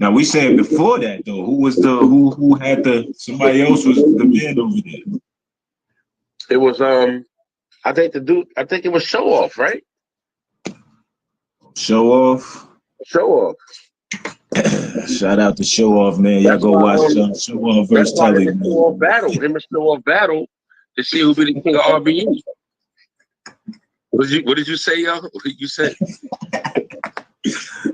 Now we saying before that though, who was the who had the somebody else was the man over there. It was I think it was Show Off, right? Show Off. Show Off. Shout out to Show Off, man. Y'all go watch Show Off versus Telly. Him and Show Off battle to see who be the king of RBU. What did you say, y'all? What did you say?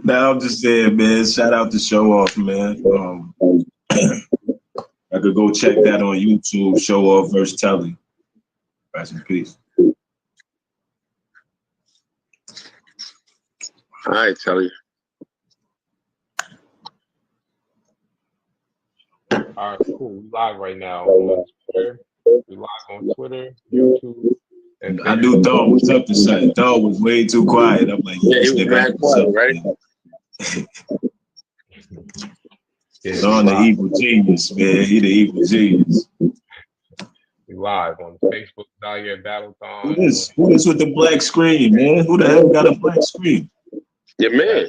Now I'm just saying, man. Shout out to Show Off, man. I could go check that on YouTube. Show Off versus Telly. Rest in peace. All right, Telly. All right, cool. We live right now on Twitter. We live on Twitter, YouTube, and I knew Dog was up to something. Dog was way too quiet. I'm like, yeah, he was mad quiet, right? He's on the evil genius, man. He the evil genius. We live on Facebook, ZYIR Battleton. Who is with the black screen, man? Who the hell got a black screen? Your man.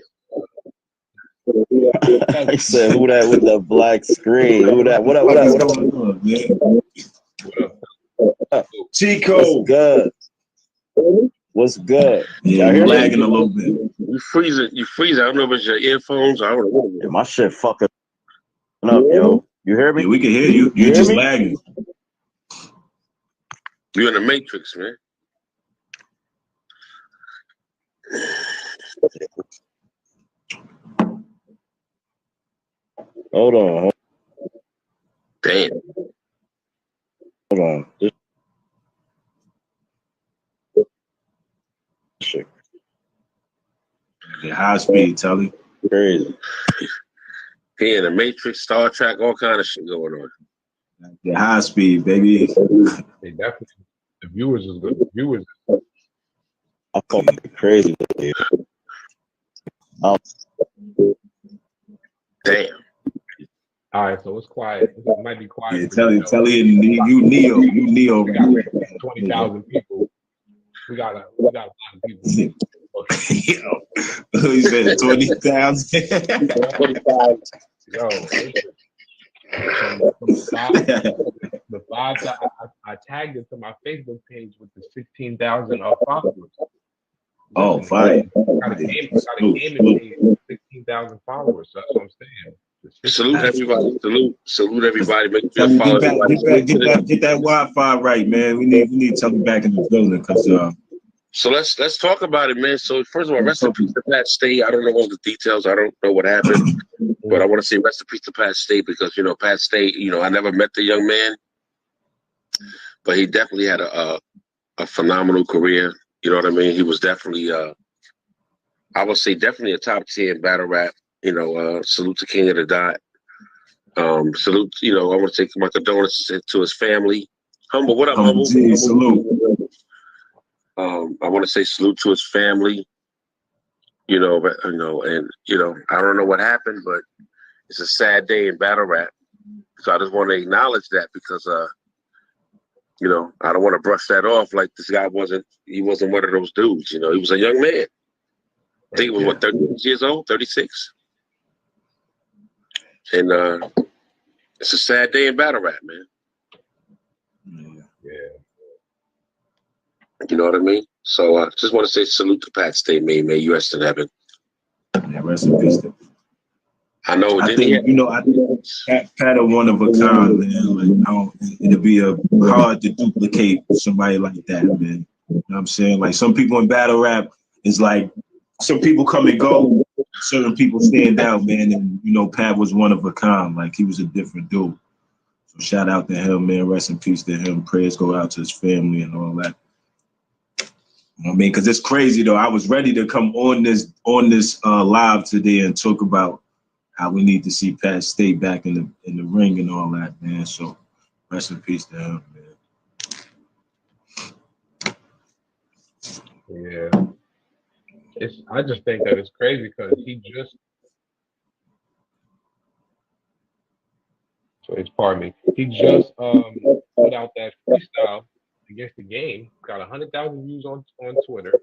He said, "Who that with the black screen? Who that? What up? What up? What up, man? What up? Chico, what's good? What's good? Yeah, you're lagging a little bit. You freeze it. I don't know if it's your earphones. I don't know. Yeah, my shit fucking up, yo. You hear me? Yeah, we can hear you. You're just lagging. You're in the Matrix, man. Hold on. Damn. Hold on. Shit. Yeah, high speed, Telly. Crazy. He in the Matrix, Star Trek, all kind of shit going on. Yeah, high speed, baby. They definitely. The viewers is good. The viewers. I fucking crazy. Damn. All right, so it's quiet. It might be quiet. Yeah, Telly, you Neo. We got 20,000 people. We got a lot of people. Yo, he said 20,000. 25. Yo, the five that I tagged it to my Facebook page with the 16,000 followers. Oh, fine. Got a gaming page with 16,000 followers. That's what I'm saying. Salute everybody. Salute everybody. Make sure you follow everybody. Get that Wi-Fi right, man. We need something back in the building because So let's talk about it, man. So first of all, rest in peace to Pat Stay. I don't know all the details. I don't know what happened, but I want to say rest in peace to Pat Stay because Pat Stay. I never met the young man, but he definitely had a phenomenal career. You know what I mean? He was definitely I would say definitely a top 10 battle rap. Salute to King of the Dot. Salute. I want to take my condolences to his family. Humble, what up, Humble? Salute. I want to say salute to his family, and I don't know what happened, but it's a sad day in battle rap. So I just want to acknowledge that because, I don't want to brush that off like this guy wasn't one of those dudes. He was a young man. I think he was 36 years old, 36. And it's a sad day in battle rap, man. Yeah. You know what I mean? So I just want to say salute to Pat Stay, may you rest in heaven. Yeah, rest in peace. I know. I think Pat a one of a kind, man. Like, it'd be hard to duplicate somebody like that, man. You know what I'm saying? Like some people in battle rap, it's like some people come and go, certain people stand out, man. And Pat was one of a kind. Like he was a different dude. So shout out to him, man. Rest in peace to him. Prayers go out to his family and all that. You know what I mean? Because it's crazy though. I was ready to come on this live today and talk about how we need to see Pat Stay back in the ring and all that, man. So rest in peace to him, man. Yeah. I just think that it's crazy because he just put out that freestyle against the game, got 100,000 views on Twitter,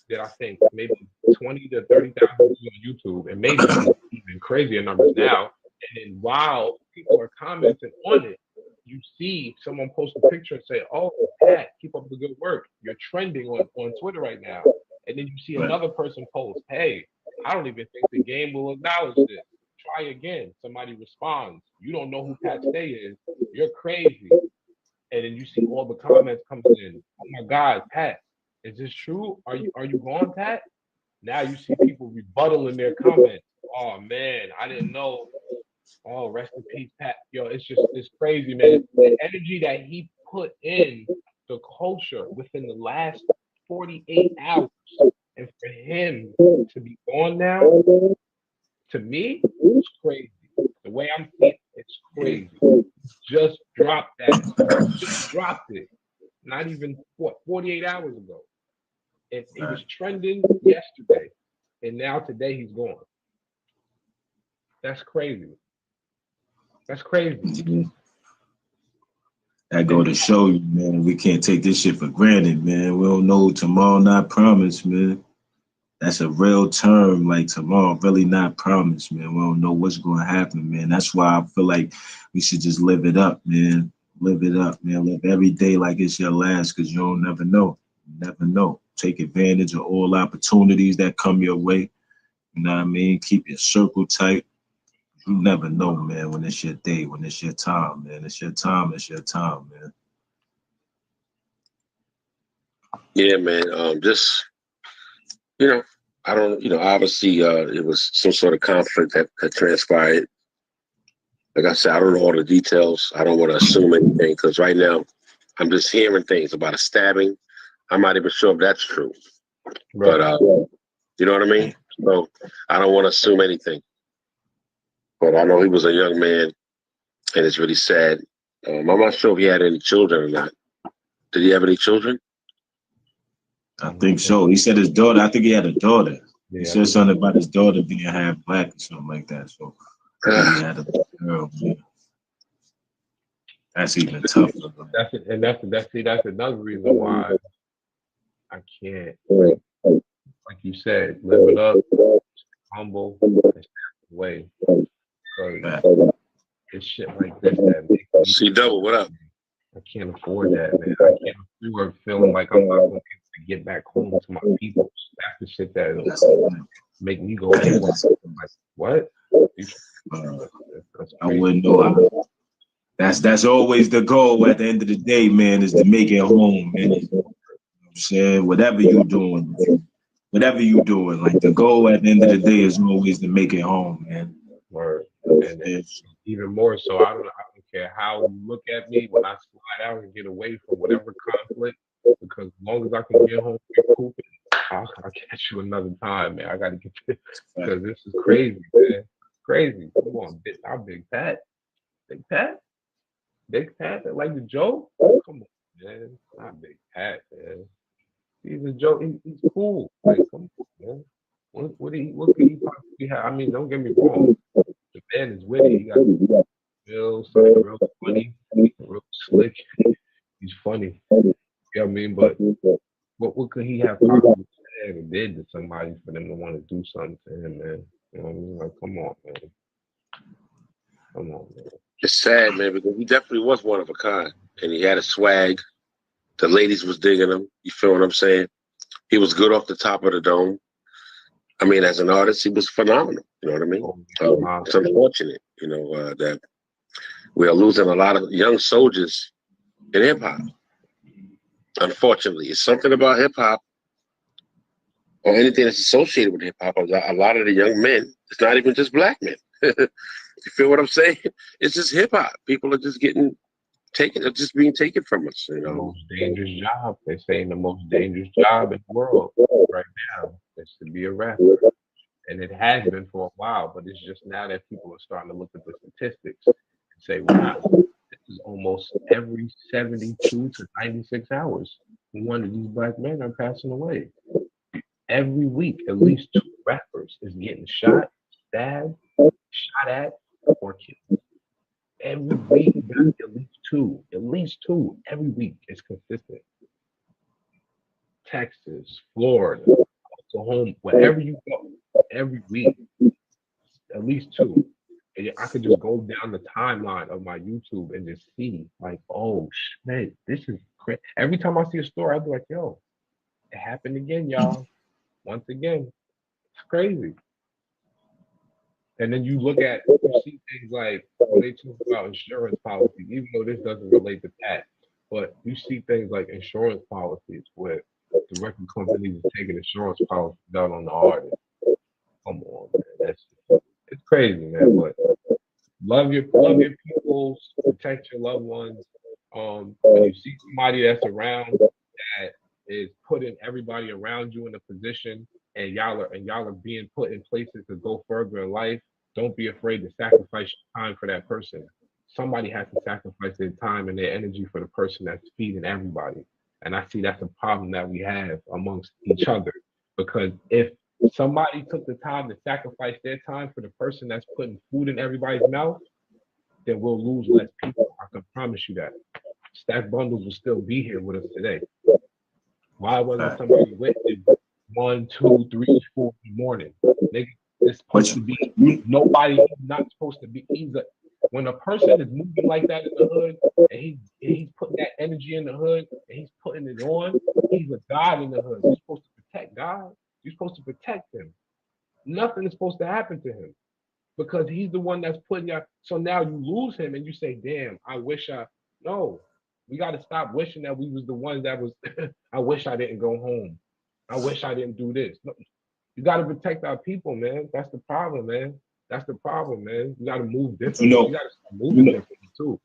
did I think maybe 20 to 30,000 views on YouTube, and maybe even crazier numbers now. And then while people are commenting on it, you see someone post a picture and say, "Oh, Pat, keep up the good work. You're trending on Twitter right now." And then you see another person post, "Hey, I don't even think the game will acknowledge this. Try again." Somebody responds, "You don't know who Pat Stay is. You're crazy." And then you see all the comments coming in. "Oh my God, Pat, is this true? Are you gone, Pat?" Now you see people rebuttaling their comments. "Oh man, I didn't know. Oh, rest in peace, Pat." Yo, it's crazy, man. The energy that he put in the culture within the last 48 hours, and for him to be gone now, to me, it's crazy. The way I'm seeing it, it's crazy. Just dropped that. Just dropped it. Not even 48 hours ago. And he was trending yesterday. And now today he's gone. That's crazy. That's crazy. That go to show you, man, we can't take this shit for granted, man. We don't know tomorrow not promised, man. That's a real term, like tomorrow really not promised, man. We don't know what's going to happen, man. That's why I feel like we should just live it up, man. Live it up, man. Live every day like it's your last, because you don't never know. You never know. Take advantage of all opportunities that come your way. You know what I mean? Keep your circle tight. You never know, man, when it's your day, when it's your time, man. It's your time, man. Yeah, man. Just, I don't, obviously it was some sort of conflict that transpired. Like I said, I don't know all the details. I don't want to assume anything, because right now I'm just hearing things about a stabbing. I'm not even sure if that's true. Right. But you know what I mean? So I don't want to assume anything. But I know he was a young man, and it's really sad. I'm not sure if he had any children or not. Did he have any children? I think so. He said his daughter. I think he had a daughter. He said something about his daughter being half black or something like that. So he had a girl. Man. That's even tougher. That's another reason why I can't. Like you said, live it up, humble, and stay away. It's shit like this that makes me. C-Double, what up? I can't afford that, man. I can't afford feeling like I'm not going to be able to get back home to my people. That's the shit that make me go, hey, like, what? I wouldn't know. That's always the goal at the end of the day, man, is to make it home, man. You know what I'm saying? Whatever you doing, like the goal at the end of the day is always to make it home, man. Word. And even more so, I don't care how you look at me when I slide out and get away from whatever conflict, because as long as I can get home and poop, I'll catch you another time, man. I got to get this, because this is crazy, man. Crazy. Come on, I'm Big Pat. Big Pat? Big Pat that like the joke? Come on, man. Not Big Pat, man. He's a joke. He's cool. Like, come on, man. What could he possibly have? I mean, don't get me wrong. The man is witty. He got real funny, real slick. He's funny. You know what I mean? But what could he have possibly said or did to somebody for them to want to do something to him, man? You know what I mean? Like, come on, man. Come on, man. It's sad, man, because he definitely was one of a kind, and he had a swag. The ladies was digging him. You feel what I'm saying? He was good off the top of the dome. I mean, as an artist, he was phenomenal. You know what I mean? It's unfortunate, that we are losing a lot of young soldiers in hip hop. Unfortunately, it's something about hip hop or anything that's associated with hip hop. A lot of the young men, it's not even just black men. You feel what I'm saying? It's just hip hop. People are just being taken from us. The most dangerous job. They're saying the most dangerous job in the world right now is to be a rapper. And it has been for a while, but it's just now that people are starting to look at the statistics and say, wow, this is almost every 72 to 96 hours. One of these black men are passing away. Every week, at least 2 rappers is getting shot, stabbed, shot at, or killed. Every week, at least two. Every week is consistent. Texas, Florida, go home wherever you go every week, at least 2. And I could just go down the timeline of my YouTube and just see, like, oh shit, this is crazy. Every time I see a story, I'll be like, yo, it happened again, y'all. Once again, it's crazy. And then you see things like when they talk about insurance policies, even though this doesn't relate to that, but you see things like insurance policies where the record companies are taking insurance policies down on the artist. Come on, man. It's crazy, man. But love your people, protect your loved ones. When you see somebody that's around that is putting everybody around you in a position, and y'all are being put in places to go further in life, don't be afraid to sacrifice your time for that person. Somebody has to sacrifice their time and their energy for the person that's feeding everybody. And I see that's a problem that we have amongst each other, because if somebody took the time to sacrifice their time for the person that's putting food in everybody's mouth, then we'll lose less people. I can promise you that. Stack Bundles will still be here with us today. Why wasn't somebody with it 1, 2, 3, 4 in the morning? It's supposed to be nobody. Not supposed to be either. When a person is moving like that in the hood, and he's putting that energy in the hood, and he's putting it on, he's a god in the hood. You're supposed to protect God. You're supposed to protect him. Nothing is supposed to happen to him, because he's the one that's putting you. So now you lose him, and you say, "Damn, I wish I." No, we got to stop wishing that we was the ones that was. I wish I didn't go home. I wish I didn't do this. No, you got to protect our people, man. That's the problem, man. That's the problem, man. You got to move differently. You got to start moving differently too.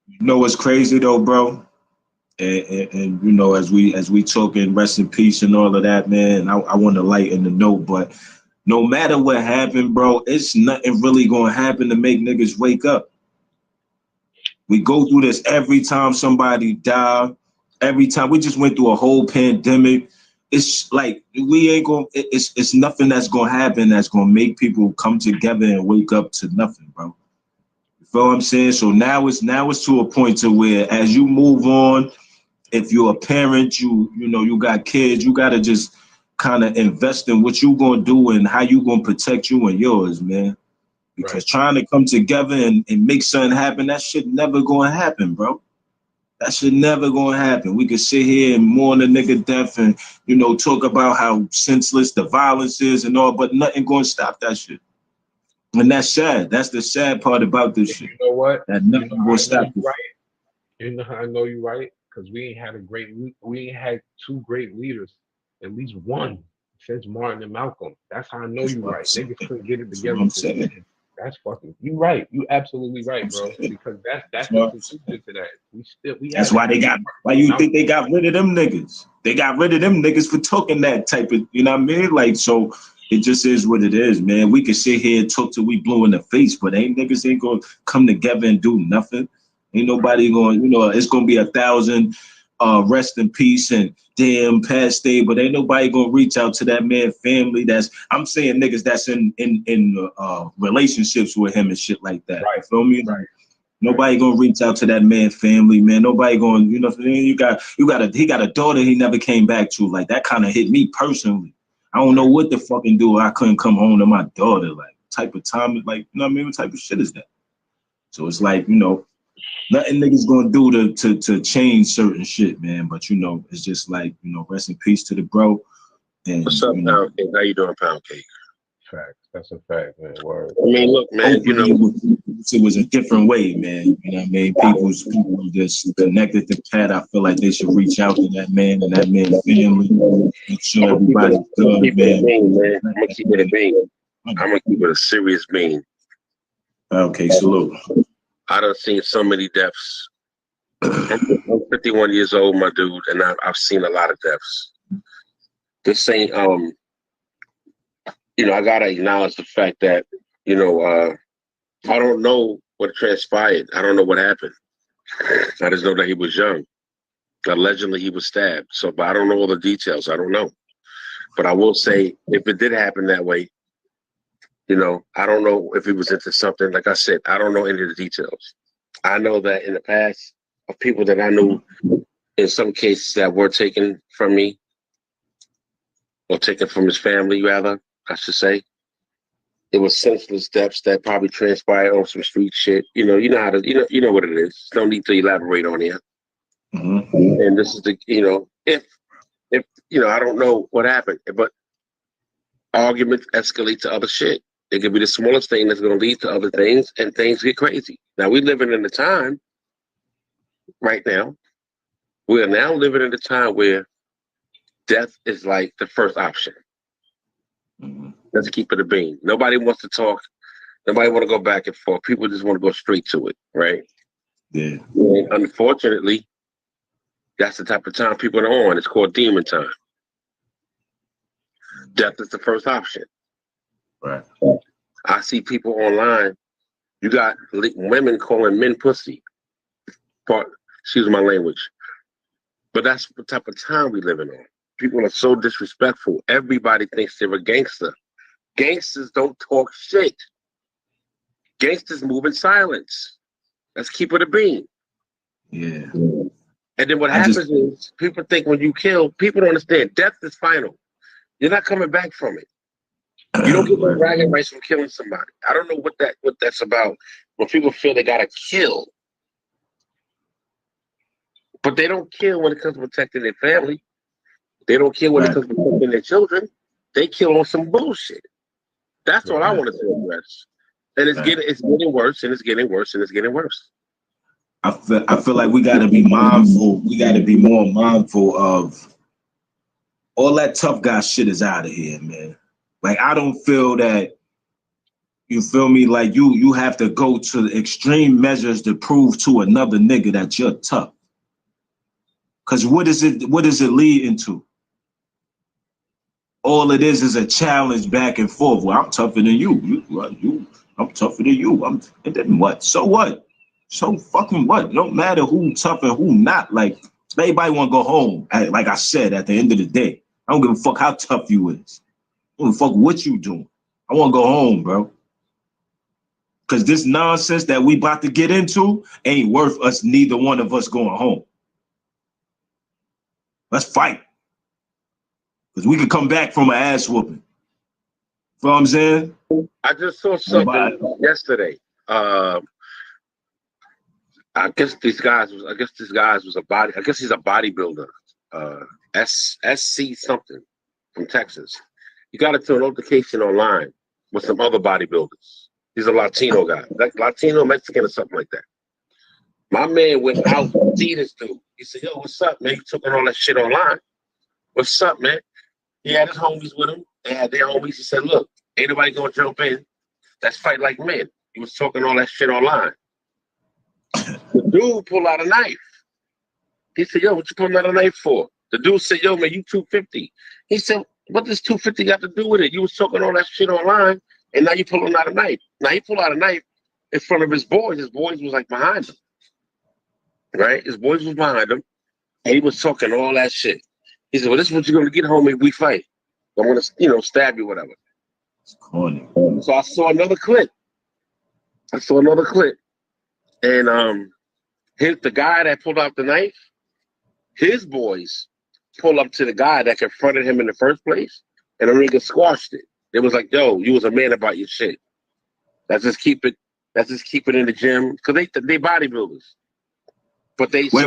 You know what's crazy though, bro? And you know, as we talking rest in peace and all of that, man, I want to lighten the note, but no matter what happened, bro, it's nothing really gonna happen to make niggas wake up. We go through this every time somebody die, every time. We just went through a whole pandemic. It's like we ain't gonna. It's nothing that's gonna happen that's gonna make people come together and wake up to nothing, bro. You feel what I'm saying? So now it's to a point to where as you move on, if you're a parent, you know you got kids, you gotta just kind of invest in what you gonna do and how you gonna protect you and yours, man. Because trying to come together and make something happen, that shit never gonna happen, bro. That shit never gonna happen. We could sit here and mourn the nigga death and, you know, talk about how senseless the violence is and all, but nothing gonna stop that shit. And that's sad. That's the sad part about this shit. You know what? That nothing gonna stop it. Right. You know how I know you're right? Because we ain't had 2 great leaders, at least one since Martin and Malcolm. That's how I know you're right. Niggas couldn't get it together. That's fucking. You right. You absolutely right, bro. Because that's the conclusion to that. That's why they got. Why you think they got rid of them niggas? They got rid of them niggas for talking that type of. You know what I mean? Like, so it just is what it is, man. We can sit here and talk till we blue in the face, but niggas ain't gonna come together and do nothing. Ain't nobody going. You know, it's gonna be 1,000. Rest in peace and damn past day, but ain't nobody gonna reach out to that man family. I'm saying niggas that's in relationships with him and shit like that. Right. Feel me? Right. Nobody gonna reach out to that man family, man. Nobody going, you know what I mean? He got a daughter he never came back to. Like that kind of hit me personally. I don't know what the fucking do. I couldn't come home to my daughter. Like type of time, like, you know what I mean? What type of shit is that? So it's like, you know, nothing niggas gonna do to change certain shit, man. But you know, it's just like, you know, rest in peace to the bro. And what's up, Pound Cake? How you doing, Pound Cake? Facts. That's a fact, man. Word. I mean, look, man. You know, it was a different way, man. You know what I mean? People just connected to Pat. I feel like they should reach out to that man and that man's family. Make sure everybody's good, man. I'm gonna keep it a bean. I'm gonna keep it a serious bean. Okay, salute. I done seen so many deaths. I'm 51 years old, my dude, and I've seen a lot of deaths. This ain't, you know, I gotta acknowledge the fact that, you know, I don't know what transpired. I don't know what happened. I just know that he was young. Allegedly, he was stabbed. So, but I don't know all the details. I don't know. But I will say, if it did happen that way, you know, I don't know if he was into something. Like I said, I don't know any of the details. I know that in the past, of people that I knew, in some cases that were taken from me, or taken from his family, rather, I should say. It was senseless deaths that probably transpired on some street shit. You know how to, you know what it is. No need to elaborate on it. Mm-hmm. And this is the, if I don't know what happened, but arguments escalate to other shit. It could be the smallest thing that's going to lead to other things, and things get crazy. Now we're living in a time right now. We are now living in a time where death is like the first option. Mm-hmm. Let's keep it a bean. Nobody wants to talk. Nobody want to go back and forth. People just want to go straight to it, right? Yeah. And unfortunately, that's the type of time people are on. It's called demon time. Death is the first option. Right. I see people online. You got women calling men pussy. Excuse my language. But that's the type of time we living on. People are so disrespectful. Everybody thinks they're a gangster. Gangsters don't talk shit. Gangsters move in silence. Let's keep it a bean. Yeah. And then what happens is people think when you kill, people don't understand. Death is final. You're not coming back from it. You don't get the bragging rights from killing somebody. I don't know what that's about. When people feel they gotta kill, but they don't kill when it comes to protecting their family. They don't kill when it comes to protecting their children. They kill on some bullshit. That's all I want to address. And it's getting worse, and it's getting worse, and it's getting worse. I feel like we got to be mindful. We got to be more mindful of all that tough guy shit is out of here, man. Like, I don't feel that, you feel me? Like you have to go to extreme measures to prove to another nigga that you're tough. Cause what does it lead into? All it is a challenge back and forth. Well, I'm tougher than you. I'm tougher than you. And then what? So what? So fucking what? It don't matter who tough and who not. Like, everybody want to go home. Like I said, at the end of the day, I don't give a fuck how tough you is. I don't give a fuck what you doing. I want to go home, bro. Because this nonsense that we about to get into ain't worth us, neither one of us going home. Let's fight. Because we could come back from an ass whooping. You know what I'm saying? I just saw something yesterday. I guess this guy was a he's a bodybuilder. SC something from Texas. He got into an altercation online with some other bodybuilders. He's a Latino guy, like Latino Mexican or something like that. My man went out to see this dude. He said, "Yo, what's up, man? You took on all that shit online. What's up, man?" He had his homies with him. They had their homies. He said, "Look, ain't nobody gonna jump in. Let's fight like men." He was talking all that shit online. The dude pulled out a knife. He said, "Yo, what you pulling out a knife for?" The dude said, "Yo, man, you 250. He said, "What does 250 got to do with it? You was talking all that shit online, and now you pulling out a knife." Now he pulled out a knife in front of his boys. His boys was like behind him, right? His boys was behind him, and he was talking all that shit. He said, "Well, this is what you're gonna get, homie. We fight. I'm gonna, stab you, whatever." It's corny. So I saw another clip. And the guy that pulled out the knife, his boys pull up to the guy that confronted him in the first place, and the nigga squashed it. It was like, "Yo, you was a man about your shit. Let's just keep it in the gym." Because they bodybuilders. But they wait.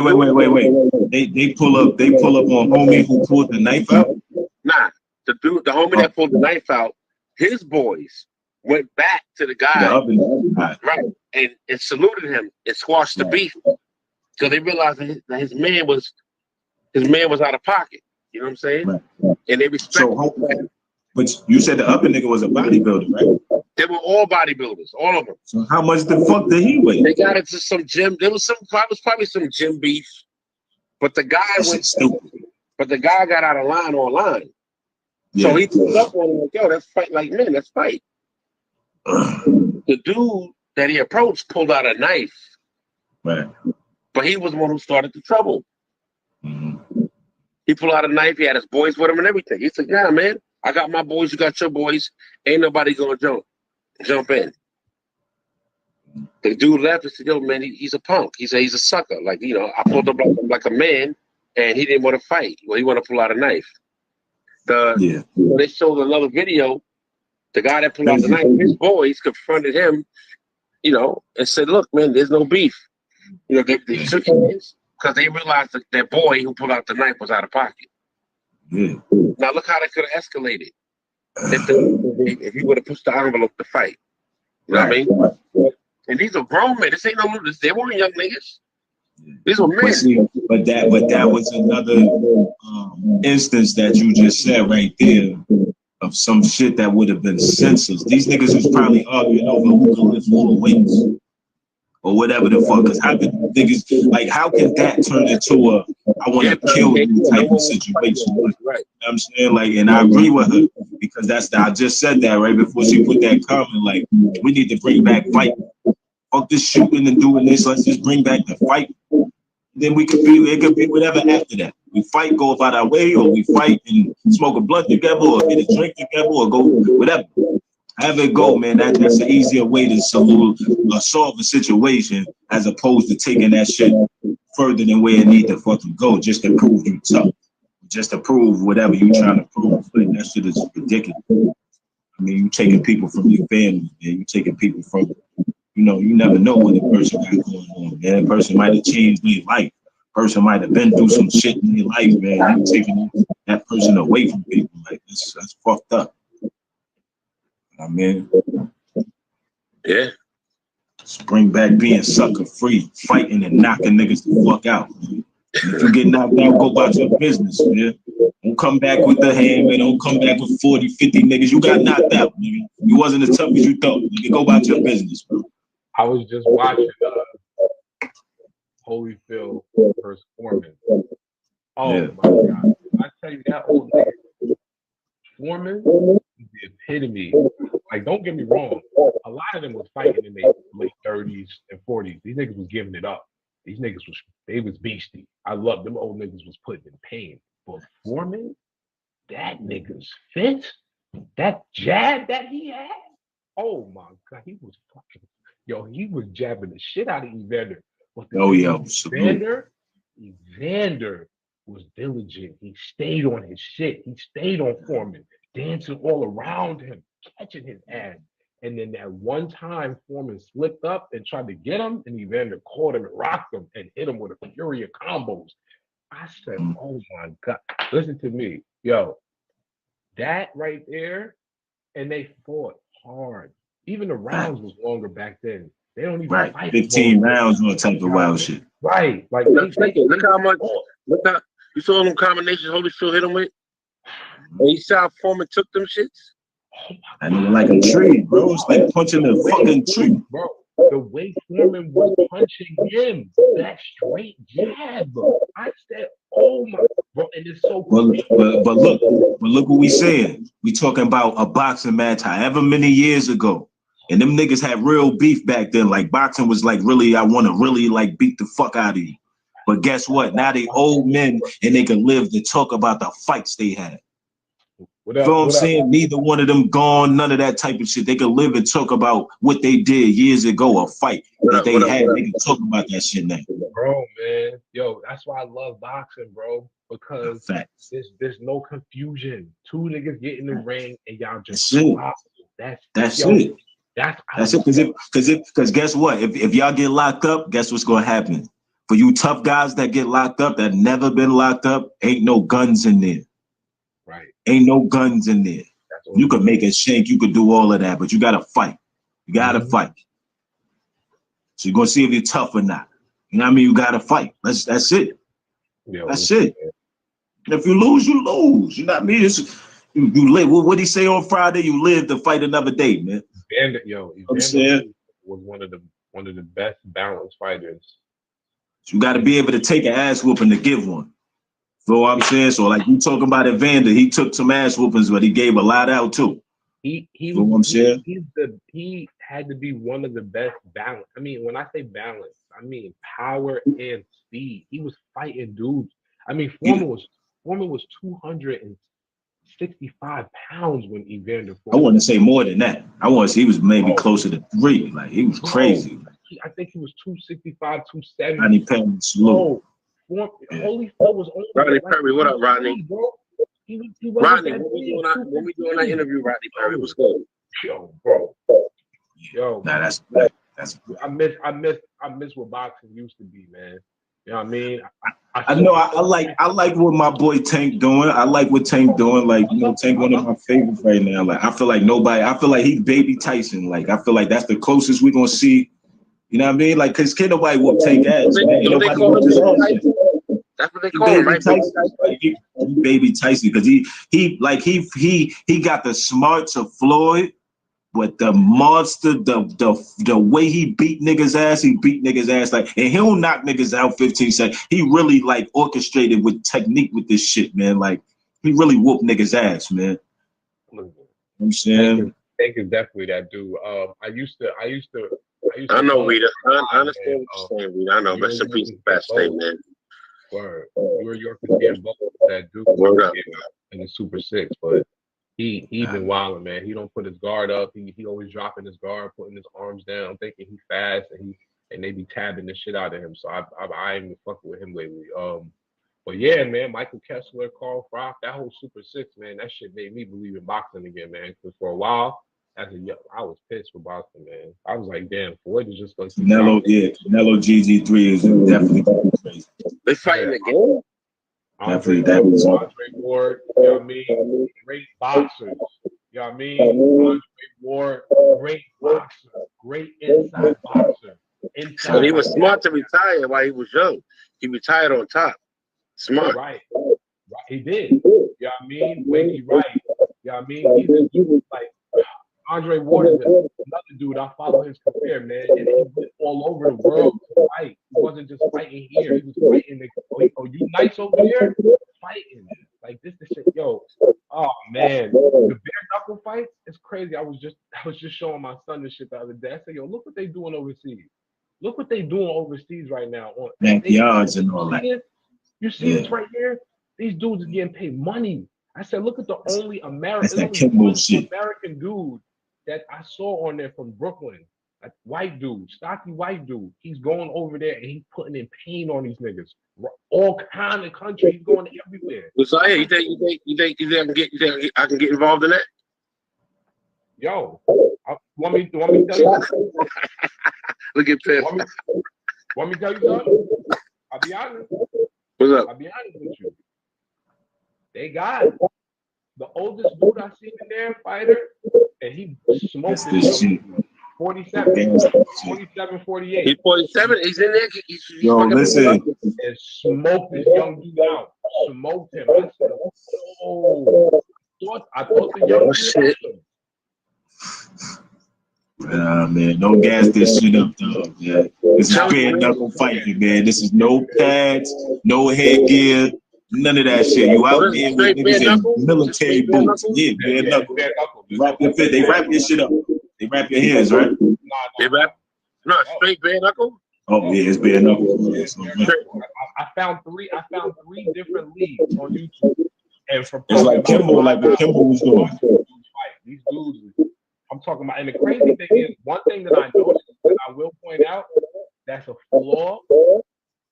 They pull up on homie who pulled the knife out? Nah, the homie that pulled the knife out, his boys went back to the guy, right, and saluted him and squashed the beef because they realized that his man was out of pocket. You know what I'm saying? Right. And they respect. But you said the other nigga was a bodybuilder, right? They were all bodybuilders, all of them. So how much the fuck did he weigh? They got into some gym. There was probably some gym beef, but the guy stupid. But the guy got out of line online. Yeah. So he pulled up on him like, "Yo, let's fight like men. Let's fight." The dude that he approached pulled out a knife. Right. But he was the one who started the trouble. Mm-hmm. He pulled out a knife. He had his boys with him and everything. He said, "Yeah, man, I got my boys. You got your boys. Ain't nobody gonna jump in." The dude left and said, "Yo, man, he's a punk. He said he's a sucker. Like, I pulled up like a man, and he didn't want to fight. Well, he wanted to pull out a knife." They showed another video. The guy that pulled out the knife, his boys confronted him, you know, and said, "Look, man, there's no beef." You know, they shook hands because they realized that their boy who pulled out the knife was out of pocket. Now look how that could have escalated if he would have pushed the envelope to fight. You know what I mean? And these are grown men. This ain't no. They weren't young niggas. These were men. But that was another instance that you just said right there of some shit that would have been senseless. These niggas was probably arguing over who can lift more weights or whatever the fuck. Because how can niggas, like, how can that turn into a I want to kill you type of situation? Like, you know what I'm saying? Like, and I agree with her because I just said that right before she put that comment. Like, we need to bring back fighting. Fuck this shooting and doing this. Let's just bring back the fight. Then it could be whatever after that. We fight, go about our way, or we fight and smoke a blunt together, or get a drink together, or go whatever. Have it go, man. That's an easier way to solve a situation as opposed to taking that shit further than where it need to fucking go, just to prove you tough, just to prove whatever you trying to prove. Like, that shit is ridiculous. I mean, you taking people from your family, man. You taking people from, you know, you never know what a person got going on, man. A person might have changed their life. Person might have been through some shit in their life, man. You taking that person away from people, like, that's fucked up. I mean, yeah. Just bring back being sucker free, fighting and knocking niggas the fuck out. Man. And if you get knocked out, go about your business, man. Don't come back with the hammer. Don't come back with 40, 50 niggas. You got knocked out, nigga. You wasn't as tough as you thought. Nigga, go about your business, bro. I was just watching Holyfield versus Foreman. Oh my God! I tell you, that old nigga Foreman is the epitome. Like, don't get me wrong, a lot of them was fighting in their late 30s and 40s. These niggas was giving it up. These niggas was beastie. I love them. Old niggas was putting in pain. But Foreman, that nigga's fit, that jab that he had. Oh my God, he was fucking. Yo, he was jabbing the shit out of Evander. Evander was diligent. He stayed on his shit. He stayed on Foreman, dancing all around him, catching his ass. And then that one time, Foreman slipped up and tried to get him, and Evander caught him and rocked him and hit him with a fury of combos. I said, oh my God. Listen to me. Yo, that right there, and they fought hard. Even the rounds was longer back then. They don't even fight 15 rounds on type of wild shit. Right. Like, look how much, look how, you saw them combinations Holyfield hit him with? And you saw how Foreman took them shits? I know, like a tree, bro. It's like punching a fucking tree. Bro, the way Foreman was punching him, that straight jab, bro. I said, oh my, bro, and it's so cool. But look what we saying. We talking about a boxing match however many years ago. And them niggas had real beef back then. Like, boxing was like, really, I want to really like beat the fuck out of you. But guess what? Now they old men and they can live to talk about the fights they had. You know what I'm saying? Neither one of them gone, none of that type of shit. They can live and talk about what they did years ago, a fight that they had. They can talk about that shit now. Bro, man. Yo, that's why I love boxing, bro. Because there's no confusion. Two niggas get in the ring and y'all just swap. That's it. That's it. Because guess what? If y'all get locked up, guess what's gonna happen? For you tough guys that get locked up, that never been locked up, ain't no guns in there. Right. Ain't no guns in there. You could make a shank, you could do all of that, but you gotta fight. You gotta fight. So you're gonna see if you're tough or not. You know what I mean? You gotta fight. That's it. That's it. If you lose, you lose. You know what I mean? You live. What did he say on Friday? You live to fight another day, man. Evander was one of the best balanced fighters. So you got to be able to take an ass whooping to give one. You know what I'm saying? So like you talking about Evander, he took some ass whoopings, but he gave a lot out too. He had to be one of the best balance. I mean, when I say balance, I mean power and speed. He was fighting dudes. I mean, Foreman was 265 pounds when Evander fought. I want to say more than that. I want to say he was maybe closer to 3. Like, he was crazy. I think he was 265, 270. 90 pounds slow. Holyfield was only Rodney Perry, what up, Rodney? Bro. He Rodney, when we doing that interview, Rodney Perry? What's good? Yo, bro. Yo, Nah, that's I miss what boxing used to be, man. You know what I mean? I know I like what my boy Tank doing. I like what Tank doing. Like, you know, Tank one of my favorites right now. Like, I feel like he baby Tyson. Like, I feel like that's the closest we're gonna see. You know what I mean? Like, cause can't nobody whoop Tank ass, man. Ain't nobody whoop his ass yet. That's what they call him, right? Tyson. Like, he baby Tyson, because he got the smarts of Floyd. But the monster, the way he beat niggas' ass like, and he don't knock niggas out 15 seconds. He really like orchestrated with technique with this shit, man. Like, he really whooped niggas' ass, man. You know what I'm saying? Tank is definitely that dude. I used to. I know, Rita. I understand what you're saying, Rita. I know. Rest in peace, Pat Stay, man. Word. New Yorkers getting both that dude in the Super 6, but he been wilding, man. He don't put his guard up. He always dropping his guard, putting his arms down, thinking he fast, and they be tabbing the shit out of him. So I ain't been fucking with him lately. But yeah, man, Michael Kessler, Carl Frock, that whole Super 6, man, that shit made me believe in boxing again, man. Because for a while, I was pissed for boxing, man. I was like, damn, Floyd is just going to Canelo GG3 is definitely crazy. They fighting again? Definitely, that was Andre Ward, you know what I mean? Great boxers, you know what I mean? Andre Ward, great boxer, great inside boxer. So he was smart to retire while he was young. He retired on top. Smart. Right. He did. You know what I mean? Wakey right. You know what I mean? He was like, Andre Ward is another dude. I follow his career, man. And he went all over the world to fight. He wasn't just fighting here. He was fighting. Oh, you nice over here? Fighting. Like this shit. Yo, oh man. The bare knuckle fights is crazy. I was just showing my son this shit the other day. I said, yo, look what they doing overseas. Look what they doing overseas right now. Backyards and all that. You see this right here? These dudes are getting paid money. I said, look at the only American dude that I saw on there from Brooklyn, a white dude, stocky white dude. He's going over there and he's putting in pain on these niggas. All kind of country, he's going everywhere. So hey, you think I can get involved in that? Yo, want me to tell you? Look at Piff. Want me to tell you something? I'll be honest. What's up? I'll be honest with you. They got the oldest dude I seen in there, fighter, and he smoked this shit. 47, 48. He's 47. He's in there. Yo, listen. And smoked this young dude out. Smoked him. I said, oh. I thought the young dude. Man, don't gas this shit up, dog. Yeah, this is bare knuckle fighting, man. This is no pads, no headgear, none of that shit. You out there with niggas in military boots. Yeah, bare knuckle. They wrap your shit up. They wrap your hands, right? They wrap. No, straight bare knuckle. Oh yeah, it's bare knuckle. Yeah, so I found three different leagues on YouTube, and from it's like Kimbo, like what Kimbo was doing. These dudes. I'm talking about, and the crazy thing is, one thing that I noticed that I will point out that's a flaw.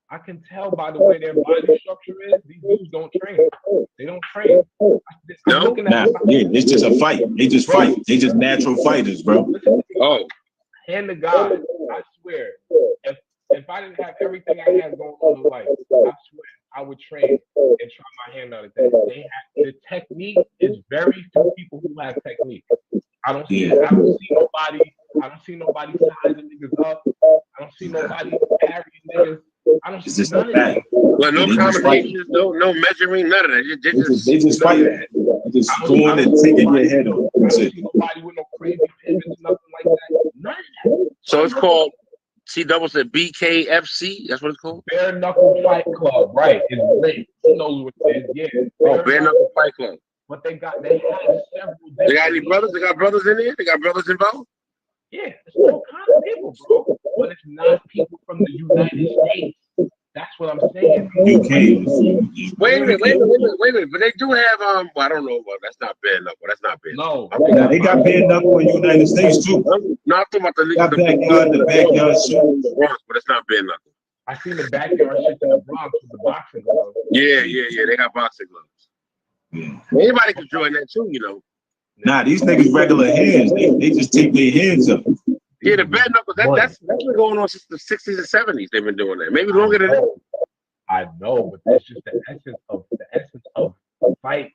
I can tell by the way their body structure is. These dudes don't train. They don't train. It's just a fight. They just fight. They just natural fighters, bro. Oh, hand to God, I swear, if I didn't have everything I had going on in life, I swear I would train and try my hand out at that. The technique is very few people who have technique. I don't see nobody sizing niggas up. I don't see nobody carrying niggas. I don't see none of that. Well, no combinations, no measuring, none of that. They just fight. They just going and taking your head off. I don't see nobody with no crazy pivots, nothing like that. None of that. So it's called C-double said BKFC. That's what it's called. Bare Knuckle Fight Club, right? It's lit. He knows what it is. Yeah. Oh, Bare Knuckle Fight Club. But they have several. They got any brothers? They got brothers in there? They got brothers involved? Yeah, it's all kinds of people, bro. But it's not people from the United States. That's what I'm saying. UK. Wait a minute. But they do have well, I don't know. Well, that's not bare knuckle. That's not bare knuckle. No, they got bare knuckle in the United States too. No, I'm talking about the backyard shit. But it's not bare knuckle. I seen the backyard shit in the Bronx with the boxing gloves. Yeah. They got boxing gloves. Yeah. Anybody can join that too, you know. Nah, these niggas regular hands. They just take their hands up. Yeah, the bad knuckles, that's been going on since the 60s and 70s. They've been doing that. Maybe longer than that. I know, but that's just the essence of fight.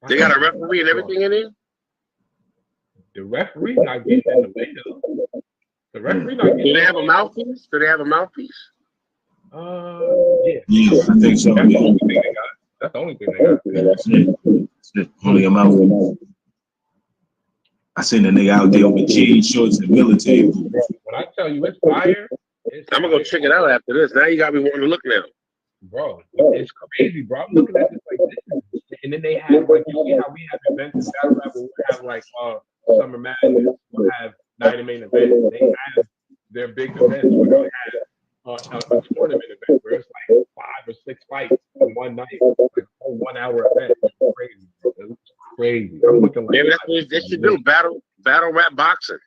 They got a referee and everything in there? The referee's not getting in the way though. The referee not getting. Do they have a mouthpiece? Do they have a mouthpiece? Yeah. Yeah, I think so. That's the only thing they got. That's the only thing they got. Yeah, that's it. That's it. Only a mouth. I seen a nigga out there with jeans, shorts, and military boots. When I tell you it's fire, I'm gonna go check it out after this. Now you got me wanting to look now. Bro, it's crazy, bro. I'm looking at this like this, and then they have like, you see how we have events in battle rap where we have like Summer Madness, we'll have Night of Main Event. They have their big events where they'll have a tournament event where it's like 5 or 6 fights in one night, like a whole 1 hour event. It's crazy, bro. It's crazy. I'm looking like Maybe that's what they should do. Battle rap boxing.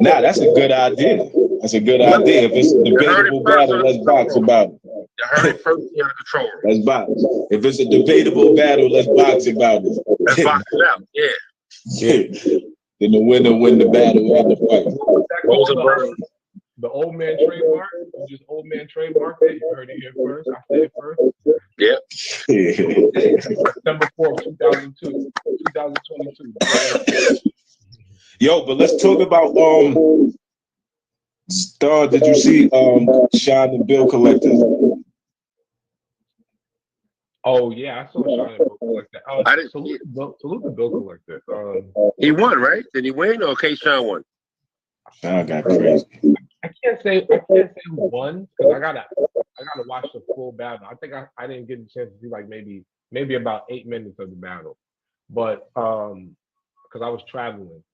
Nah, that's a good idea. That's a good idea. If it's a debatable battle, let's box about it. You heard it first on the control room. Let's box. If it's a debatable battle, let's box about it. Let's box it out. Yeah. Yeah. Then the winner win the battle and the fight. The old man trademark, just old man trademark it. You heard it here first. I said it first. Yep. September 4th, 2022. Yo, but let's talk about Star. Did you see Shine and Bill Collector? Oh yeah, I saw Shine and Bill Collector. I didn't salute the Bill Collector. He won, right? Did he win or K-Shine won? Shine got crazy. I can't say who won because I gotta watch the full battle. I think I didn't get a chance to see like maybe about 8 minutes of the battle, but because I was traveling.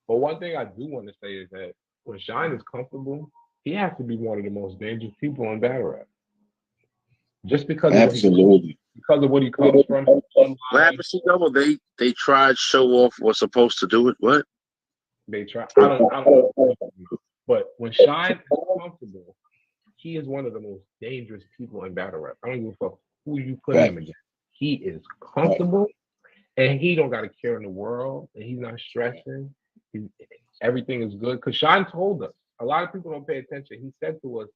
But one thing I do want to say is that when Shine is comfortable, he has to be one of the most dangerous people in battle rap. Just because Absolutely. Because of what he comes from. What happened to Double? They tried show off was supposed to do it. What? They try. I don't know. But when Shine is comfortable, he is one of the most dangerous people in battle rap. I don't give a fuck who you put him against. He is comfortable, and he don't got a care in the world, and he's not stressing. Everything is good. Because Shine told us, a lot of people don't pay attention. He said to us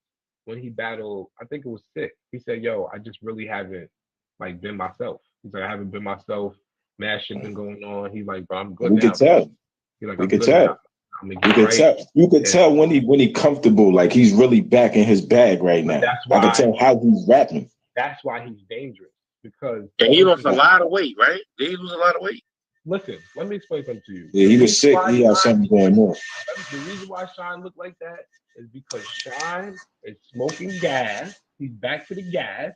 when he battled, I think it was 6. He said, "Yo, I just really haven't like been myself." He's like, "I haven't been myself. Mad shit been going on." He's like, "But I'm good now." We could tell. He's like, we could tell. You could tell. You could tell when he comfortable, like he's really back in his bag right now. That's why I could tell how he's rapping. That's why he's dangerous because. And he lost a lot of weight, right? Did he lose a lot of weight? Listen, let me explain something to you. Yeah, he was sick. He had something going on. The reason why Shine looked like that is because Shine is smoking gas. He's back to the gas.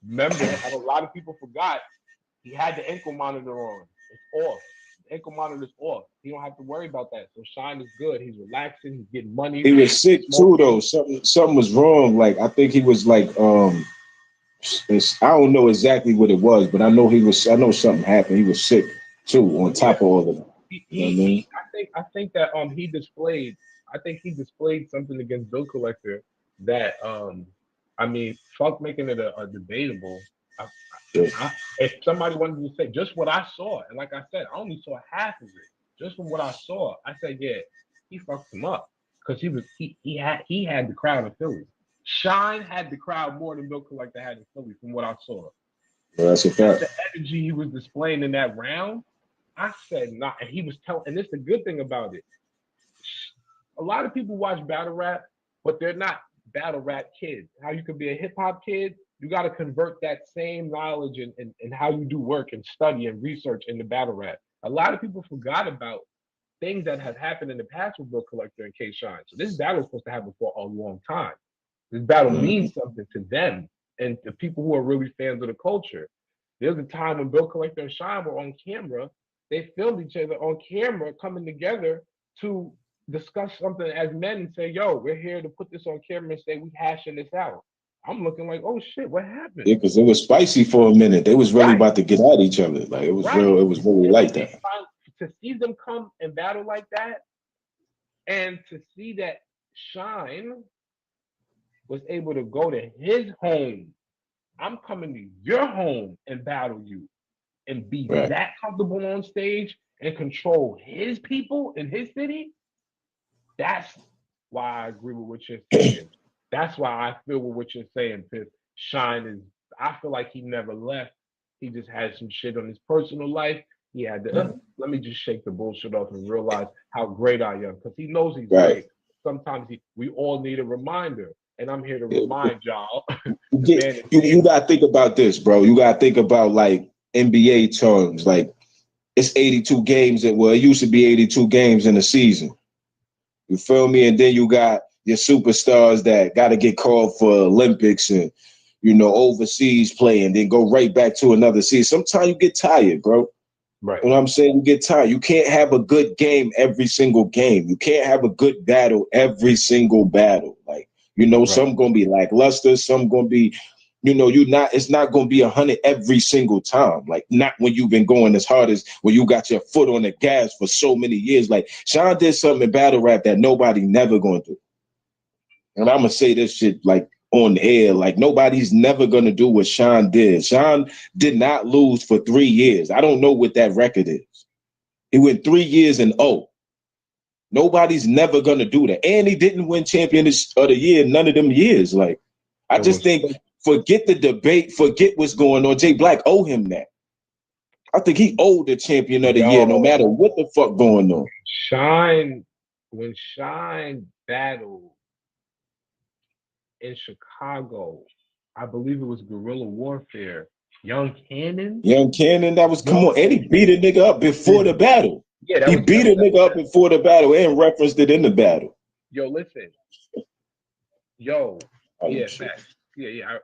Remember, a lot of people forgot he had the ankle monitor on. It's off. The ankle monitor is off. He don't have to worry about that. So Shine is good. He's relaxing. He's getting money. He was sick too, though. Something was wrong. Like I think he was like I don't know exactly what it was, but I know something happened. He was sick too. On top of all of that. I think that he displayed something against Bill Collector that I mean, fuck making it a debatable. If somebody wanted to say just what I saw, and like I said, I only saw half of it. Just from what I saw, I said, yeah, he fucked him up because he had the crowd in Philly. Shine had the crowd more than Bill Collector had in Philly, from what I saw. Well, that's a fact. The energy he was displaying in that round, I said not, and he was telling. And this is the good thing about it. A lot of people watch battle rap, but they're not battle rap kids. How you could be a hip hop kid, you got to convert that same knowledge and how you do work and study and research into battle rap. A lot of people forgot about things that have happened in the past with Bill Collector and K-Shine. So this battle is supposed to happen for a long time. This battle means something to them and the people who are really fans of the culture. There's a time when Bill Collector and Shine were on camera. They filmed each other on camera coming together to discuss something as men and say, yo, we're here to put this on camera and say we hashing this out. I'm looking like, oh shit, what happened? Yeah, because it was spicy for a minute. They was really about to get at each other. Like it was real, it was really like that. To see them come and battle like that, and to see that Shine was able to go to his home I'm coming to your home and battle you and be that comfortable on stage and control his people in his city. That's why I agree with what you're saying. That's why I feel with what you're saying, Piff. Shine is, I feel like he never left. He just had some shit on his personal life. He had to, let me just shake the bullshit off and realize how great I am. Because he knows he's great. Sometimes we all need a reminder. And I'm here to remind y'all. You got to think about this, bro. You got to think about like NBA terms. Like it's 82 games. It used to be 82 games in a season. You feel me? And then you got your superstars that got to get called for Olympics and, you know, overseas play and then go right back to another season. Sometimes you get tired, bro. Right. You know what I'm saying? You get tired. You can't have a good game every single game. You can't have a good battle every single battle. Like, you know, some going to be lackluster. Some going to be, you know, it's not going to be 100 every single time. Like, not when you've been going as hard as when you got your foot on the gas for so many years. Like, Sean did something in battle rap that nobody never going to do. And I'm going to say this shit, like, on the air. Like, nobody's never going to do what Sean did. Sean did not lose for 3 years. I don't know what that record is. He went 3 years and 0. Nobody's never going to do that. And he didn't win champion of the year none of them years. Like, I just think, forget the debate, forget what's going on. Jay Black owe him that. I think he owed the champion of the year, no matter what the fuck going on. When Shine battled in Chicago, I believe it was Guerrilla Warfare. Young Cannon, that was, come on, and he beat a nigga up before the battle. Yeah, he beat a nigga up before the battle and referenced it in the battle. Yo, listen. Yo, yeah, facts. Yeah.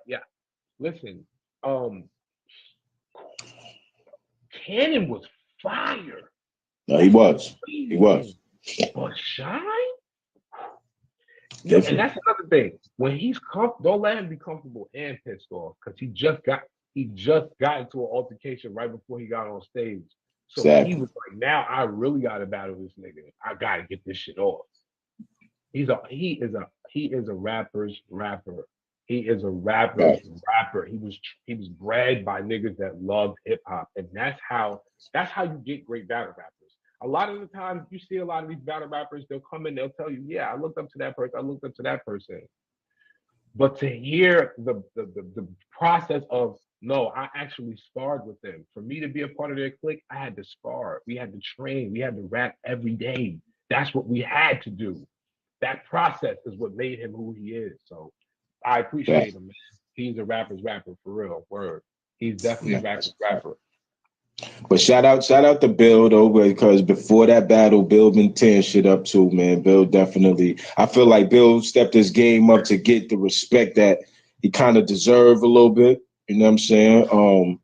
Listen, Cannon was fire. No, he was. But Shine? Yeah, and that's another thing. When he's don't let him be comfortable and pissed off, because he just got into an altercation right before he got on stage. So he was like, now I really gotta battle this nigga. I gotta get this shit off. He is a rapper's rapper. He is a rapper's rapper. He was bred by niggas that love hip hop. And that's how you get great battle rappers. A lot of the times you see a lot of these battle rappers, they'll come in, they'll tell you, yeah, I looked up to that person, I looked up to that person. But to hear the process of, no, I actually sparred with them. For me to be a part of their clique, I had to spar. We had to train. We had to rap every day. That's what we had to do. That process is what made him who he is. So I appreciate him, man. He's a rapper's rapper, for real. Word. He's definitely a rapper's rapper. But shout out to Bill though, because before that battle, Bill been tearing shit up too, man. Bill definitely, I feel like Bill stepped his game up to get the respect that he kind of deserved a little bit. You know what I'm saying?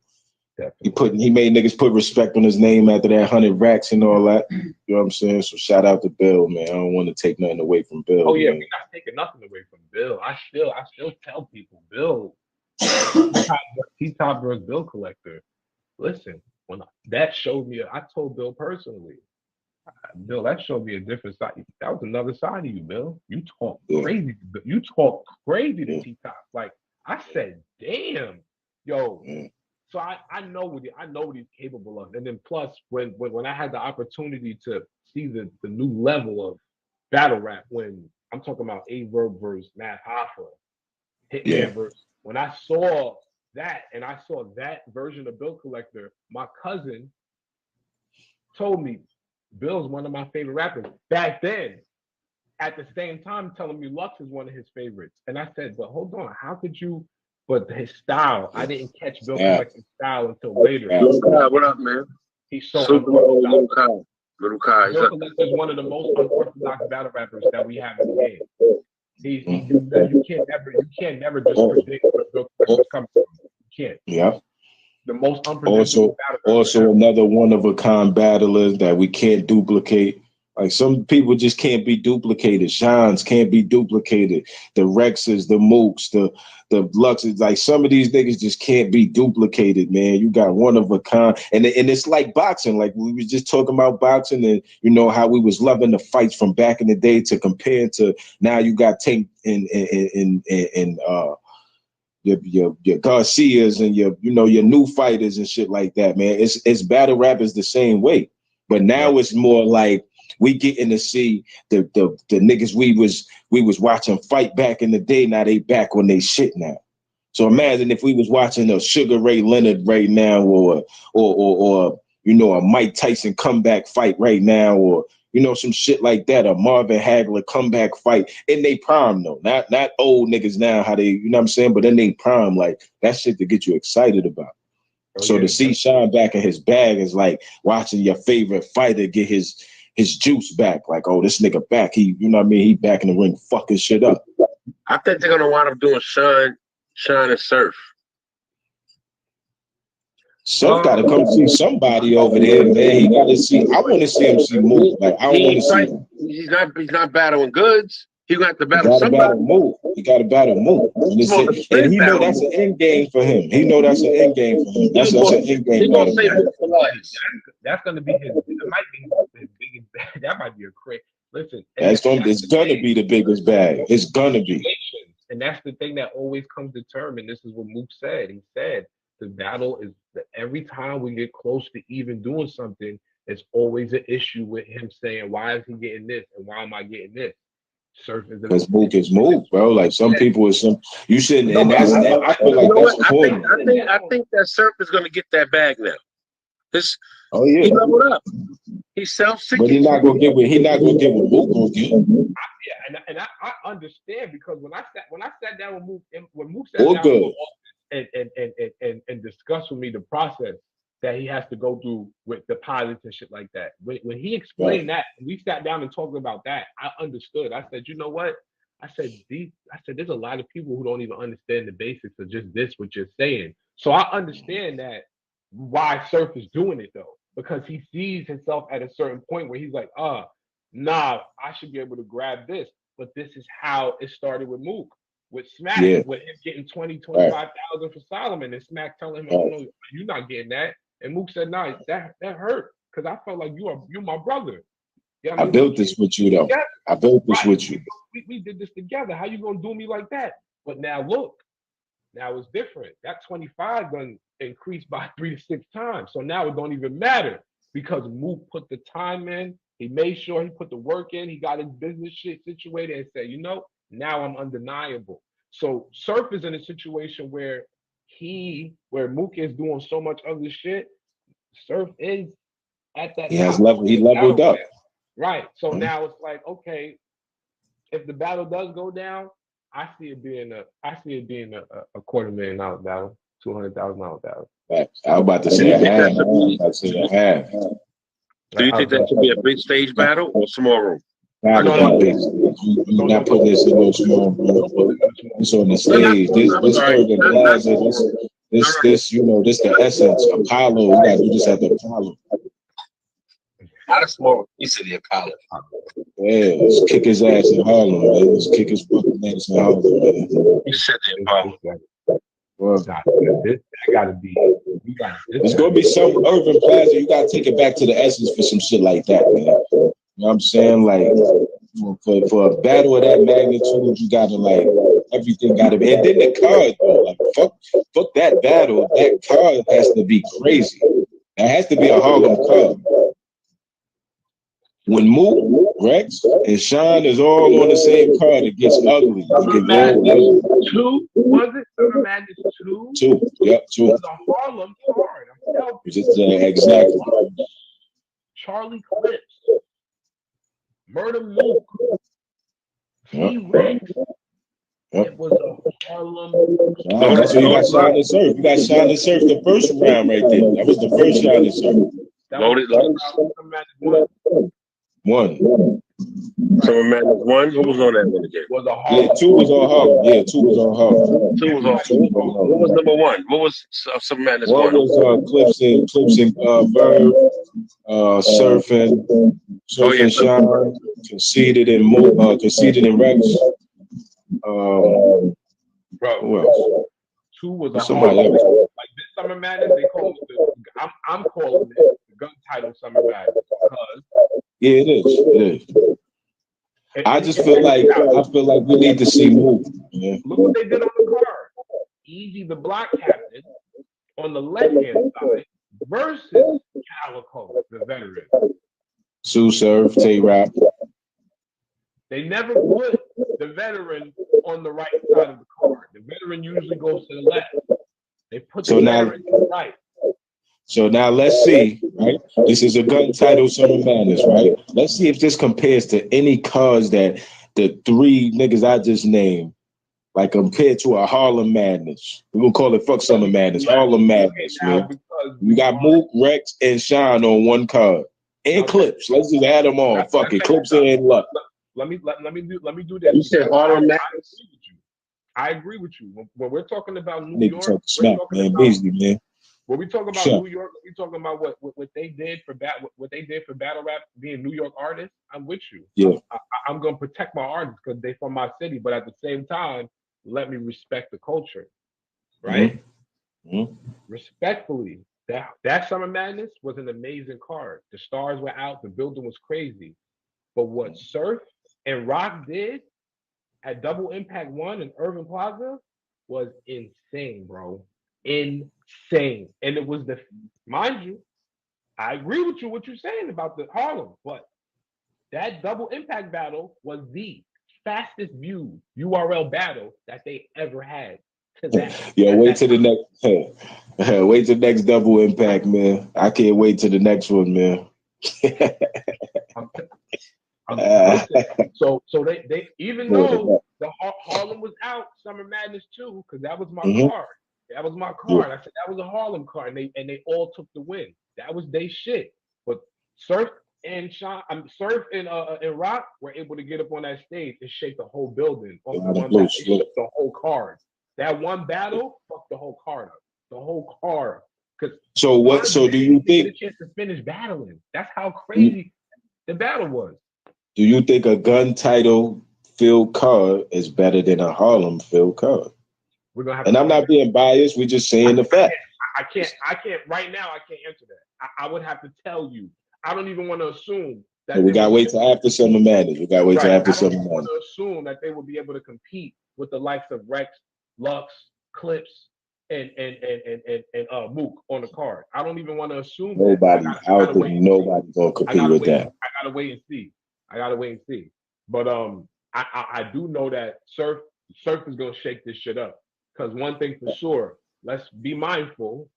He made niggas put respect on his name after that 100 racks and all that. You know what I'm saying? So shout out to Bill, man. I don't want to take nothing away from Bill. Oh yeah, man. we're not taking nothing away from Bill. I still tell people, Bill, he's top verse bill collector. Listen, when that showed me, I told Bill personally, Bill, that showed me a different side. That was another side of you, Bill. You talk crazy. You talk crazy to T-Top. Like, I said, damn, yo. So I know what he's capable of. And then plus, when I had the opportunity to see the new level of battle rap, when I'm talking about A-Verb versus Math Hoffa, Hitman verse, when I saw that and I saw that version of Bill Collector, my cousin told me Bill's one of my favorite rappers back then. At the same time, telling me Lux is one of his favorites. And I said, but hold on, how could you? But his style, I didn't catch Bill Collector's style until later. Little Kai, what up, man? He's so super old Little Kai. Little Kai. Bill Collector is one of the most unorthodox battle rappers that we have in the game. You can't never just predict where Bill Collector's coming from. You can't. Yeah. The most unpredictable battle rapper. Also another one of a kind battler that we can't duplicate. Like, some people just can't be duplicated. Shines can't be duplicated. The Rexes, the Mooks, the Luxes, like, some of these niggas just can't be duplicated, man. You got one of a kind. And it's like boxing. Like, we was just talking about boxing and, you know, how we was loving the fights from back in the day to compare to now. You got Tank and your Garcias and your new fighters and shit like that, man. It's battle rap is the same way, but now it's more like we getting to see the niggas we was watching fight back in the day. Now they back on they shit now. So imagine if we was watching a Sugar Ray Leonard right now, or a Mike Tyson comeback fight right now, or some shit like that, a Marvin Hagler comeback fight in they prime though, not old niggas now, how they, what I'm saying, but in they prime, like that shit to get you excited about. So to see Sean back in his bag is like watching your favorite fighter get his juice back. Like, oh, this nigga back, he, he back in the ring fucking shit up. I think they're gonna wind up doing Sean and Surf. Surf got to come see somebody over there, man. He got to see. I want to see him see Mook. Like, I don't want to see. He's not battling goods. He got to battle somebody. He got to battle Mook. And he know that's an end game for him. He know that's an end game for him. That's an end game. That's gonna be his. It might be his biggest bag. That might be a crazy. Listen, it's gonna be the biggest bag. It's gonna be. And that's the thing that always comes to term. And this is what Mook said. He said the battle is that every time we get close to even doing something, it's always an issue with him saying, why is he getting this and why am I getting this? Surf is because Mook is Mook, bro. Like some people is you shouldn't, and that's I feel like that's important. I think that Surf is gonna get that bag now. He leveled up. He's self-seeking. But he's not gonna get what Mook gonna get. Yeah, and I understand, because when I sat down with Mook, when Mook sat down and discussed with me the process that he has to go through with deposits and shit like that. When he explained that, we sat down and talked about that, I understood. I said, you know what? I said there's a lot of people who don't even understand the basics of just this, what you're saying. So I understand that why Surf is doing it though, because he sees himself at a certain point where he's like, nah, I should be able to grab this. But this is how it started with Mook, with Smack, with him getting 25,000 for Solomon, and Smack telling him, oh, no, you're not getting that. And Mook said, nah, that hurt, because I felt like you're my brother. You know I built this with you, though. I built this with you. We did this together. How you gonna do me like that? But now look, now it's different. That 25 done increased by 3 to 6 times. So now it don't even matter, because Mook put the time in. He made sure he put the work in. He got his business shit situated and said, now I'm undeniable. So Surf is in a situation where Mook is doing so much other shit. Surf is at that. He leveled up. Right. So now it's like, okay, if the battle does go down, I see it being a $250,000 battle, $200,000 battle. I was about to say a half. Do you think that should be a big stage battle or small room? You're not putting this in no small room. It's on the stage. This urban plaza. This the essence. Apollo. You gotta do this at the Apollo. Not a small. You said the Apollo. Yeah, let's kick his ass in Harlem, man. Let's kick his fucking ass in Harlem, man. You said the Apollo. Well, that gotta be. It's gonna be some urban plaza. You gotta take it back to the essence for some shit like that, man. You know what I'm saying? Like for a battle of that magnitude, you gotta everything gotta be. And then the card though, like fuck that battle. That card has to be crazy. That has to be a Harlem card. When Mook, Rex, and Sean is all on the same card, it gets ugly. Summer Madness 2? Was it Summer Madness 2? 2. Yep, 2. It was a Harlem card. I'm telling you. Exactly. Charlie Clips, Murder Mook, T-Rex. It was a Harlem. That's what you got Sean and Surf. You got Sean and Surf the first round right there. That was the first Sean and Surf. Loaded. One. Summer Madness 1. Who was on that one again? Was a Harlem. Yeah, 2 was on Harlem. Yeah, 2 was on Harlem. 2 was on Harlem. What was number 1? What was Summer Madness 1? One was Clips and Verb, Surf and Sean, Conceited and Rex. Bro, who else? 2 was a somebody Harlem. else. Like this Summer Madness, they call it I'm calling it the gun title Summer Madness, because yeah, it is. I just feel like we need to see Mook. Yeah. Look what they did on the card. Easy the block captain on the left-hand side versus Calico, the veteran. Sue Surf, Tay-Rap. They never put the veteran on the right side of the card. The veteran usually goes to the left. They put the veteran to the right. So now let's see, right? This is a gun title, Summer Madness, right? Let's see if this compares to any cards that the three niggas I just named, like compared to a Harlem Madness. We're gonna call it fuck Summer Madness, Harlem Madness, man. We got Mook, Rex, and Sean on one card. And Clips. Let's just add them all. Fuck it. Clips and Luck. Let me do this. You said Harlem Madness? I agree with you. When we're talking about New Nigga York, talk smack, man. Beasley, man. when we talk about New York, we talking about what they did for battle rap, being New York artists. I'm with you. Yeah. I'm gonna protect my artists because they from my city, but at the same time, let me respect the culture, right? Mm-hmm. Respectfully, that Summer Madness was an amazing card. The stars were out, the building was crazy, but what Surf and Rock did at Double Impact 1 in Irving Plaza was insane, bro. Insane. And it was mind you, I agree with you what you're saying about the Harlem, but that Double Impact battle was the fastest viewed URL battle that they ever had. Wait till the next Double Impact, man. I can't wait till the next one, man. So they even though the Harlem was out, Summer Madness too, because that was my card. That was my card. I said that was a Harlem card, and they all took the win. That was they shit. But Surf and Rock were able to get up on that stage and shake the whole building off the one battle. The whole card. That one battle fucked the whole card up. The whole card. So do you think get a chance to finish battling? That's how crazy the battle was. Do you think a gun title filled card is better than a Harlem filled card? We're gonna have. And I'm not being biased. We're just saying the fact. I can't. Right now, I can't answer that. I would have to tell you. I don't even want to assume that. We gotta wait till after Summer Madness. We gotta wait till after Summer Madness. I don't want to assume that they will be able to compete with the likes of Rex, Lux, Clips, and Mook on the card. I don't even want to assume. Nobody. I don't think nobody gonna compete with that. I gotta wait and see. But I do know that Surf is gonna shake this shit up. Because one thing for sure, let's be mindful,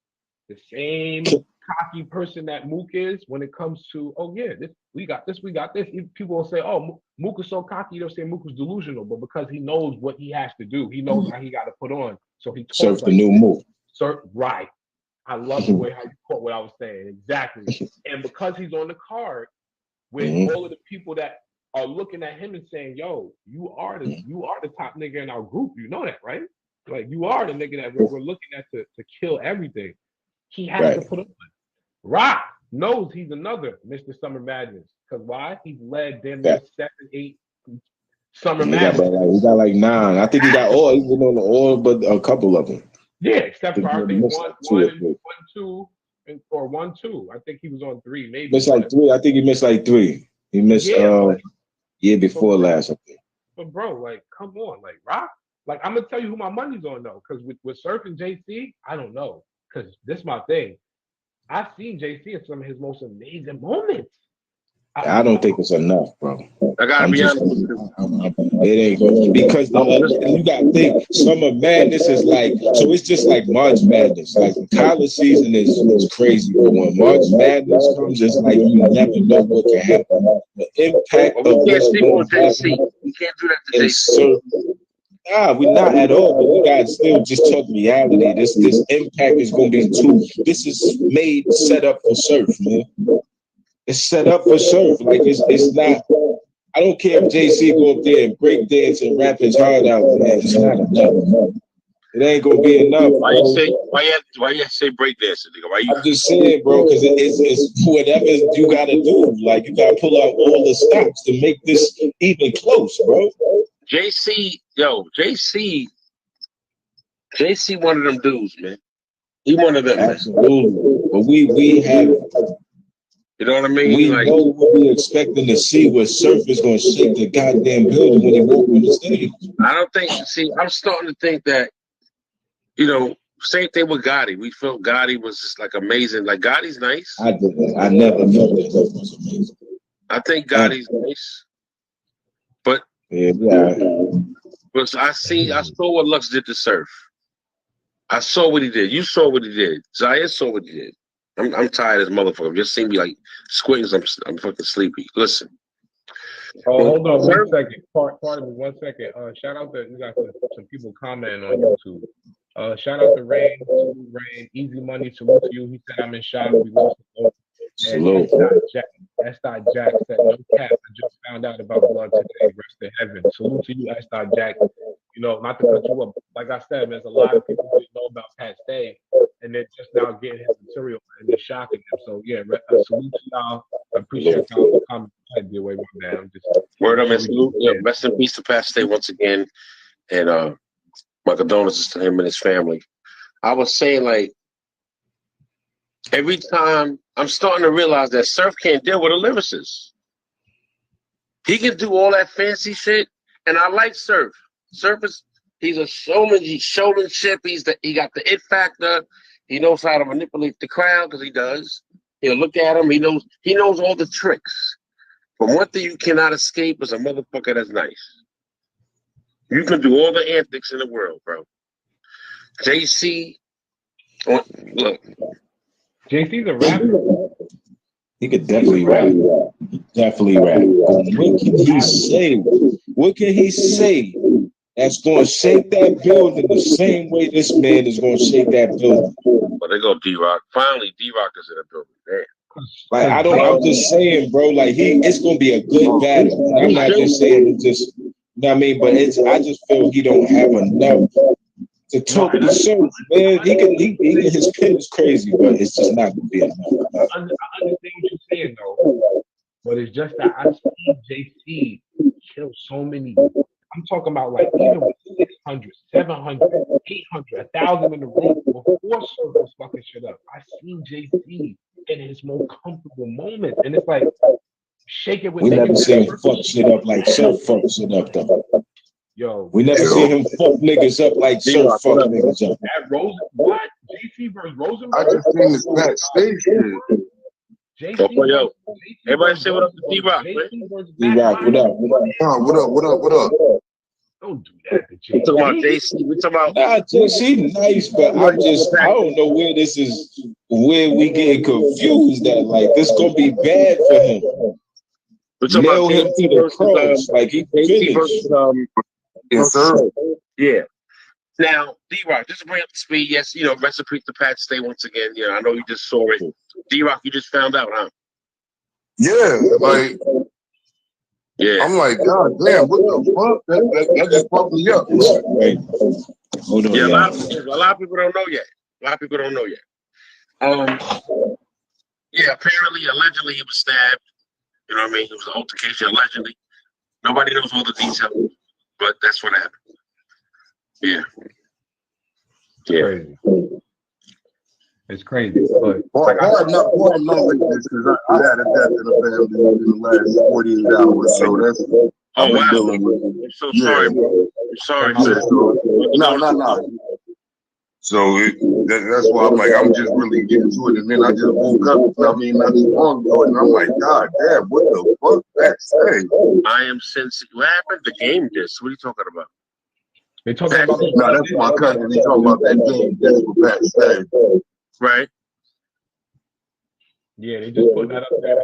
the same cocky person that Mook is when it comes to, we got this. People will say, oh, Mook is so cocky, they'll say Mook is delusional, but because he knows what he has to do, he knows how he got to put on. So he Surf the new Mook. Surf, right. I love the way how you caught what I was saying. Exactly. And because he's on the card with all of the people that are looking at him and saying, yo, you are the top nigga in our group. You know that, right? Like, you are the nigga that we're looking at to kill everything. He has to put on. Rock knows he's another Mr. Summer Madness. Because why? He's led them 7, 8 Summer Madness. He got like 9. I think he got all. He's been on all but a couple of them. Yeah, except for I think 1, 2, or 1, 2. I think he was on 3. Maybe missed like 3. I think he missed like 3. He missed year before last, I think. But bro, like, come on, like Rock. Like, I'm gonna tell you who my money's on though, because with Surf and JC, I don't know, because this is my thing. I've seen JC in some of his most amazing moments. I don't think it's enough, bro. I gotta be honest. It ain't going because you gotta think Summer Madness is like, so it's just like March Madness. Like the college season is crazy, but when March Madness comes, it's like you never know what can happen. The impact of what's going to happen. You can't do that to JC. Nah, we're not at all, but we gotta still just talk reality. This impact is gonna be this is set up for Surf, man. It's set up for Surf. Like it's not. I don't care if JC go up there and break dance and rap his heart out, man. It's not enough. It ain't gonna be enough. Why you say break dancing, nigga? I'm just saying, bro, because it's whatever you gotta do. Like you gotta pull out all the stops to make this even close, bro. JC, one of them dudes, man. He one of them. Absolutely. Man. But we have. You know what I mean? We know what we're expecting to see, where Surf is going to shake the goddamn building when he walks on the stage. I don't think, I'm starting to think that, you know, same thing with Gotti. We felt Gotti was just like amazing. Like Gotti's nice. I didn't. I never felt that was amazing. I think Gotti's nice, but yeah. but I saw what Lux did to Surf. I saw what he did. You saw what he did. ZYIR saw what he did. I'm tired as motherfucker. Just see me like squinting. I'm fucking sleepy. Listen. Oh, hold on 1 second. Pardon me 1 second. Shout out to, we got some people commenting on YouTube. Shout out to Rain, Easy Money, salute to you. He said I'm in shock. We lost the vote. And S. Jack said, no cap. I just found out about blood today. Rest in heaven. Salute to you, S. Jack. You know, not to cut you up. Like I said, there's a lot of people who didn't know about Pat Stay, and they're just now getting his material and they're shocking them. So yeah, salute to y'all. I appreciate y'all for coming. DOA, man. Word up and salute. Yeah, rest in peace to Pat Stay once again. And my condolences to him and his family. I was saying, like, every time I'm starting to realize that Surf can't deal with a lyricist. He can do all that fancy shit, and I like Surf. Surf he's a showman. He's showmanship. He got the it factor. He knows how to manipulate the crowd because he does. He'll look at him. He knows all the tricks. But one thing you cannot escape is a motherfucker that's nice. You can do all the antics in the world, bro. JC, look. JC's a rapper. He could definitely rap. Definitely rap. What can he say? What can he say that's going to shake that building the same way this man is going to shake that building? Well, there go D-Rock. Finally, D-Rock is in the building. Damn. Like, I'm just saying, bro, like, it's going to be a good battle. And I'm not just saying it just, you know what I mean? But I just feel he don't have enough to talk to Surf, man. His pen is crazy, but it's just not going to be enough. I understand what you're saying, though. But it's just that I see JC kill so many. I'm talking about, like, even with 600, 700, 800, 1,000 in the room before Surf was fucking shit up. I seen JC in his more comfortable moments. And it's like, shake it with we never seen him fuck shit up like Surf fuck shit up, though. Yo, we never seen him fuck niggas up like Surf fuck niggas up. At Rosen, what? JC versus Rosen? I just seen this Pat Stay shit. Yo, everybody say what up to D-Rock, man. D-Rock, what up? What up? Don't do that to JC. We talking about JC. We talking about JC nice, but I don't know where this is, where we getting confused that, like, this gonna be bad for him. We're talking Nail about him to the cross, like he JC finished. versus Yes, sir. Yeah. Now, D-Rock, just to bring up the speed, yes, you know, rest in peace to Pat Stay once again. You know, I know you just saw it. D-Rock, you just found out, huh? Yeah, like, yeah. I'm like, God damn, what the fuck? That just fucked me up. Wait. Hold on, yeah, a lot of people don't know yet. Yeah, apparently, allegedly, he was stabbed. You know what I mean? It was an altercation, allegedly. Nobody knows all the details, but that's what happened. Yeah. Crazy. It's crazy. But I'm not like this because I had a death in the family in the last 48 hours. So that's I've been dealing with. I'm so sorry, bro. I'm sorry. No. So that's why I'm like, I'm just really getting to it. And then I just woke up, I mean, not too long ago, and I'm like, God damn, what the fuck that say? I am sensing. What happened? The game disc. What are you talking about? They talking about no, that's my cousin. He talking about that game disc with Pat Stay. Right. Yeah, they just put that up there.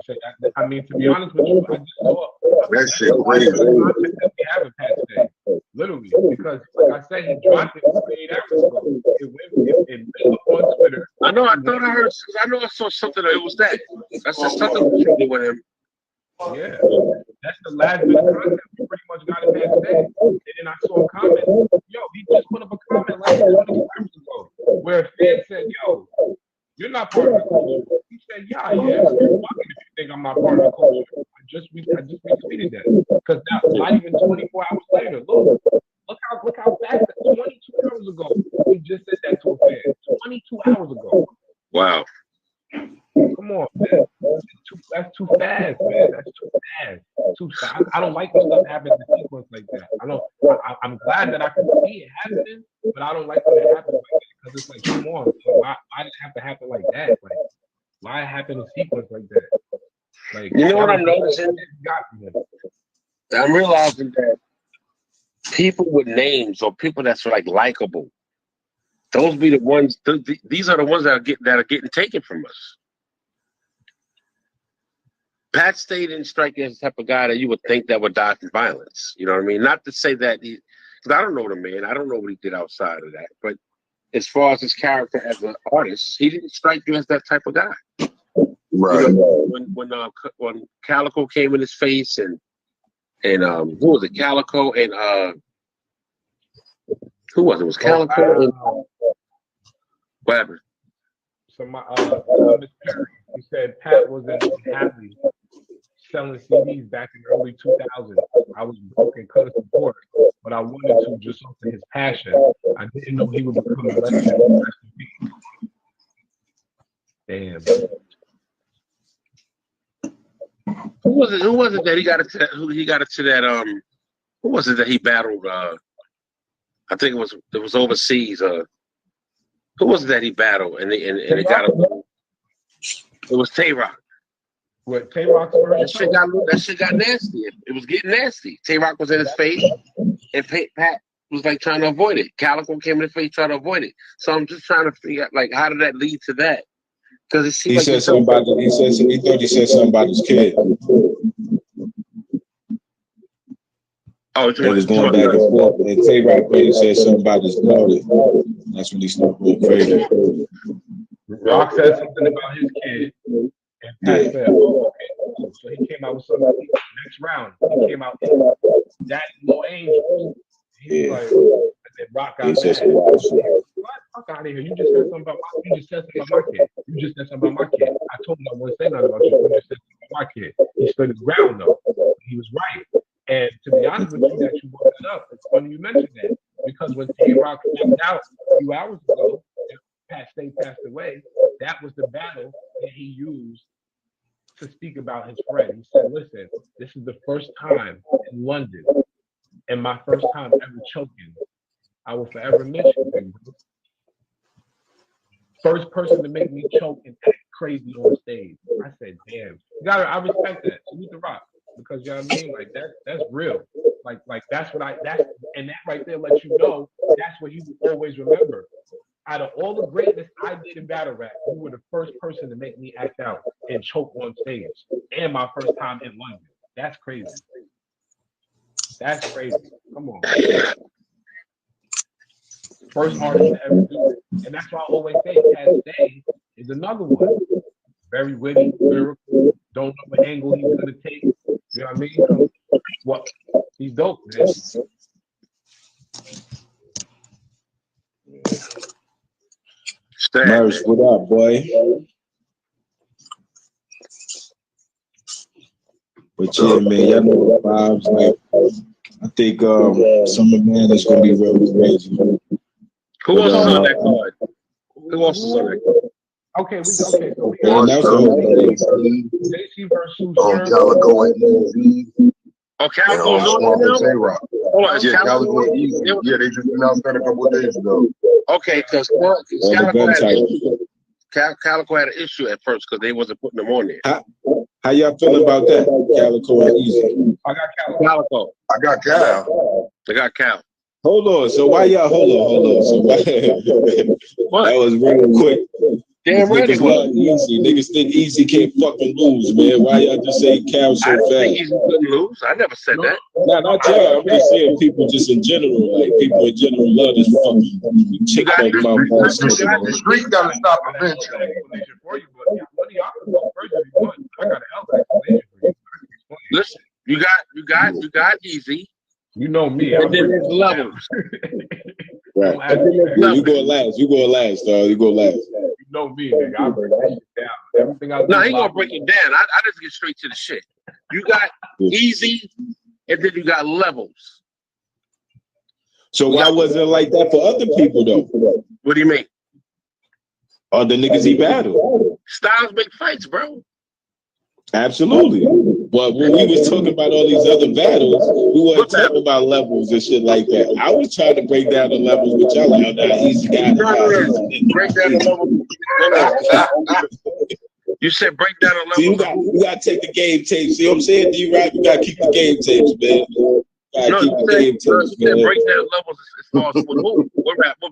I mean, to be honest with you, I just saw that shit crazy. We have a Pat Stay, literally, because like I said, he dropped it 48 hours ago. It went on Twitter. I know. I thought I heard. I know I saw something. It was that. That's just something was trending with him. Yeah, that's the last bit of content we pretty much got in Pat Stay. And then I saw a comment. Yo, he just put up a comment like 20 hours ago where a fan said, "Yo, you're not part of the culture." He said, "Yeah, I am. You're fucking if you think I'm not part of the culture." I just retweeted that because now, not even 24 hours later, look how fast. 22 hours ago, we just said that to a fan. 22 hours ago. Wow. Come on, man. That's too fast, man. That's too fast. Too fast. I don't like when stuff happens in sequence like that. I'm glad that I can see it happening, but I don't like when it happens like that. Because it's like, come on, why did it have to happen like that? Like, why it happened in sequence like that? Like, You know what I'm noticing? I'm realizing that people with names or people that's like likable, those be the ones. These are the ones that are getting taken from us. Pat Stay didn't strike as the type of guy that you would think that would die from violence. You know what I mean? Not to say that because I don't know the man. I don't know what he did outside of that. But as far as his character as an artist, he didn't strike you as that type of guy. Right. You know, when Calico came in his face and who was it? Calico and who was it? It was Calico and whatever. So my Thomas Perry, he said Pat was in Hadley selling CDs back in the early 2000s. I was broke and couldn't support, but I wanted to just off his passion. I didn't know he would become a legend. Damn. Who was it that he got it to that? Who was it that he battled? I think it was overseas. Who was it that he battled and it got him? It was Tay-Rock. What, Tay-Rock's first? That shit got nasty. It was getting nasty. Tay-Rock was in his face, and Pat was like trying to avoid it. Calico came in his face trying to avoid it. So I'm just trying to figure out, like, how did that lead to that? Because it seemed he thought he said something about his kid. Oh, they was going back and forth, and Tay-Rock said something about his daughter. That's when he started going crazy. Rock said something about his kid, and Pat said, "Oh, okay." So he came out with something. Next round, he came out with that little angel. He's like, and then Rock got mad. What? Fuck out of here! You just said something about my. You just said something about my kid. You just said something about my kid. I told him I wouldn't say nothing about you. You just said something about my kid. He stood his ground though. He was right. And to be honest with you, that you brought it up, it's funny you mentioned that because when Tay-Rock stepped out a few hours ago, and Pat Stay passed away, that was the battle that he used to speak about his friend. He said, "Listen, this is the first time in London, and my first time ever choking. I will forever miss you, big bro. First person to make me choke and act crazy on stage." I said, "Damn, I respect that. Salute the Rock." Because you know what I mean, like that's real. Like that's that right there lets you know that's what he will always remember. Out of all the greatness I did in battle rap, you were the first person to make me act out and choke on stage, and my first time in London. That's crazy. That's crazy. Come on. First artist to ever do it, and that's why I always say Pat Stay is another one. Very witty, lyrical. Don't know what angle he's gonna take. You know what I mean? What? He's dope, man. Murs, what up, boy? But yeah, man, y'all know the vibes. Like, I think Summer Man is gonna be really crazy. Who else is on that card? Who else is on that card? Okay, so we got JC versus Calico and Easy. Oh, Calico's on there now? Tay-Rock. Hold on, Yeah, Calico and Easy. Yeah, they just announced that a couple of days ago. Okay, because Calico had an issue at first because they wasn't putting them on there. How y'all feeling about that? Calico and Easy. I got Calico. I got Cal. They got Cal. Hold on. So why y'all hold on? So why, that was real quick. Damn right it was. Easy. Niggas think Easy can't fucking lose, man. Why y'all just say Cal so fast? I don't think fast? Easy couldn't lose. I never said that. Nah, not y'all. I'm just saying people just in general. Like people in general love this fucking chick that mouth. The street gotta stop eventually. I got an explanation for you. Listen, you got Easy. You know me. And then there's levels. Right. You go last. You go last, dog. You go last. You know me, nigga. I break that shit down. Everything I do. No, he gonna break it down. I just get straight to the shit. You got Easy, and then you got levels. So why wasn't it like that for other people though? What do you mean? Other niggas he battled. Styles make fights, bro. Absolutely. But when we was talking about all these other battles, we weren't talking about levels and shit like that. I was trying to break down the levels, but y'all like, oh, nah, easy guy. Break down the level. You said break down the level. See, you got to take the game tapes. See what I'm saying? D-Rock, you got to keep the game tapes, man. Keep the game tapes, man. Break down levels as far as what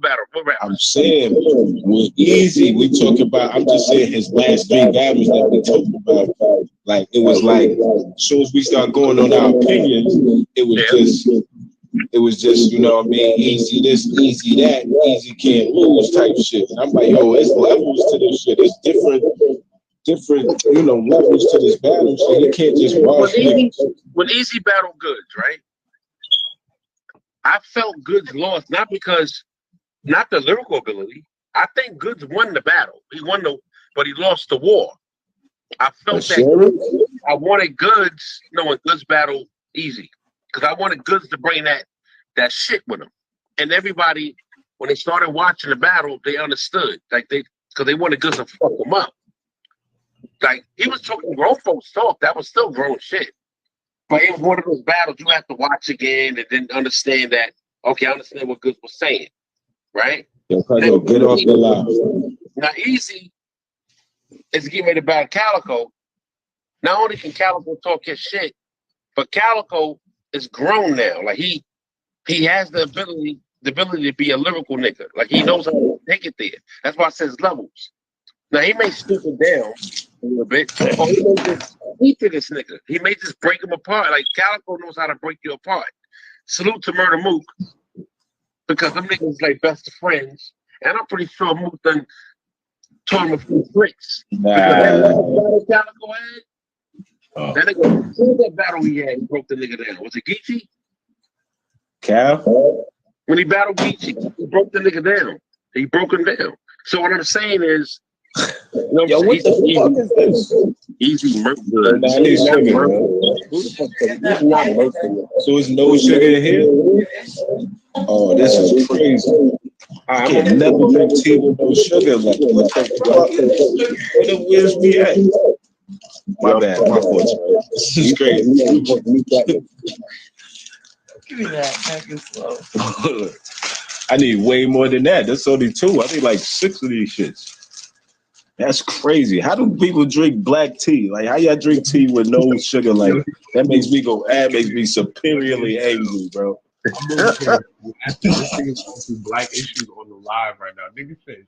battle? I'm saying, with Easy, we talk about, I'm just saying his last 3 battles that we talked about. Like, it was like, as soon as we start going on our opinions, it was just, you know what I mean, easy this, easy that, easy can't lose type shit. And I'm like, yo, it's levels to this shit. It's different, you know, levels to this battle. So you can't just rush when Easy battled Goods, right? I felt Goods lost, not the lyrical ability. I think Goods won the battle. He won but he lost the war. I felt that I wanted Goods, when Goods battled Easy. Because I wanted Goods to bring that shit with him. And everybody, when they started watching the battle, they understood. Like because they wanted Goods to fuck him up. Like, he was talking grown folks talk. That was still grown shit. But it was one of those battles you have to watch again and then understand that, okay, I understand what Goods was saying. Right? Get off the line. Now, Easy is getting ready to battle Calico. Not only can Calico talk his shit, but Calico is grown now. Like, he has the ability to be a lyrical nigga. Like, he knows how to take it there. That's why I says levels. Now, he may stoop it down a little bit, or he may just eat to this nigga. He may just break him apart. Like, Calico knows how to break you apart. Salute to Murder Mook, because them niggas like best of friends. And I'm pretty sure Mook done taught him a few tricks. Calico had, that nigga, who was that battle he had? He broke the nigga down. Was it Geechee? Cal? When he battled Geechee, he broke the nigga down. He broke him down. So what I'm saying is, yo, what the fuck is this? Easy murder. So it's no sugar in here? Oh, this is crazy. I can never drink tea with no sugar. Like, what the fuck? Where's we at? My bad, my fault. This is crazy. Give me that. That is slow. I need way more than that. That's only 2. I need like 6 of these shits. That's crazy. How do people drink black tea? Like, how y'all drink tea with no sugar? Like, that makes me superiorly angry, bro. I'm really curious. This thing is going through black issues on the live right now. Niggas said,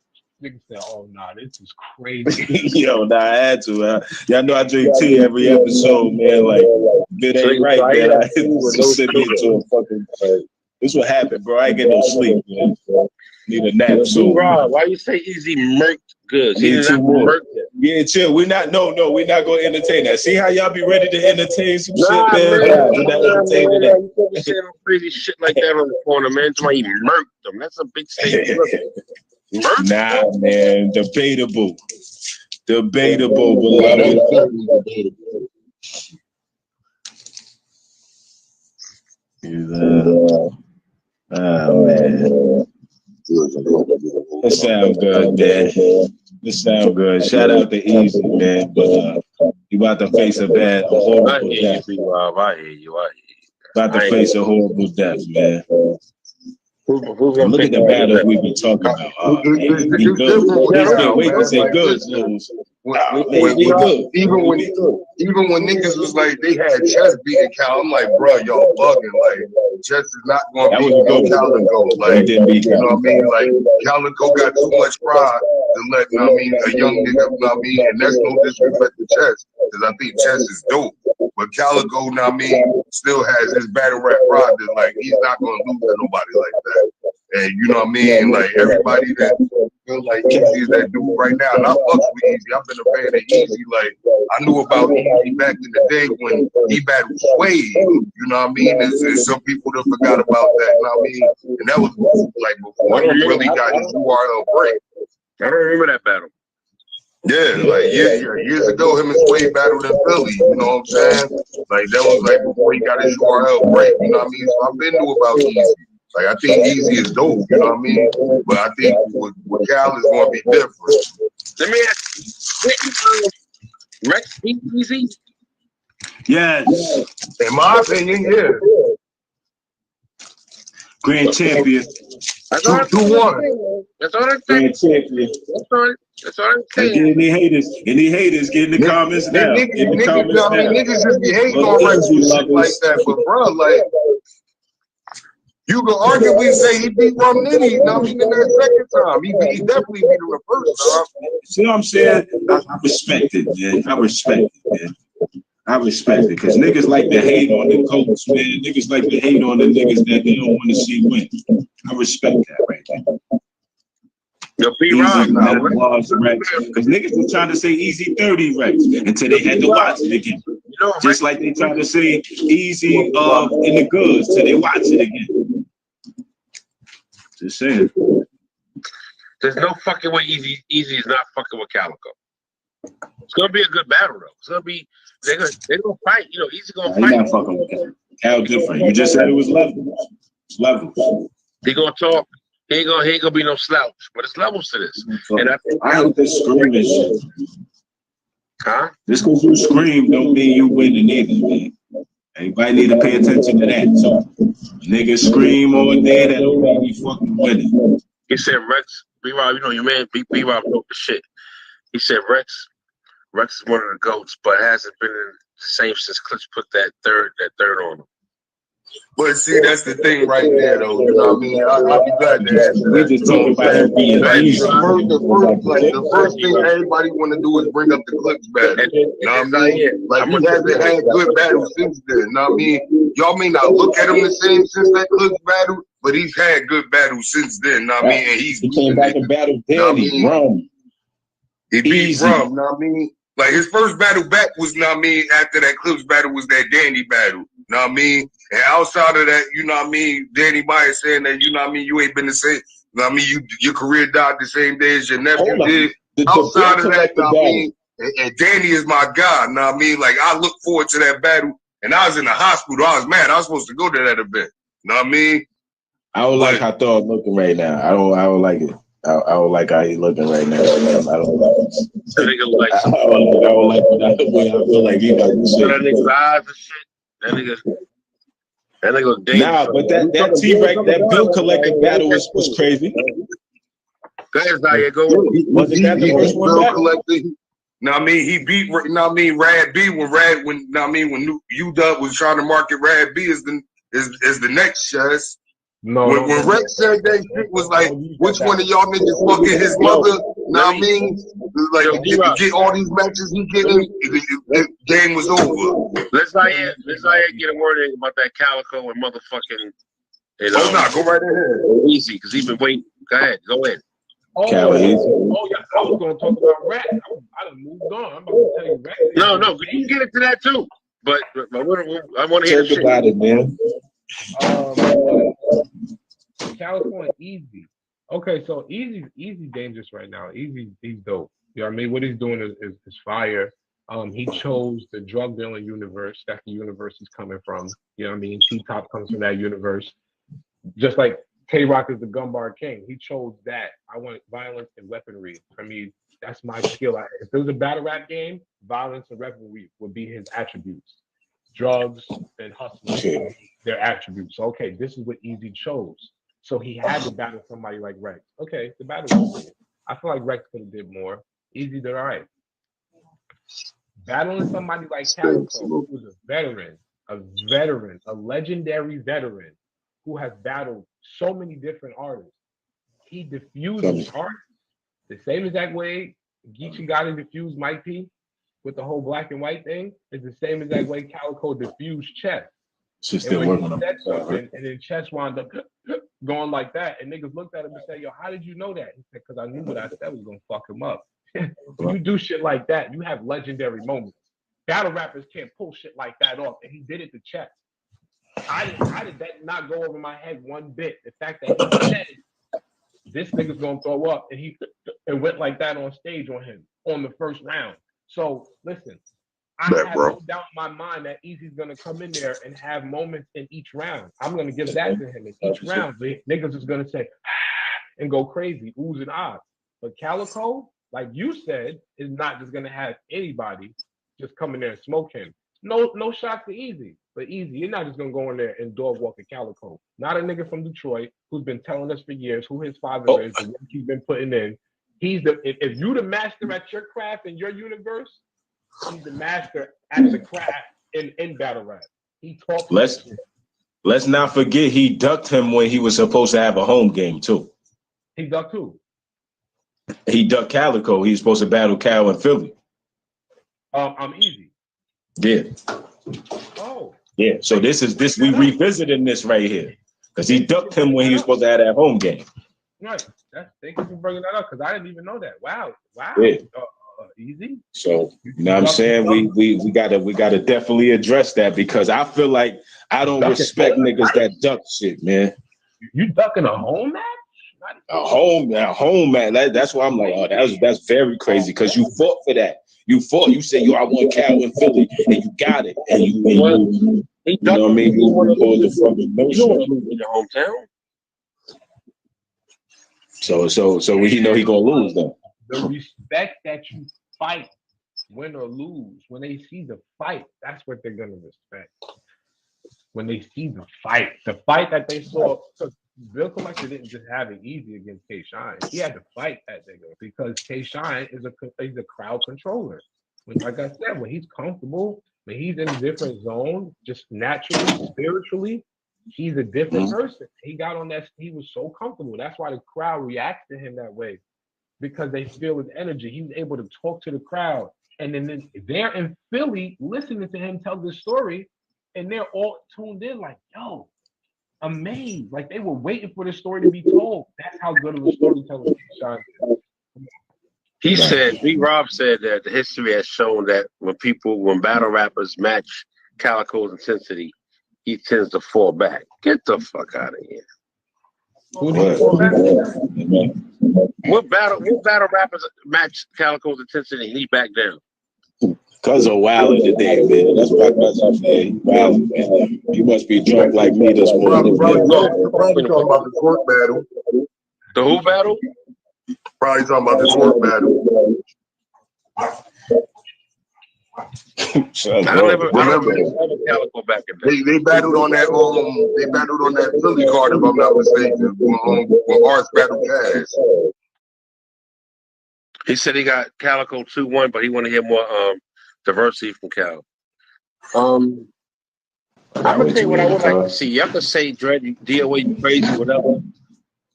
oh, nah, this is crazy. Yo, nah, I had to. Y'all know I drink tea every episode, man. Like, it ain't right, man. I send me into a fucking... This what happened, bro. I ain't get no sleep, man. Need a nap soon. Why you say Easy murked Goods? Need 2 more. Yeah, chill. We're not going to entertain that. See how y'all be ready to entertain some shit, man? We're not entertaining that. You saying crazy shit like that on the corner, man. That's why he murked them. That's a big statement. Nah, man. Debatable, beloved. Oh, man. That sound good, man. This sound good. Shout out to Easy, man. But you about to face a horrible death. I hear you. About to face a horrible death, man. Who's gonna Look at the battles we've been talking about. Wait to say Goods lose. Even when niggas was like they had Chess beating Cal, I'm like, bro, y'all bugging. Like, Chess is not going to beat Calico. Like, you know what I mean? Like, Calico got too much pride to let, you know what I mean, a young nigga, you know what I mean? And that's no disrespect to Chess, because I think Chess is dope. But Calico, you know what I mean, still has his battle rap pride that, like, he's not going to lose to nobody like that. And you know what I mean? Like, everybody that feel like Easy is that dude right now. And I fucks with Easy. I've been a fan of Easy. Like, I knew about Easy back in the day when he battled Suede. You know what I mean? And some people that forgot about that. You know what I mean? And that was like before he really got his URL break. I don't remember that battle. Yeah, like years ago, him and Suede battled in Philly. You know what I'm saying? Like, that was like before he got his URL break. You know what I mean? So I've been knew about Easy. Like, I think Easy is dope, you know what I mean? But I think with Cal is going to be different. Let me ask you, Rex beat Easy? Yes. In my opinion, yeah. Grand champion. That's all I'm 2-1. saying. That's all I'm saying. Grand champion. That's all I'm And saying. any haters, get in the comments now. Get in the comments I mean, now. niggas just be hating Well, on Rex easy and shit like levels. that. But bro, like, you can arguably say he beat Rum Nitty, you know what I mean, in that second time. He definitely beat him the first time. See what I'm saying? I respect it, man. I respect it, man. I respect it because niggas like to hate on the coach, man. Niggas like to hate on the niggas that they don't want to see win. I respect that right there. Yo, Easy P-Rob, Rex, because niggas was trying to say easy 30 Rex until they had to watch it again. you know, Just like they tried to say easy in the goods till they watch it again. Just saying. there's no fucking way Easy is not fucking with Calico. It's gonna be a good battle though. It's gonna be they're gonna fight. You know, Easy gonna Nah, he fight. not fucking with Cal. Cal different. You just said it was levels. It's levels. He gonna talk. He ain't gonna be no slouch. But it's levels to this. And I think I hate this screaming shit. huh? Just because you scream don't mean you winning either, man. Everybody need to pay attention to that. So niggas scream all day, that don't mean you fucking winning. He said Rex, B-Rob, you know your man B-Rob wrote the shit. He said Rex is one of the GOATs, but hasn't been the same since Clips put that third on him. But see, that's the thing right there, though. You know what I mean? I'll be glad to answer We that. just talking about him being easy. The first thing everybody want to do is bring up the Clips battle. You know what I mean? Like, he hasn't had good battles since then. You know what I mean? Y'all may not look at him the same since that Clips battle, but he's had good battles since then. You know what I mean? And he came back and battled Danny, Rum. He beat Easy. Rum, you know what I mean? Like, his first battle back was, you know what I mean, after that Clips battle was that Danny battle. You know what I mean? And outside of that, you know what I mean, Danny Myers saying that, you know what I mean, you ain't been the same. You know what I mean? Your career died the same day as your nephew did. Outside of that, you know what I mean? And Danny is my guy, you know what I mean? Like, I look forward to that battle. And I was in the hospital. I was mad. I was supposed to go to that event. You know what I mean? I don't like how Thor looking right now. I don't like it. I don't like how he's looking right now. I don't like it. That nigga like I don't like the way I feel like he about to say. that nigga's eyes and shit. That nigga was dangerous. Nah, but that T-Rex, that Bill Collector battle was crazy. Go ahead, ZYIR, go. Wasn't that the first one back? Know what I mean? He beat, know what I mean, Rad B know what I mean, when UW was trying to market Rad B as the next chess. When Rex said that shit was like, which one of y'all niggas fucking his mother? Know what I mean? Like, get all these matches he getting, the game was over. Let's ZYIR get a word in about that Calico and motherfucking. Oh, no, go right ahead. Easy, because he's been waiting. Go ahead, go ahead. Yeah, I was going to talk about Rex. I done moved on. I'm about to tell you Rex. No, you can get into that too. But I want to hear the shit. About it, man. California Easy. Okay, so Easy dangerous right now. He's dope. You know what I mean? What he's doing is fire. He chose the drug dealing universe. That's the universe he's coming from. You know what I mean? T-Top comes from that universe. Just like K-Rock is the gun bar king. He chose that. I want violence and weaponry. I mean, that's my skill. If there was a battle rap game, violence and weaponry would be his attributes. Drugs and hustling, their attributes. Okay, this is what Easy chose. So he had to battle somebody like Rex. Okay, the battle was good. I feel like Rex could have did more. Easy did all right. Battling somebody like Calico, who was a veteran, a legendary veteran who has battled so many different artists. He diffuses artists. The same exact way Geechee Gotti diffused Mike P with the whole black and white thing is the same exact way Calico diffused Chess. And when he said something, and then Chess wound up going like that, and niggas looked at him and said, "Yo, how did you know that?" He said, "Because I knew what I said was gonna fuck him up." When you do shit like that, you have legendary moments. Battle rappers can't pull shit like that off, and he did it to Chess. How did that not go over my head one bit? The fact that he said this nigga's gonna throw up, and he went like that on stage on him on the first round. So listen, I have no doubt in my mind that Easy's gonna come in there and have moments in each round. I'm gonna give that to him in each round. The niggas is gonna say and go crazy, oohs and ahs. But Calico, like you said, is not just gonna have anybody just come in there and smoke him. No shots to Easy. But Easy, you're not just gonna go in there and dog walk a Calico. Not a nigga from Detroit who's been telling us for years who his father is, the work he's been putting in. He's the if you the master at your craft in your universe, he's the master at the craft in battle rap. He talks. Let's not forget he ducked him when he was supposed to have a home game too. He ducked who? He ducked Calico. He was supposed to battle Cal in Philly. I'm Easy. Yeah. Oh. Yeah. So we revisiting this right here because he ducked him when he was supposed to have that home game. Right. Thank you for bringing that up because I didn't even know that. Wow. Yeah. Easy. So you know what I'm saying? We gotta definitely address that because I feel like I don't respect niggas that duck shit, man. You ducking a home match? A home match. That's why I'm like, oh, that's very crazy because you fought for that. You said, yo, I want Cal in Philly, and you got it. And you know what I mean? You pulled the fucking motion in your hometown. So we know he gonna lose though. The respect that you fight, win or lose, when they see the fight, that's what they're gonna respect. When they see the fight that they saw, because Bill Collector didn't just have it easy against K-Shine. He had to fight that nigga because K-Shine is a crowd controller. Like I said, when he's comfortable, when he's in a different zone, just naturally, spiritually, he's a different person. He got on that, he was so comfortable. That's why the crowd reacts to him that way. Because they feel his energy. He's able to talk to the crowd. And then they're in Philly listening to him tell this story, and they're all tuned in like, yo, amazed. Like they were waiting for the story to be told. That's how good of a storyteller Sean is. He said, B-Rob said that the history has shown that when battle rappers match Calico's intensity, he tends to fall back. Get the fuck out of here. What battle rappers match Calico's intensity and he back down? Cuz of Wilder today, man. That's my cousin, man. Wilder, man. You must be drunk like me this morning. Probably talking about the court battle. The who battle? Probably talking about the court battle. I never Calico back in there. They battled on that Philly card, if I'm not mistaken, when Arts battled Cass. He said he got Calico 2-1, but he want to hear more diversity from Cal. I'm gonna tell you what I would like to see. Y'all can say Dread, DOA, you crazy, whatever.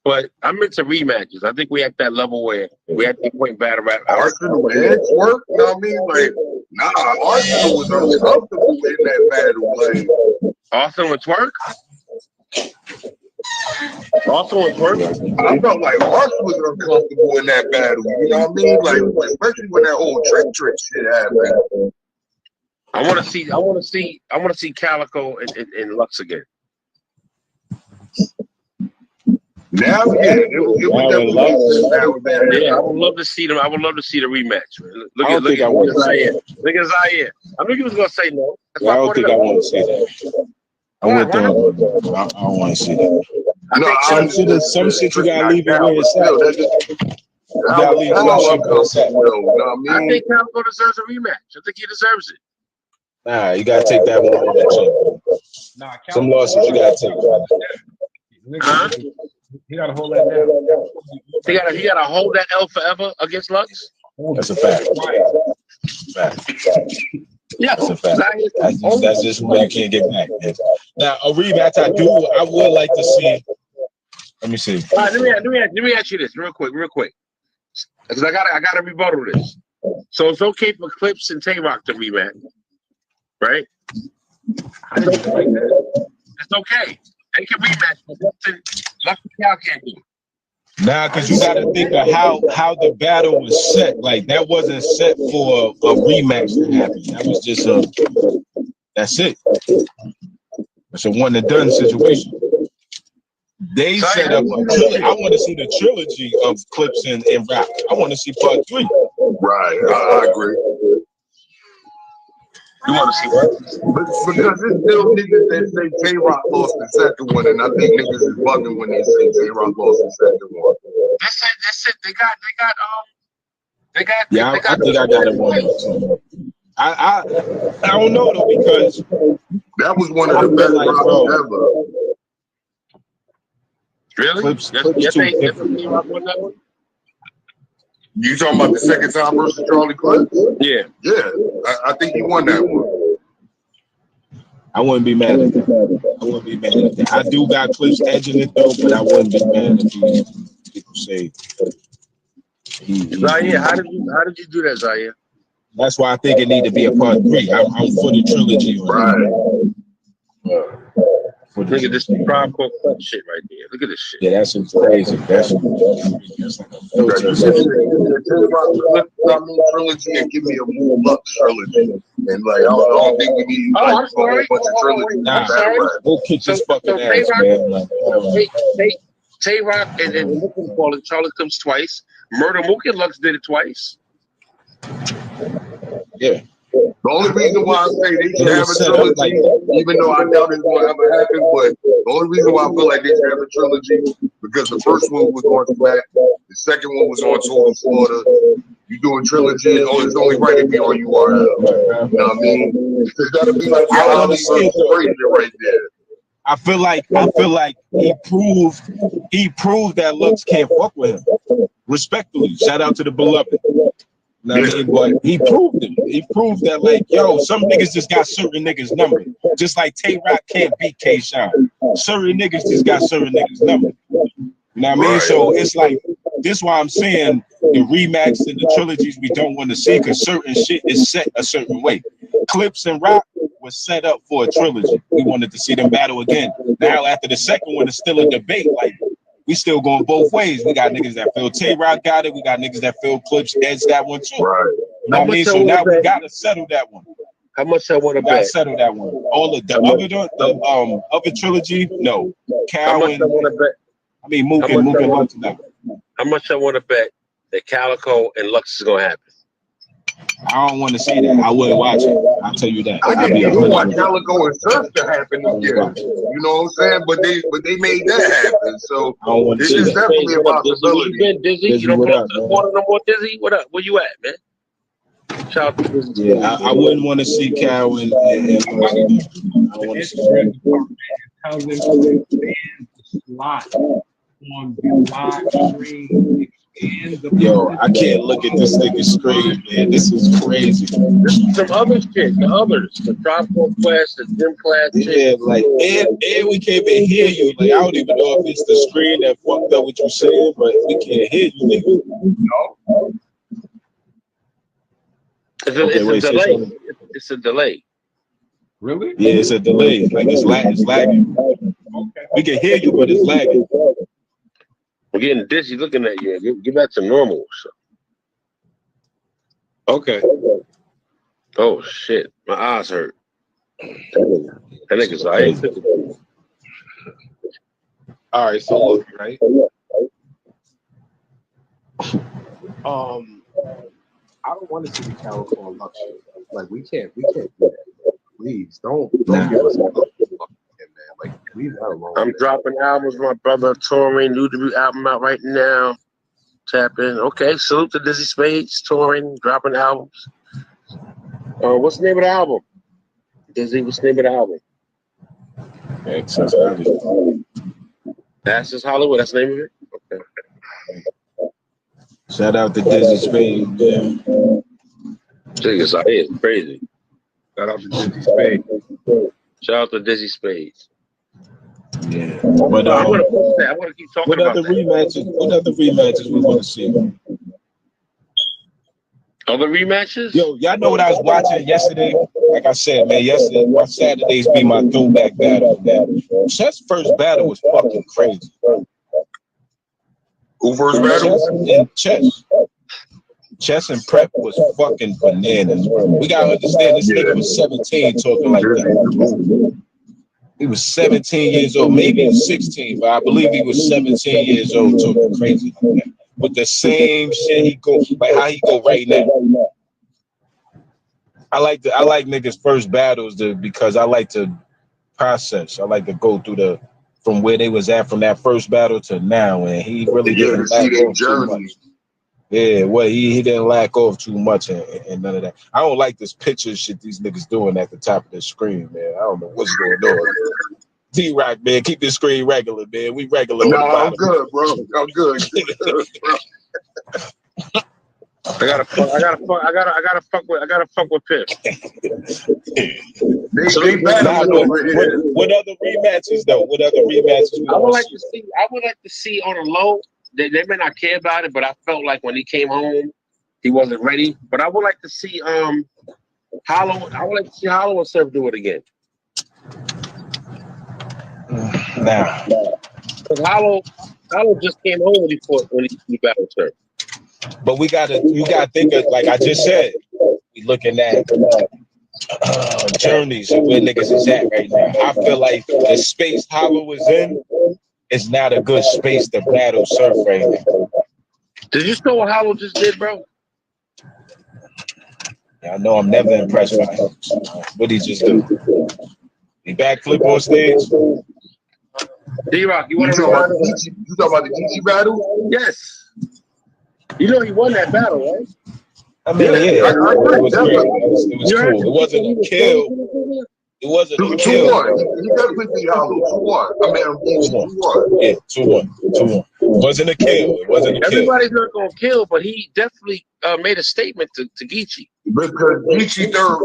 But I'm into rematches. I think we at that level where we at that point battle rap. Arsenal and Twerk, you know what I mean? Like, nah, Arsenal was uncomfortable in that battle. Like, Arsenal and Twerk? Arsenal and Twerk? I felt like Arsenal was uncomfortable in that battle. You know what I mean? Like, especially when that whole trick shit happened. I want to see Calico and Lux again. Now, yeah, it was definitely. Yeah, I would love to see them. I would love to see the rematch. Look at ZYIR. Look at ZYIR. I knew you was gonna say no. I don't think I want to see that. I don't want to see that. Some shit you gotta leave it where it's at. You gotta leave it where it's at. I think Calico deserves a rematch. I think he deserves it. Nah, you gotta take that one on the chin. Some losses you gotta take. Huh? He gotta hold that down. He gotta hold that L forever against Lux. That's a fact. Yeah, that's a fact. That's just what you can't get back, man. Now a rematch, I would like to see. Let me see. All right, let me ask you this real quick, because I gotta rebuttal this. So it's okay for Clips and Tay-Rock to rematch, right? I didn't even like that. It's okay. They can rematch, but Lux and Cal can't do it. Nah, because you got to think of how the battle was set. Like that wasn't set for a rematch to happen. That was just that's it. It's a one and done situation. They set up a trilogy. I want to see the trilogy of Clips and Rap. I want to see part 3. Right, I agree. You want to see what? Because there's still niggas that say Tay-Rock lost the second one, and I think niggas is bugging when they say Tay-Rock lost the second one. That's it. They got. Yeah, I think I got it 1 or 2. I don't know though, because that was one of the best drops ever. Really? Clips Yes, too they different. won that one? You talking about the second time versus Charlie Clips? Yeah. Yeah, I think he won that one. I wouldn't be mad at that. I wouldn't be mad at that. I do got Clips edging it though, but I wouldn't be mad if people say ZYIR, how did you do that, ZYIR? That's why I think it need to be a part 3. I'm for the trilogy. Right. Look at this Tribe Called Quest shit right there. Look at this shit. Yeah, that's crazy. That's like a filter. Trilogy and give me a more Lux trilogy. And like, I don't think we need like a whole bunch of trilogies. Nah, we'll kick this fucking ass, man. Like, Tay-Rock and what we call it, Charlie Clips twice. Murder Mook and Lux did it twice. Yeah. The only reason why I say they should have a trilogy, even though I doubt it's going to ever happen, but the only reason why I feel like they should have a trilogy, because the first one was on Smack, the second one was on Total Slaughter. You doing trilogy, it's only right to be on URL. You know what I mean? Because that'll be like right there. I feel like he proved that Lux can't fuck with him. Respectfully, shout out to the beloved. Know what I mean? But he proved it. He proved that, like, yo, some niggas just got certain niggas numbered. Just like Tay-Rock can't beat K-Shine. Certain niggas just got certain niggas numbered. You know what I mean? Right. So it's like, this why I'm saying the remakes and the trilogies we don't want to see, because certain shit is set a certain way. Clips and Rock was set up for a trilogy. We wanted to see them battle again. Now, after the second one, it's still a debate. Like, we still going both ways. We got niggas that feel Tay-Rock got it. We got niggas that feel Clips edged that one too. Right. You know what I mean? So now we gotta settle that one. How much I want to bet? Settle that one. All of the other trilogy, no. How much I want to bet? I mean, Mook and Lux now. How much I want to bet that Calico and Lux is gonna happen? I don't want to see that. I wouldn't watch it. I'll tell you that. I didn't want Calico and Surf to happen again. You know what I'm saying? But they made that happen. So this is definitely a possibility. You been Dizzy? You don't go to the corner no more, Dizzy? What up? Where you at, man? Shout out to Dizzy. Yeah, I wouldn't want to see Cal and I want to see tell them to expand the slot on the live stream. Yo, I can't look at this nigga's screen, man. This is crazy. This is some other shit. The others, the Tribe Called Quest, the Gym Class. Yeah, like, and we can't even hear you. Like, I don't even know if it's the screen that fucked up what you saying, but we can't hear you, nigga. No. It's a delay. It's a delay. Really? Yeah, it's a delay. Like, it's lagging. Okay. We can hear you, but it's lagging. I'm getting dizzy looking at you. Get back to normal. So. Okay. Oh shit, my eyes hurt. That nigga's like. All right, so look, right? I don't want to see the Calico and Lux. Like, we can't do that. Please don't give us a man. Like, leave that alone. I'm dropping albums. My brother touring, new debut album out right now. Tap in. Okay, salute to Dizzy Spades, touring, dropping albums. What's the name of the album? Dizzy, what's the name of the album? Access Hollywood. Access Hollywood, that's the name of it? Okay. Shout out to Dizzy Spades. It's crazy. Shout out to Dizzy Spades. Shout out to Dizzy Spades. Yeah. But I want to keep talking about that. What other rematches we want to see? Other rematches? Yo, y'all know what I was watching yesterday? Like I said, man, yesterday, my Saturdays be my throwback battle. Chess first battle was fucking crazy. Who first battle? In chess. Chess and Prep was fucking bananas. We gotta understand this nigga was 17 talking like that. He was 17 years old, maybe 16, but I believe he was 17 years old talking crazy like that. With the same shit he go, like how he go right now. I like niggas' first battles because I like to process. I like to go through from where they was at from that first battle to now, and he really didn't see their journey. Yeah, well, he didn't lack off too much and none of that. I don't like this picture shit these niggas doing at the top of the screen, man. I don't know what's going on. D-Rock, man, keep this screen regular, man. We regular. No, I'm good, bro. I'm good. I gotta fuck with Piff. They battling over here. What other rematches though? What other rematches? I would like to see on the low. They may not care about it, but I felt like when he came home, he wasn't ready. But I would like to see Hollow. I would like to see Hollow and Surf do it again. Now, because Hollow just came home when he battled Surf. But you gotta think of, like I just said, we looking at journeys of where niggas is at right now. I feel like the space Hollow is in is not a good space to battle Surf right now. Did you know what Hollow just did, bro? I know I'm never impressed by him. What he just do? He backflip on stage? D-Rock, you talking about the Geechee battle? Yes. You know he won that battle, right? I mean, yeah, I agree. it was great. It was cool. It wasn't a kill. It wasn't a kill. 2-1. He definitely beat Hollow. 2-1. I mean, 2-1. 2-1. It wasn't a kill. It wasn't a kill. Everybody's not gonna kill, but he definitely made a statement to Geechee. Because Geechee third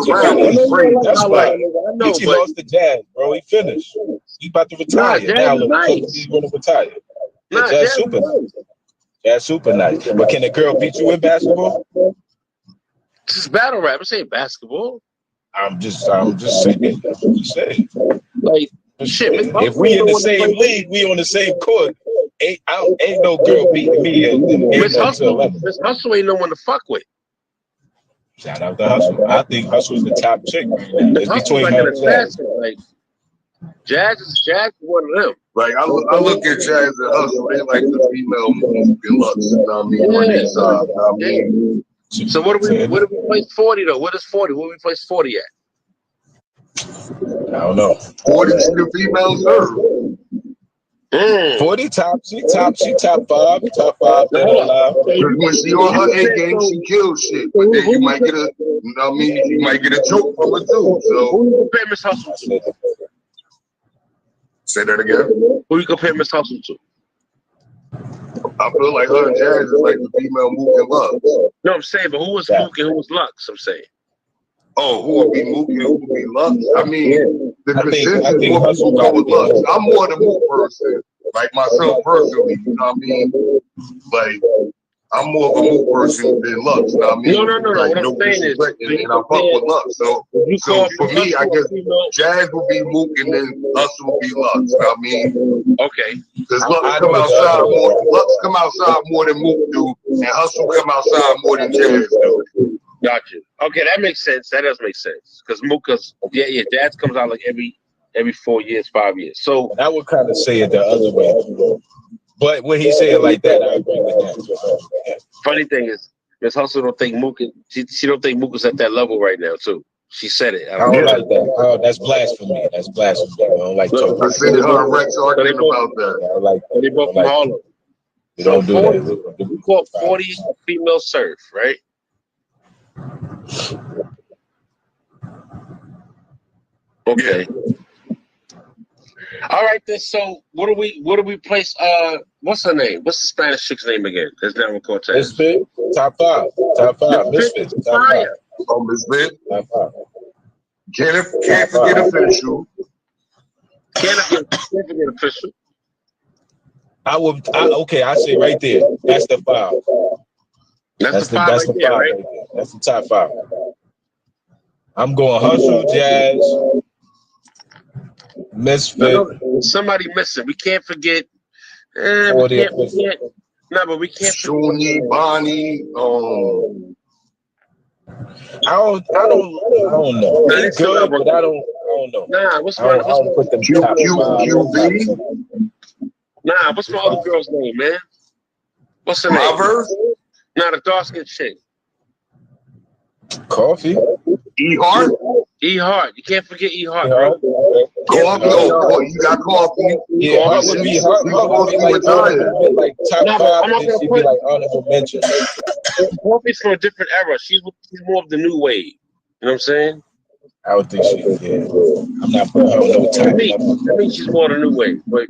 round was crazy. That's right. Geechee lost to Jazz, bro. He finished. He about to retire. Now he's gonna retire. Yeah, Jazz super nice. Jazz super nice. But can a girl beat you in basketball? This is battle rap. This ain't basketball. I'm just saying. That's what you say. Like shit. If we in the same league, we on the same court. Ain't no girl beating me. Miss Hustle ain't no one to fuck with. Shout out to Hustle. I think Hustle's the top chick right now. It's between like her and Jazz. Like Jazz is one of them. Like I look at Jazz and Hustle, they like the female moving looks. You know what I mean? On their side. You know what I mean? So what do we place 40 though? What is 40? What do we place 40 at? I don't know. 40 is the female serve. 40 top, she top five. When she on her A game, she kills shit. But then you might get a, you know what I mean? You might get a choke from her too. So who you compare Miss Hustle to? Say that again. Who you compare Miss Hustle to? I feel like her and Jazz is like the female Mook and Lux. No, I'm saying, but who was Mook and who was Lux? I'm saying. Oh, who would be Mook and who would be Lux? I mean, the consensus will be Mook with Lux. I'm more the Mook person. Like myself personally, you know what I mean? Like, I'm more of a Mook person than Lux. You know what I mean? No. Like, what I'm saying is, and I fuck with Lux. So for me, I guess Jazz will be Mook and then Hustle will be Lux. You know what I mean? Okay. Because Lux come outside more than Mook do, and Hustle come outside more than Jazz do. Gotcha. Okay, that makes sense. That does make sense. Because Mook's, Jazz comes out like every 4 years, 5 years. So I would kind of say it the other way. But when he said it like that, I agree with that. Funny thing is, Miss Hustle don't think Mook. She don't think Mook is at that level right now too. She said it. I don't like that. Oh, that's blasphemy. That's blasphemy. I don't like talking. I see her and Rex arguing about that. I don't like that. They both from Harlem. We don't do that. We call 40 female surf, right? Okay. All right then. So what do we place? What's her name? What's the Spanish chick's name again? That's Darren Cortez. Misfit, top five. Misfit, top five. Oh, Misfit. Top five. Can't forget official. Can't forget official. I say right there. That's the five. That's the five right there, right? That's the top five. I'm going Hustle, Jazz, Misfit. Somebody missing. We can't forget. But we can't forget Bonnie. I don't know. They're good, but I don't know. Nah, what's I don't put them top QB? Nah, what's my other girl's name, man? What's her name? Nah, the dark skin chick. Coffee. E Hart. E Hart. You can't forget E Hart, bro. Coffee, you got coffee. Yeah, Hart would be like top five, and then she'd be like honorable mention. Coffee's from a different era. She's more of the new wave. You know what I'm saying? I would think she. Yeah. I'm not putting her on no time. I mean, she's more of the new wave, but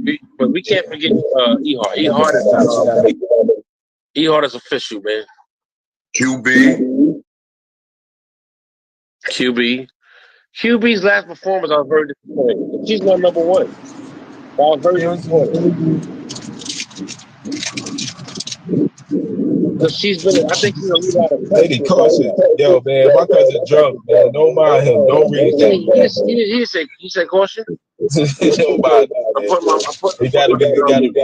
we can't forget E Hart. E Hart is official, man. QB's last performance, I was very disappointed. She's not number one. I was very disappointed. Because she's been, I think she's a leader out of Lady Carson. Yo, man, my cousin drunk, man. Don't mind him. Don't read that. He said caution? Don't mind him, man. He gotta be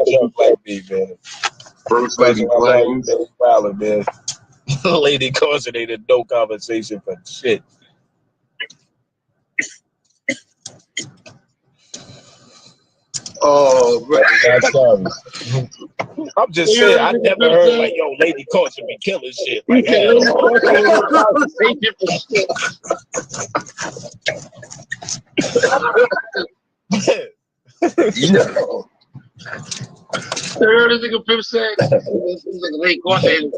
drunk like me, man. First lady playing. Man. Lady Carson ain't in no conversation for shit. Oh, man. I'm sorry. I'm just saying, I never heard like, yo, Lady Carson be killing shit. Like, hell. You heard this nigga PIFF say? He's like, Lady Carson ain't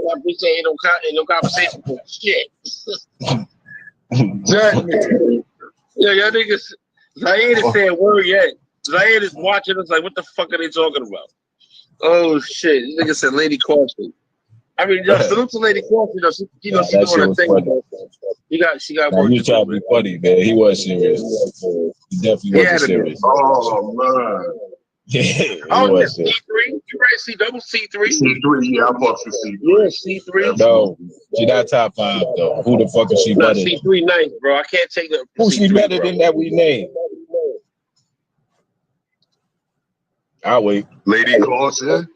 no conversation for shit. Yeah, y'all niggas, ZYIR ain't saying a word yet. ZYIR is watching us like, what the fuck are they talking about? Oh shit! This nigga said Lady Carson. I mean, yo, salute to Lady Carson. She's doing her thing. She got work. You trying to be funny, man. He was serious. He definitely wasn't serious. Oh man. Yeah, he C3. was serious. You ready to see double C3? C3, yeah, I bought you C3. Yeah, C3. No, she not top 5 though. Who the fuck is she better than? C3 nice, bro. I can't take the. Who she C3, better bro. than that we named? I'll wait. Lady Carson.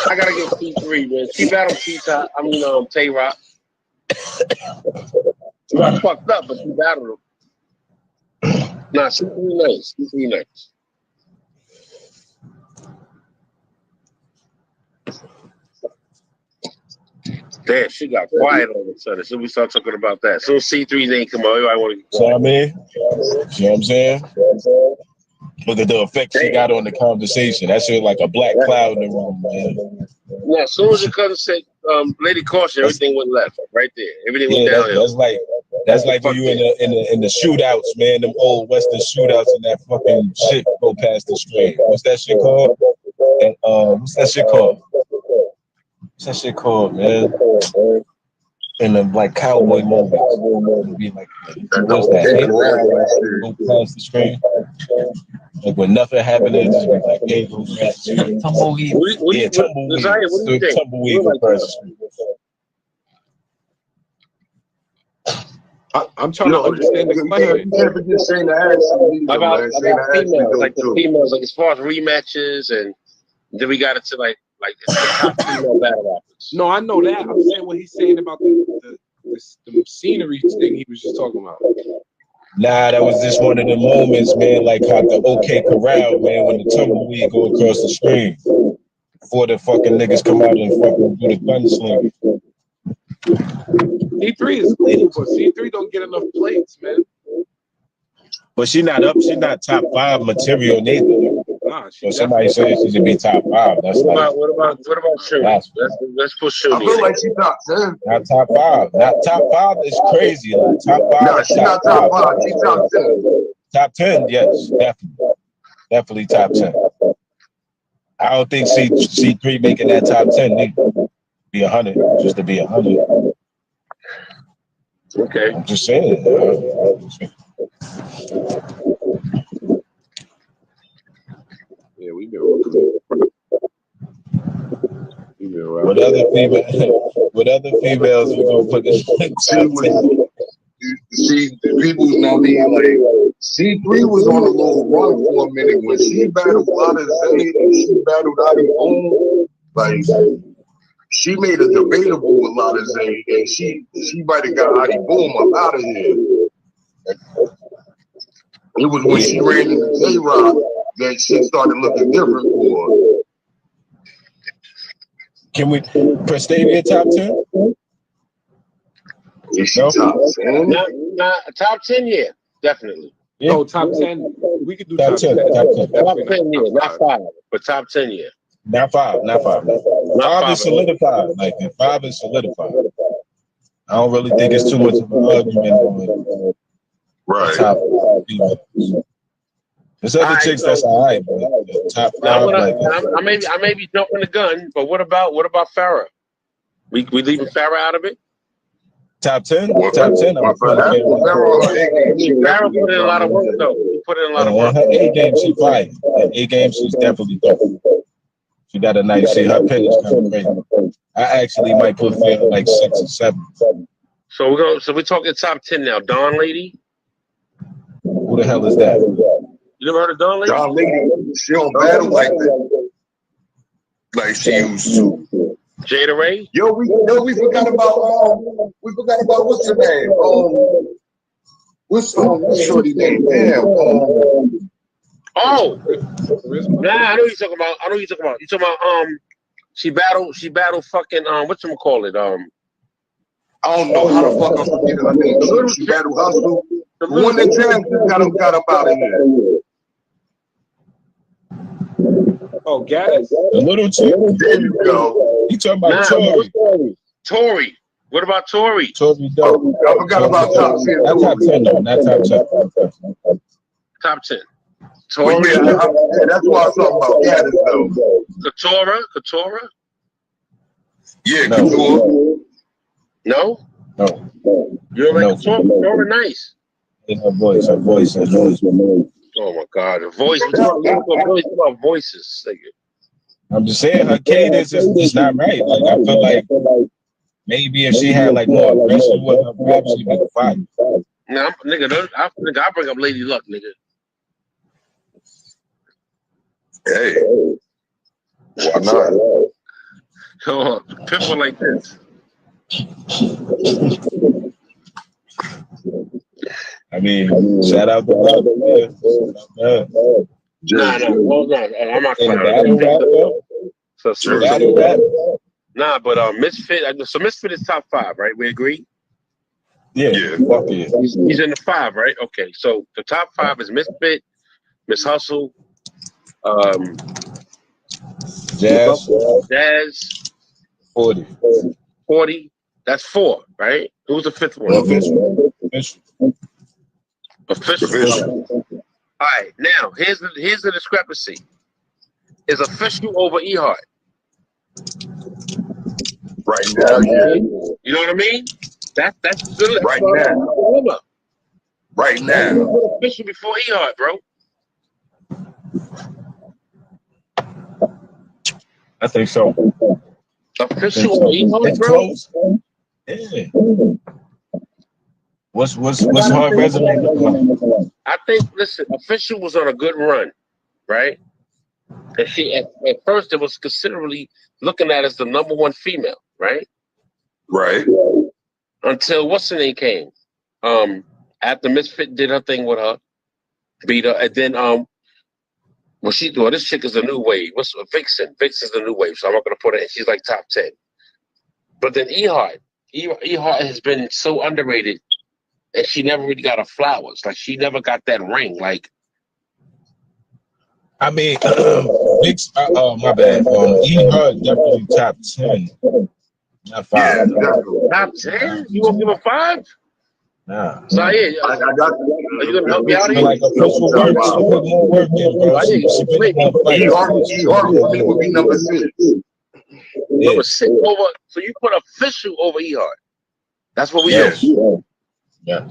I gotta get C3, man. She battled T-Top. I mean, Tay-Rock. She got fucked up, but she battled him. Nah, C3 nice. C3 nice. Damn, she got quiet all of a sudden. So we start talking about that. So C3 ain't come out. Everybody want to get See what I mean? See what I'm saying? Look at the effect she got on the conversation. That shit like a black cloud in the room, man. Yeah, as soon as the cousin said Lady Caution, everything went left right there. Everything went downhill. That's like when you in the shootouts, man. Them old Western shootouts and that fucking shit go past the stream. What's that shit called? And what's that shit called? What's that shit called, man? In the like cowboy moments, it'd be like, what's that? Go past the screen. Like when nothing happened, it just be like, hey, go past the screen. Tumbleweed. Yeah, tumbleweed. Tumbleweed go past the screen. I'm trying to understand the question. About females, like the females, like as far as rematches, and then we got into like the top female battle rappers. No, I know that. I'm saying what he's saying about the scenery thing he was just talking about. Nah, that was just one of the moments, man, like how the OK Corral, man, when the tumbleweed go across the screen before the fucking niggas come out and fucking do the gunslinger. C3 is cool, but C3 don't get enough plates, man. But she not top 5 material neither. Nah, so somebody says she should be top 5. That's what about Shirley? Let's put Shirley. I feel like she's top 10. Not top 5. Not top 5 is crazy. Like top 5. No, she's not top 5. She's top 10. Top 10, yes, definitely top 10. I don't think C3 making that top 10 either. Be 100, just to be 100. Okay. I'm just saying. Yeah, we've been working. What other females we gonna put this? See, people's not being like C3 was on a little run for a minute when she battled Lotta Zay and she battled Adi Boom. Like she made a debatable with Lotta Zay and she might have got Adi Boom up out of here. It was when she ran into ZYIR that shit started looking different for her. Can we Prestavia top 10? Is she top 10? Nah, top 10, yeah, definitely. Yeah. No, top 10. We could do Top top 10. 10. Top 10. Top 10, yeah, Top not 5, but top 10, yeah. Not 5. Not 5. Not 5 is 5. solidified. Like, if 5 is solidified. I don't really think it's too much of an argument on Right. top females. There's other chicks that's all right, but top 5, like I may be jumping the gun, but what about Farrah? We leaving Farrah out of it? top 10? Well, Top 10. Farrah Farrah put in a lot of work, though. She put in a lot of work. Her A game, she fine. Her A game, she's definitely dope. She got a nice shit. Her pen is kind of crazy. I actually might put Farrah like 6 or 7. So we're talking top 10 now. Dawn Lady. Who the hell is that? You never heard of Dawn Lady? Dawn Lady, she don't battle like that. Like she used to. Jada Ray. Yo, we forgot about what's her name? What's shorty name? Damn. Oh, nah, I know you're talking about. You talking about she battled fucking whatchamacallit. I don't know how the fuck I'm forgetting her name. The little she battled Hustle. The one that Jazz got him out of here. Oh, Gaddis? The little chick. There you go. You talking about Tory? Tory. What about Tory? Tory dope. I forgot about top 10. Not top 10 though. Not top 10. Top 10. Tory. Tory. Yeah, that's why I was talking about Gaddis though. Katora. Yeah, No. Couture. No. No. You're like No. Katora nice. In her voice. Her voice. Her voice. Oh my God, the voice. We're talking about voices. Nigga. I'm just saying her cadence is not right. Like I feel like maybe if she had like more aggression with her rap, she'd be fine. Nah, I bring up Lady Luck, nigga. Hey, why not? Yo, people like this. I mean, shout out to her. Nah, hold on. I'm not In clowning. battle rap, Nah, but Misfit. So Misfit is top 5, right? We agree. yeah, fuck yeah. He's in the 5, right? Okay. So the top 5 is Misfit, Miss Hustle, Jazz, 40. That's 4, right? Who's the 5th one? Official. All right. Now here's the discrepancy. Is Official over E-Heart? Right now, yeah. You know what I mean? That's good. Right now. Right now. Official before E-Heart, bro. I think so. Official over E-Heart, It's bro. close. Yeah. What's her resume looking like? I think. Listen, Official was on a good run, right? And she at first it was considerably looking at as the #1 female, right? Right. Until what's her name came. After Misfit did her thing with her, beat her, and then this chick is a new wave. What's Vixen? Vixen's the new wave, so I'm not gonna put her in. She's like top 10. But then E-Heart has been so underrated, and she never really got her flowers. Like she never got that ring. Like I mean, my bad. E-Heart definitely top 10, not 5. Yeah, top 10? You won't give a 5? Nah. ZYIR, I got are you gonna help me out I feel here? like Official work. She put more work in, bro. She put more fight. E-Heart for me would be number 6. Yeah. Number 6 over. So you put Official over E-Heart. That's what we Yes. do. Yes.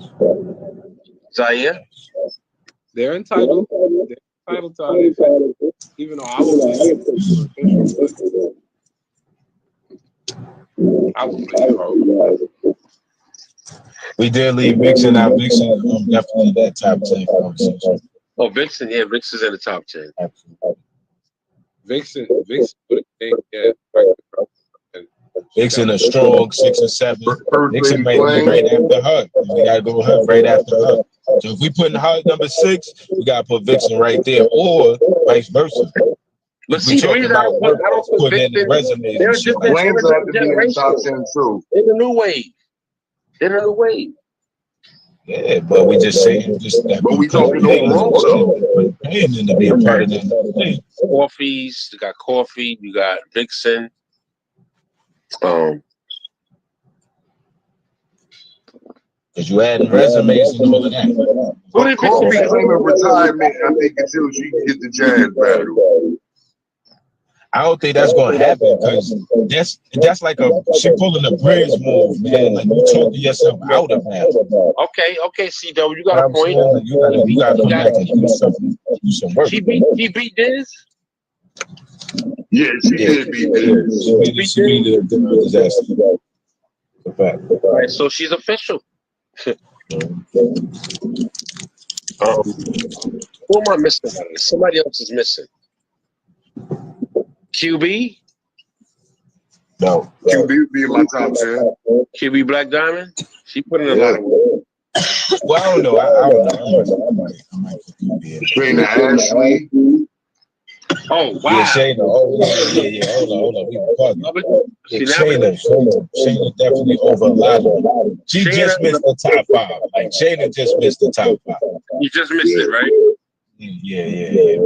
ZYIR? They're entitled. They're entitled to how they feel. Even though I would say Official. I would say We did leave Vixen out. Vixen definitely that top 10 conversation. Oh, Vixen. Yeah, Vixen's in the top 10. Absolutely. Vixen would have Vixen a strong 6 or 7. First Vixen lady might be playing. right after her. We gotta go with her right after her. So if we put her number 6, we gotta put Vixen right there, or vice versa. But see, the reason I don't put Vixen, resumes. they're just that Flames have to be in the top generation. 10 too. They're the new wave. They're the new wave. Yeah, but we just saying just that. But we talking overall though. Paying them to be a part of that. Coffees, you got Coffee, you got Vixen. Because you adding resumes and all of that. But Kobe claiming retirement, I think, until she can get the jazz battle. I don't think that's gonna happen because that's like she pulling a bridge move, man. Like you talking yourself out of that. Okay, CW, you got a point. You gotta come back and do something, do some work. She beat Diz? Yeah, she did beat Diz. She beat the disaster. The fact. All right, so she's official. Who am I missing? Somebody else is missing. QB? No. QB be in my top 10. QB Black Diamond? She put in a lot of work. Well, I don't know. I don't know. I might put QB in. Shayna Ashley. Oh, wow. Yeah, Shayna. Oh, yeah. Hold on. We Shayna definitely over a lot of them. She just missed the top 5. Like, Shayna just missed the top 5. You just missed it, right? Yeah.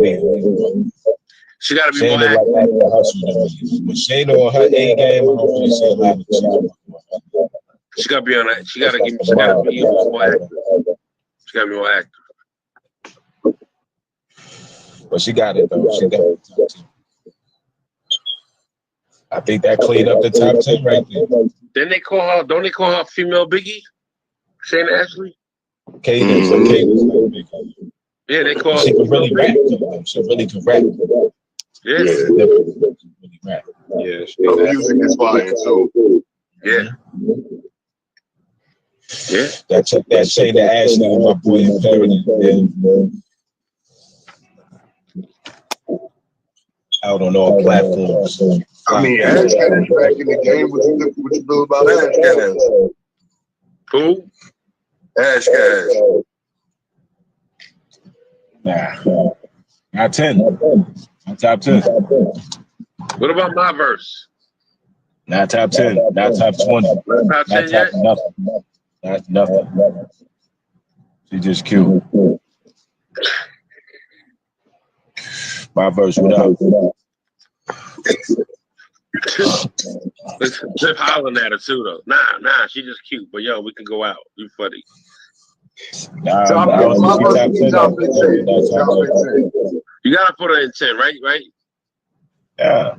She got to be Shayna more active. like that hustle to me. But Shayna on her A game, I don't really see a lot of She got to be on that. She got to be more active. She got to be more active. But she got it, though. She got it. I think that cleaned up the top 10 right there. Then they call her, don't they call her female Biggie? Shayna Ashley? Cadence. Yeah, they call her. She can really rap, though. She really can rap. Yeah. Really rap. Yeah, Her music is fire, so. Yeah. Yeah. That Shayna Ashley and my boy in Clarity, out on all platforms. I mean, Ash Cash back in the game. What you feel about Ash Cash? Who? Ash Cash. Nah. Not 10. Not top 10. What about my verse? Not top 10. Not top 20. Top 10 yet? Nothing. Not nothing. She just cute. My verse, what up? Zip hollering at her too, though. Nah, she just cute. But yo, we can go out. You funny. Nah, Top 10. You gotta put her in 10, right? Yeah.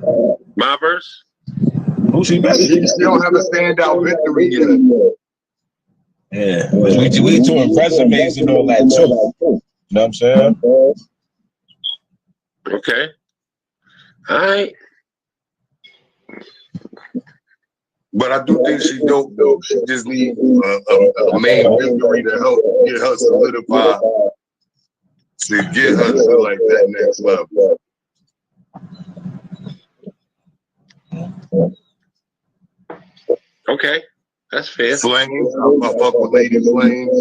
My verse. Who she better? She don't have a standout victory yet. Yeah. We doing resumes and all that too. You know what I'm saying? Okay. All right. But I do think she's dope, though. She just needs a main victory to help get her solidified, to get her to like that next level. Okay. That's fair. Flames, I fuck with Lady Flames.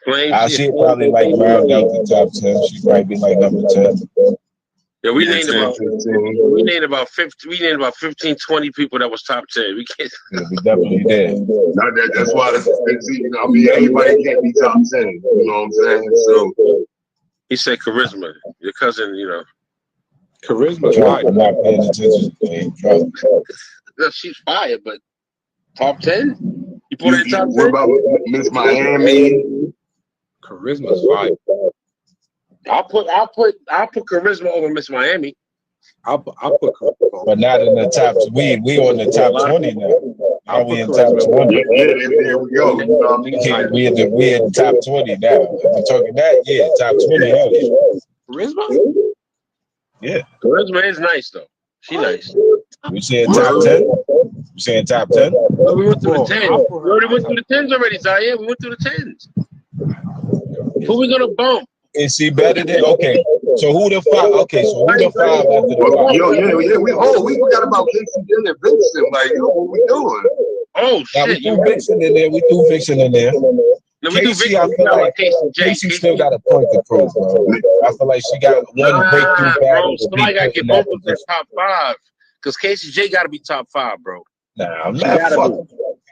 Flames. I see it probably like round out the top 10. She might be like number 10. Yeah, we named about 15, 20 people that was top 10. We can't. Yeah, we definitely did. That's why everybody can't be top 10. You know what I'm saying? So he said charisma. Your cousin, Charisma's I'm fire. not paying attention. No, she's fire, but top 10? You put her in top 10? What about Miss Miami? Charisma's fire. I'll put charisma over Miss Miami. I'll put charisma. But not in the top. We on the top 20 now. Now we in top 20. Yeah, there we go. You know what I mean? We in the top 20 now. If we're talking that, yeah, top 20. Hell yeah. Charisma? Yeah. Charisma is nice though. She nice. We saying top 10? We saying top 10? No, we went through the 10s. We already went through the 10s already, ZYIR. We went through the 10s. Who we gonna bump? Is she better than? Okay. So who the 5? Okay, so who the 5 after the 5? Yo, yeah. We forgot about Casey J and Vincent. Like, yo, what we doing? Oh Now, we shit! threw Vixen in there. No, we do Casey, I feel like Casey still got a point to prove, bro. I feel like she got one breakthrough battle. Bro, somebody got to get both of them top 5. Because Casey J got to be top 5, bro. Nah, I'm not fucking.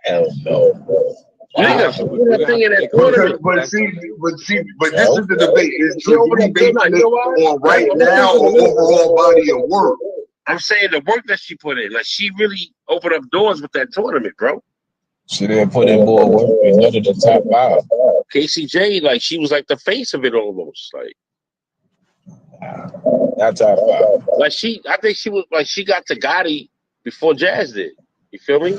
Hell no, bro. Nigga, that thing in that tournament. But this is the debate. Is she basing it on right now or overall body of work? I'm saying the work that she put in. Like, she really opened up doors with that tournament, bro. She didn't put in more work than none of the top 5. Casey J, like, she was like the face of it almost. Like, not top 5. Like, I think she was, like, she got to Gotti before Jazz did. You feel me?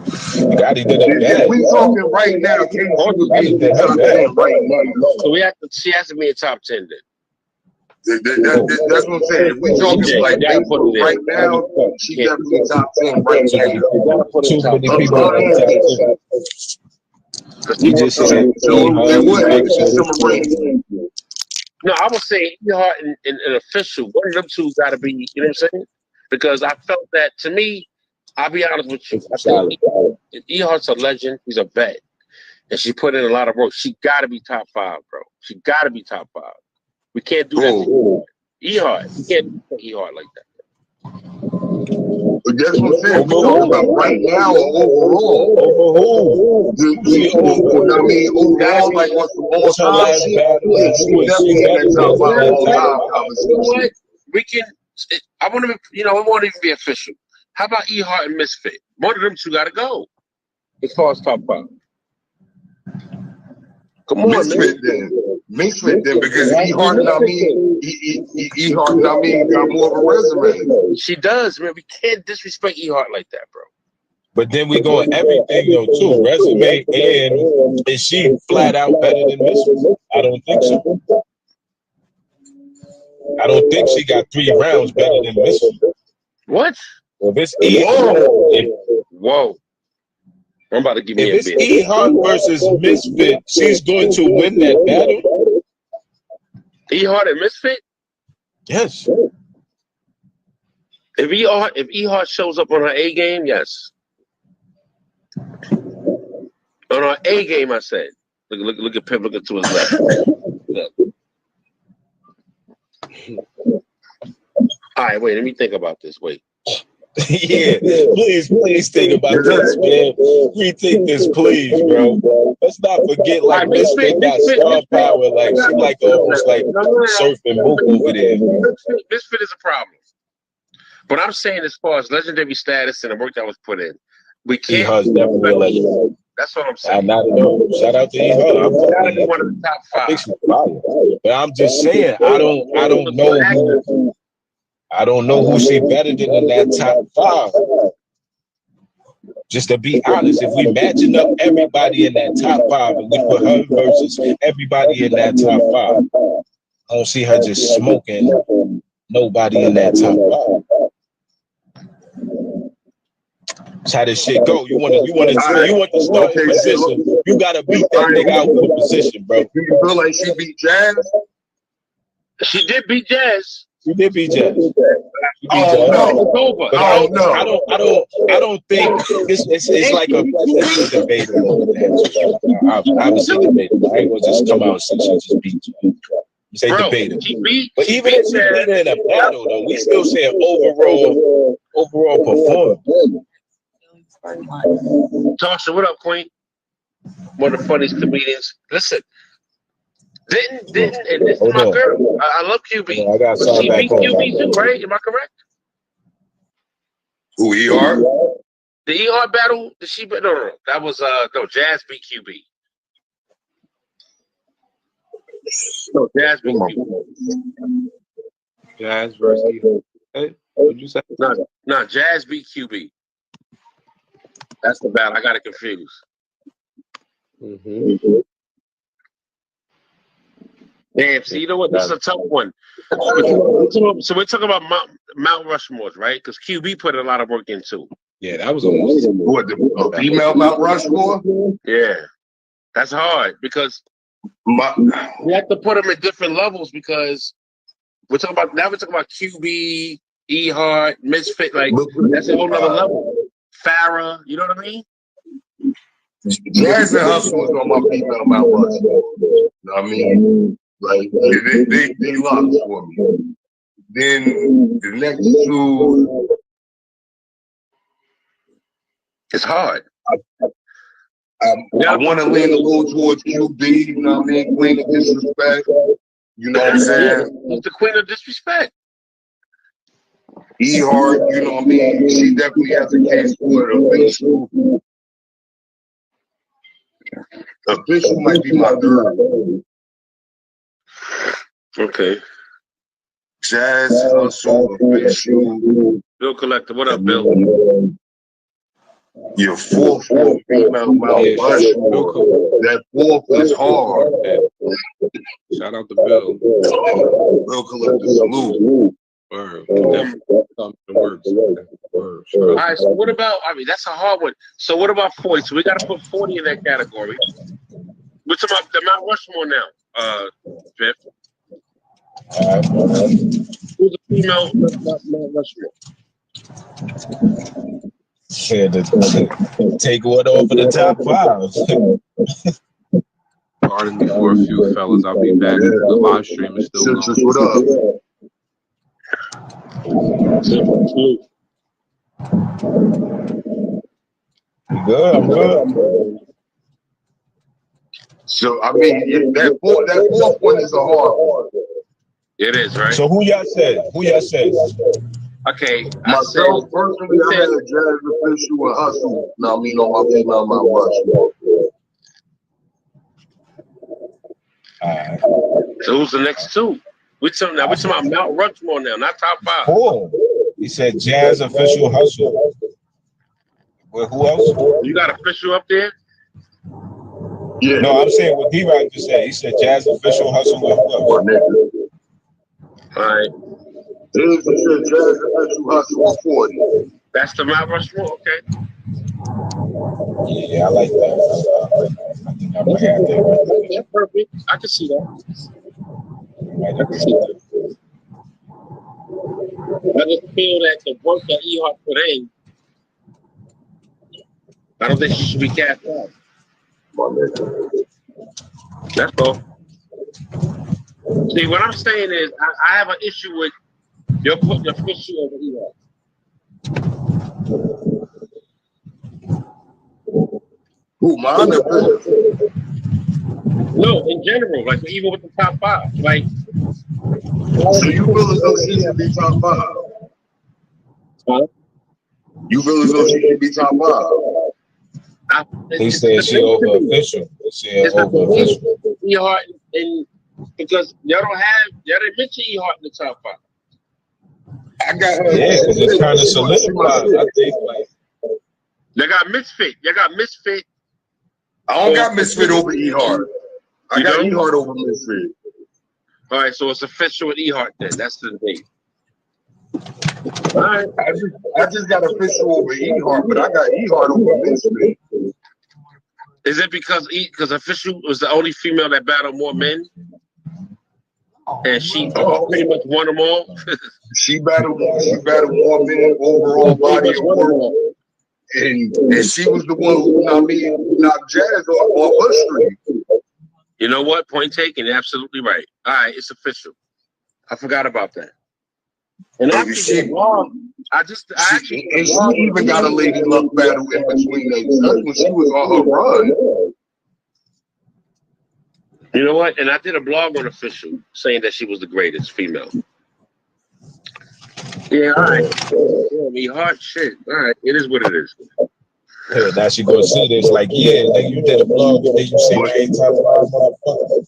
Gotti did it bad. We talking right now. Casey would be in the top 10 right now. So she has to be in top 10 then. That's what I'm saying. If we talking like right now, she definitely top 10 right now. Too many people in the top 10. You just said no, I was saying E-Hart and Official. One of them two got to be, you know what I'm saying? Because I felt that, to me, I'll be honest with you. I think E-Hart's a legend. He's a vet. And she put in a lot of work. She got to be top 5, bro. She got to be top 5. We can't do that to E-Hart. We can't do E-Hart like that. But that's what I'm saying. We're talking about right now or overall. I mean, overall, like what's the all time? She definitely in that top 5 all time conversation. We can. I want to. It won't even be official. How about E-Hart and Misfit? One of them two got to go as far as top 5. Come on, Misfit then, because E-Hart, E-Hart, got more of a resume. She does, man. We can't disrespect E-Hart like that, bro. But then we go everything though too, resume, and is she flat out better than Misfit? I don't think so. I don't think she got 3 rounds better than Misfit. What? If it's Whoa. I'm about to give me if it's E-Hart versus Misfit, she's going to win that battle. E-Hart and Misfit? Yes. If E-Hart shows up on her A game, yes. On her A game, I said. Look at Pip looking to his left. Look. All right, wait. Let me think about this. Wait. Yeah, please think about this, man. Rethink this, please, bro. Let's not forget, like, Misfit got star power. Like, she like almost like surfing Mook over there. Misfit is a problem. But I'm saying, as far as legendary status and the work that was put in, we can't. E-Hart's definitely a legend. That's what I'm saying. Not at all. Shout out to E-Hart. I'm gotta be one of the top 5. I think she's fire. But I'm just saying, I don't know who she better than in that top 5. Just to be honest, if we matching up everybody in that top 5 and we put her versus everybody in that top 5, I don't see her just smoking nobody in that top 5. That's how this shit go. You want to start in position. You gotta beat that nigga out for position, bro. Do you feel like she beat Jazz? She did beat Jazz. She did beat Jazz. I don't think it's like it's a debatable. Obviously debatable. I ain't gonna just come out and say she just beat Jazz. Say debatable. But even if she beat her in a battle, though, we still say overall performance. Tasha, what up, Queen? One of the funniest comedians. Listen. Didn't, and this is my girl. I love QB. I got she beat QB too, right? Am I correct? Who, E-Hart? The E-Hart battle, did she beat? No. That was Jazz beat QB. No, Jazz beat QB. Jazz versus E-Hart. Hey, what'd you say? No, Jazz beat QB. That's the battle. I got it confused. Mm-hmm. Damn, see, you know what? This is a tough one. So we're talking about Mount Rushmore, right? Because QB put a lot of work in too. Yeah, that was almost a female Mount Rushmore? Yeah, that's hard because we have to put them at different levels because we're talking about QB, E-Hart, Misfit, like that's a whole nother level. Farrah, you know what I mean? Jazz and Hustle was on my female Mount Rushmore. You know what I mean? Like they locked for me. Then the next two, It's hard. I want to lean a little towards QB. You know what I mean? Queen of Disrespect. You know what I'm saying? Who's the queen of disrespect? E-Hart, you know what I mean? She definitely has a case for it. Official might be my third. Okay. Jazz, Hustle, Official. Bill Collector, what up, Bill? Your fourth for female Mount Rushmore. That fourth is hard. Shout out to Bill. Bill Collector, salute. Word. Works. All right, so what about, I mean, that's a hard one. So what about 40? So we got to put 40 in that category. We're talking about the Mount Rushmore now, Piff. Who's the female Mount Rushmore? Shit, take one off of the top 5. Pardon me for a few fellas. I'll be back. The live stream is still going. What up? Good, I'm good. So I mean, that fourth one is a hard one. It is, right? So who y'all said? Okay. Myself personally, I had a Jazz, Official, and Hustle. Now I mean on my female Mount Rushmore. So who's the next two? We're talking about Mount Rushmore now, not top 5. Cool. He said Jazz, Official, Hustle. Well, who else? You got Official up there? Yeah. No, I'm saying what D-Rock just said. He said Jazz, Official, Hustle, and who else? All right. He said Jazz, Official, Hustle, and 40. That's the Mount Rushmore, okay. Yeah, I like that. I think I might have that. That's perfect. I can see that. I just feel that the work that E-Hart put in, I don't think she should be cast out. That's all. See, what I'm saying is, I have an issue with you're putting Official over E-Hart. Who, mine? No, in general, like even with the top 5, like. So you feel as though she should be top 5? Huh? You feel as though she should be top 5? He said she over Official. He said over Official. E-Hart, and because y'all didn't mention E-Hart in the top 5. I got her. Yeah, because it's kind of solidified, I think. Like, Y'all got Misfit. I don't got Misfit over E-Hart. I got E-Hart over Misfit. All right, so it's Official with E-Hart then. That's the thing. All right. I just got Official over E-Hart, but I got E-Hart over Misfit. Is it because Official was the only female that battled more men? And she pretty much won them all? She battled more men overall body of work. And she was the one who knocked Jazz off her street. You know what? Point taken. You're absolutely right. All right, it's Official. I forgot about that. And she even got a Lady Luck battle in between them. That's when she was on her run. You know what? And I did a blog on Official saying that she was the greatest female. Yeah, all right. E-Hart shit. All right, it is what it is. yeah, now she gonna see this like, yeah, like you did a blog and then you say I ain't talking about motherfucker.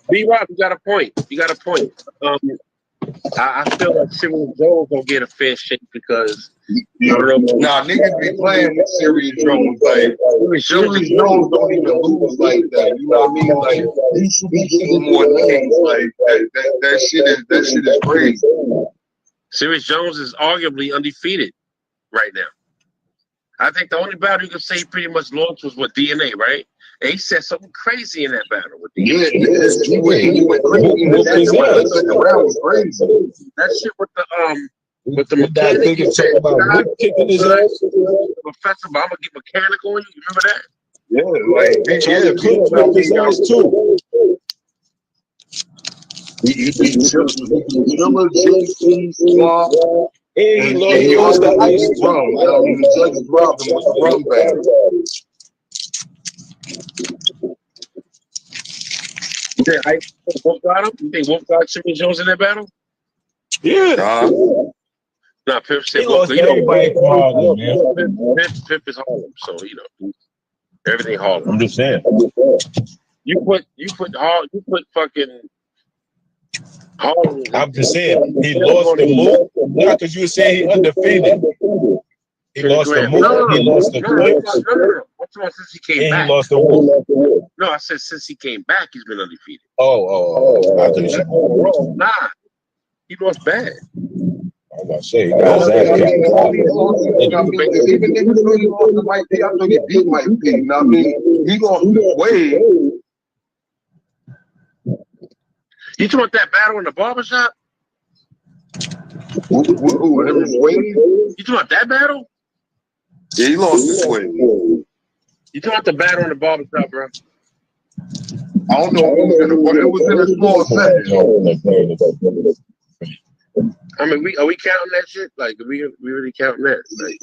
B-Rock, you got a point. I feel like Sirius Jones don't get a fair shake because niggas be playing with Sirius Jones. Like Sirius Jones don't even lose like that. You know what I mean? Like he should be getting more names. Like that shit is crazy. Sirius Jones is arguably undefeated right now. I think the only battle you can say he pretty much lost was with DNA, right? And he said something crazy in that battle with DNA. Yeah, he went crazy. The second round was crazy. That shit with the But the That mechanic, thing is talking about whip kicking his ass. Professor, but I'm gonna get mechanic on you. Remember that? Yeah, like Charlie Clint whipped his ass too. he beat Chiller, JC, Swamp, And and he lost the ice beat too. Rum. I mean, the judges robbed him with the Rum battle. You think Wolf got him? You think Wolf got Jimmy Jones in that battle? Yeah. Nah, Piff said He Wolf. lost to everybody from Harlem, man. Piff is Harlem, so you know everything Harlem. I'm just saying. You put fucking Harlem. I'm just saying. He lost the move. Not because you were saying he undefeated. He lost the move. He lost the clinch. No. What's about since he came And back? he lost the move. No, I said since he came back, he's been undefeated. Oh. I thought you said. Nah, he lost bad. I'm about to say, he got his ass kicked. Even niggas really lost to Mike P. I know he beat Mike P. You know what I mean? He lost to Wade. You talking about that battle in the barbershop? Who, him and Wade? You talking about that battle? Yeah, he lost to Wade. You talking about the battle in the barbershop, bro? I don't know if it was in a small setting. I mean, are we counting that shit? Like, we really counting that? Like,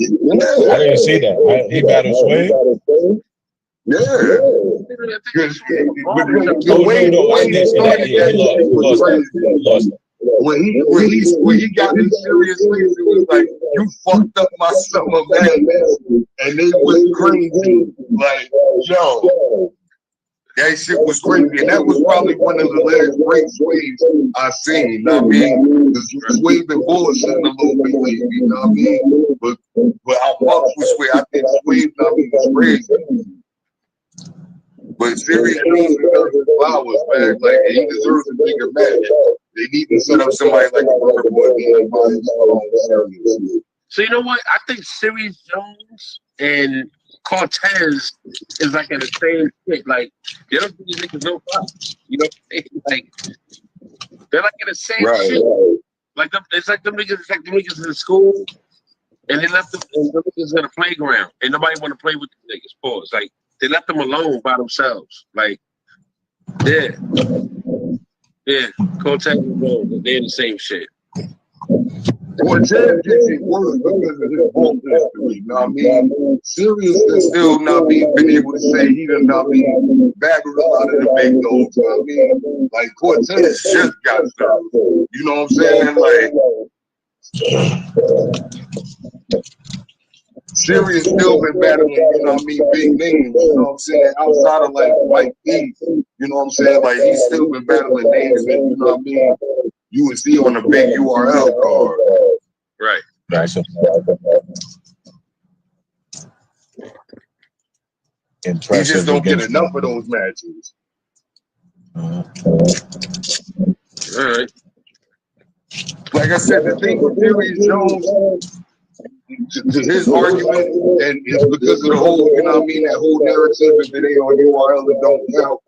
I didn't see that. He battled Sway? Yeah. When he got in serious ways, it was like, you fucked up my summer madness. And it was crazy. Like, yo. That shit was crazy, and that was probably one of the last great Sways I seen. You know what I mean? Because Sway been bullshitting a little bit lately. You know what I mean? But I fucked with Sway. I think Sway, you know what I mean, was crazy. But Serious Jones deserves his flowers, man. Like, he deserves a bigger match. They need to set up somebody like a River Boy being by his own Serious. so you know what? I think Serious Jones and Cortez is like in the same shit. Like, they don't think these niggas no fuck. You know what I'm saying? Like, they're like in the same shit. Like, it's like them niggas in school, and they left them, and the niggas in the playground, and nobody want to play with the niggas. Pause. Like, they left them alone by themselves. Like, yeah. Cortez and Jones, they're in the same shit. Cortez gets it worse because of his book history. You know what I mean? Serious has still not been able to say he done not been battled a lot of the big dogs. You know what I mean? Like Cortez just got served. You know what I'm saying? Like Serious still been battling, you know what I mean, big names, you know what I'm saying? Outside of like Mike P, you know what I'm saying? Like he's still been battling names that, you know what I mean, you would see on a big URL card. Right. Gotcha. He just don't get enough of those matches. All right. Like I said, the thing with Serious Jones, to his argument, and it's because of the whole, you know what I mean, that whole narrative that they on URL and don't count.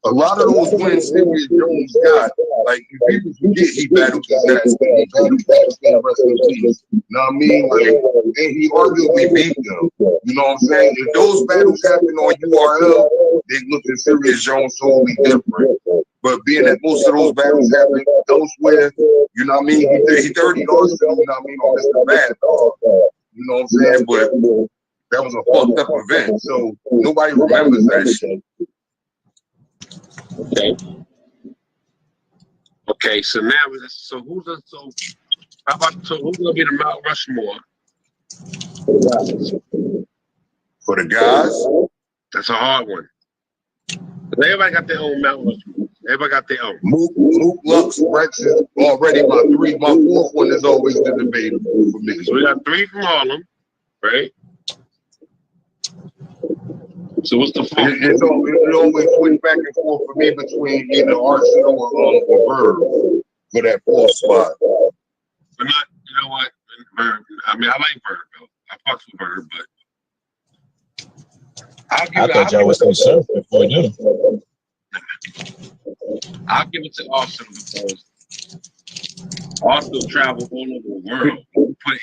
A lot of those wins Serious Jones got, like, people forget he battled his ass, he battled Pakistan, rest in peace. You know what I mean? Like, and he arguably beat them. You know what I'm saying? If those battles happen on URL, they look at Serious Jones totally different. But being that most of those battles happen elsewhere, you know what I mean? He 30 Arsenal, you know what I mean, on Mr. Bad Dog. You know what I'm saying? But that was a fucked up event, so nobody remembers that shit. Okay, so now who's gonna be the Mount Rushmore? For the guys? That's a hard one. Everybody got their own Mount Rushmore. Everybody got their own. Mook, Lux, Rex is already my three. My fourth one is always the debatable for me. So we got 3 from Harlem, right? So what's the fourth? It always switch back and forth for me between either Arsenal or Verb for that fourth spot. But not, you know what? Verb. I mean, I like Verb though. I fuck with Verb, but I thought y'all was concerned before them. I'll give it to Arsenal because Arsenal traveled all over the world.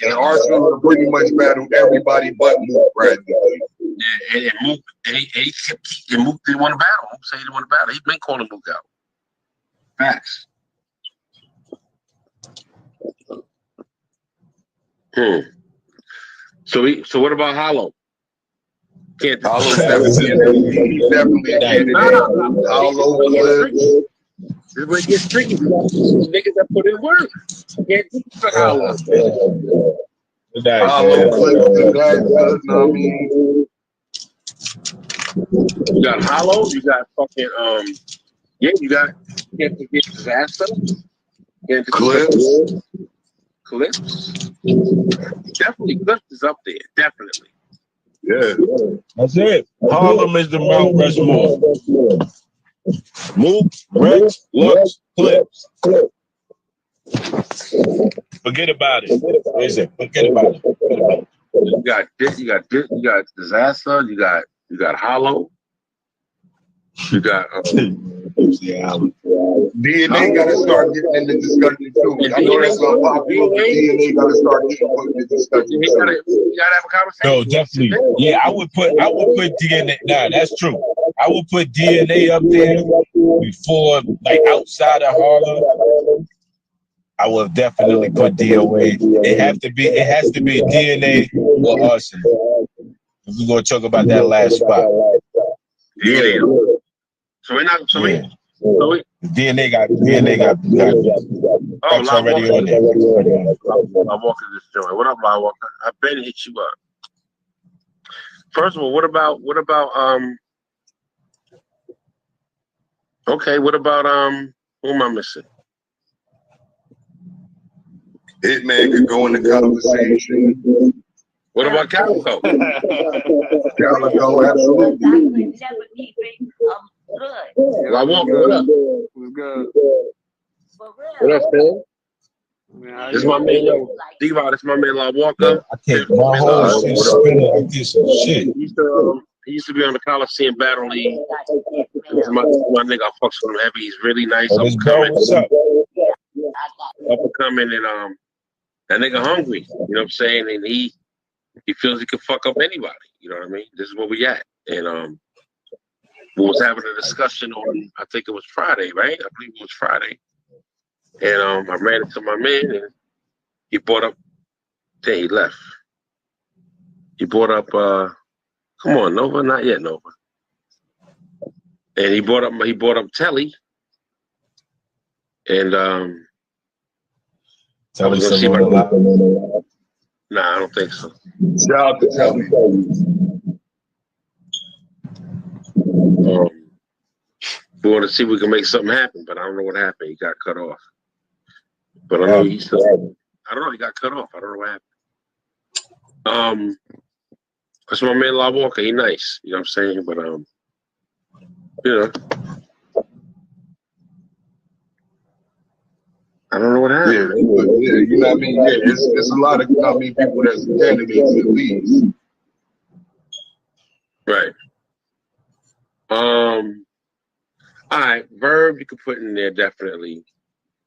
And Arsenal pretty much battled everybody but Mook practically. Yeah, and Mook, and Mook didn't want to battle. Mook said he didn't want to battle. He's been calling Mook out. Facts. So what about Hollow? Can't Hollow definitely Hollow Clips. This is where it gets tricky. Niggas that put in work. Can't do for Hollow. Hollow Clips, I mean. You got Hollow, you got fucking you can't forget Disaster. Clips. Definitely Clips is up there. Definitely. Yeah. That's it. Harlem is the Mount Rushmore. Mook, Rex, Lux, Clips. Forget about it. Forget about it. You got Disaster, you got Hollow. You got DNA got to start getting in the discussion too. I know that's unpopular, but DNA got to start getting in the discussion. You gotta have a conversation. No, definitely. Yeah, I would put DNA. Nah, that's true. I would put DNA up there before, like outside of Harlem. I would definitely put DOA. It has to be DNA or Arsenal. If we're gonna talk about that last spot. DNA. So we're not. DNA got already on there. Live Walker this joint. What up, Live Walker? I've been hit you up. First of all, what about okay, what about who am I missing? Hitman could go in the conversation. What about Calico? Calico, absolutely. Live Walker, what up? What's good? What up, Phil? This is my man, this is my man, Live Walker. I can't. My whole shit spinning like this shit. He used to be on the Coliseum Battle League. This is my nigga. I fucks with him heavy. He's really nice. Up and coming. And that nigga hungry. You know what I'm saying? And he feels he can fuck up anybody. You know what I mean? This is where we at. And we was having a discussion on, I think it was Friday, right? I believe it was Friday. And I ran into my man and he brought up, then he left. He brought up, come on, Nova, not yet, Nova. And he brought up Telly. And I was gonna see if I could. Nah, I don't think so. Shout out to Telly. We want to see if we can make something happen, but I don't know what happened. He got cut off. But I know he's still. I don't know. He got cut off. I don't know what happened. That's my man, La Walker. He nice. You know what I'm saying? But you know, I don't know what happened. Yeah, you know what I mean? Yeah, it's a lot of people that's candidates at least. Right. All right, Verb you could put in there definitely,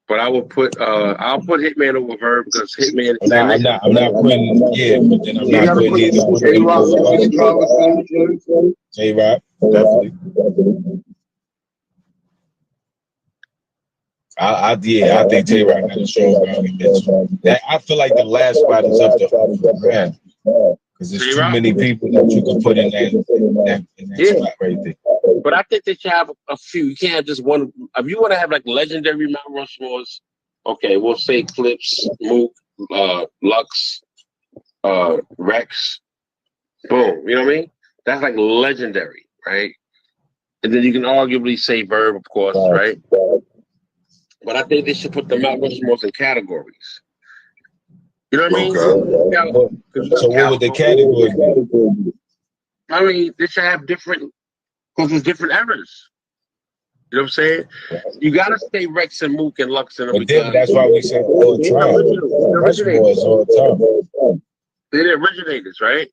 but I would put I'll put Hitman over Verb because Hitman. I'm not putting but then I'm not putting either one. J-Rock, definitely. I think J-Rock got a strong argument. I feel like the last spot is up to Brad because there's too many people that you can put in that spot right there. But I think they should have a few. You can't have just one. If you want to have like legendary Mount Rushmores, okay, we'll say Clips, Mook, Lux, Rex, boom. You know what I mean? That's like legendary, right? And then you can arguably say Verb, of course, right? But I think they should put the Mount Rushmores in categories. You know what I mean? Okay. So what would the categories be? I mean, they should have different, because there's different eras. You know what I'm saying? You got to stay Rex and Mook and Lux and them. But then that's why we say all the time. Rushmores all the time. They're the originators, right?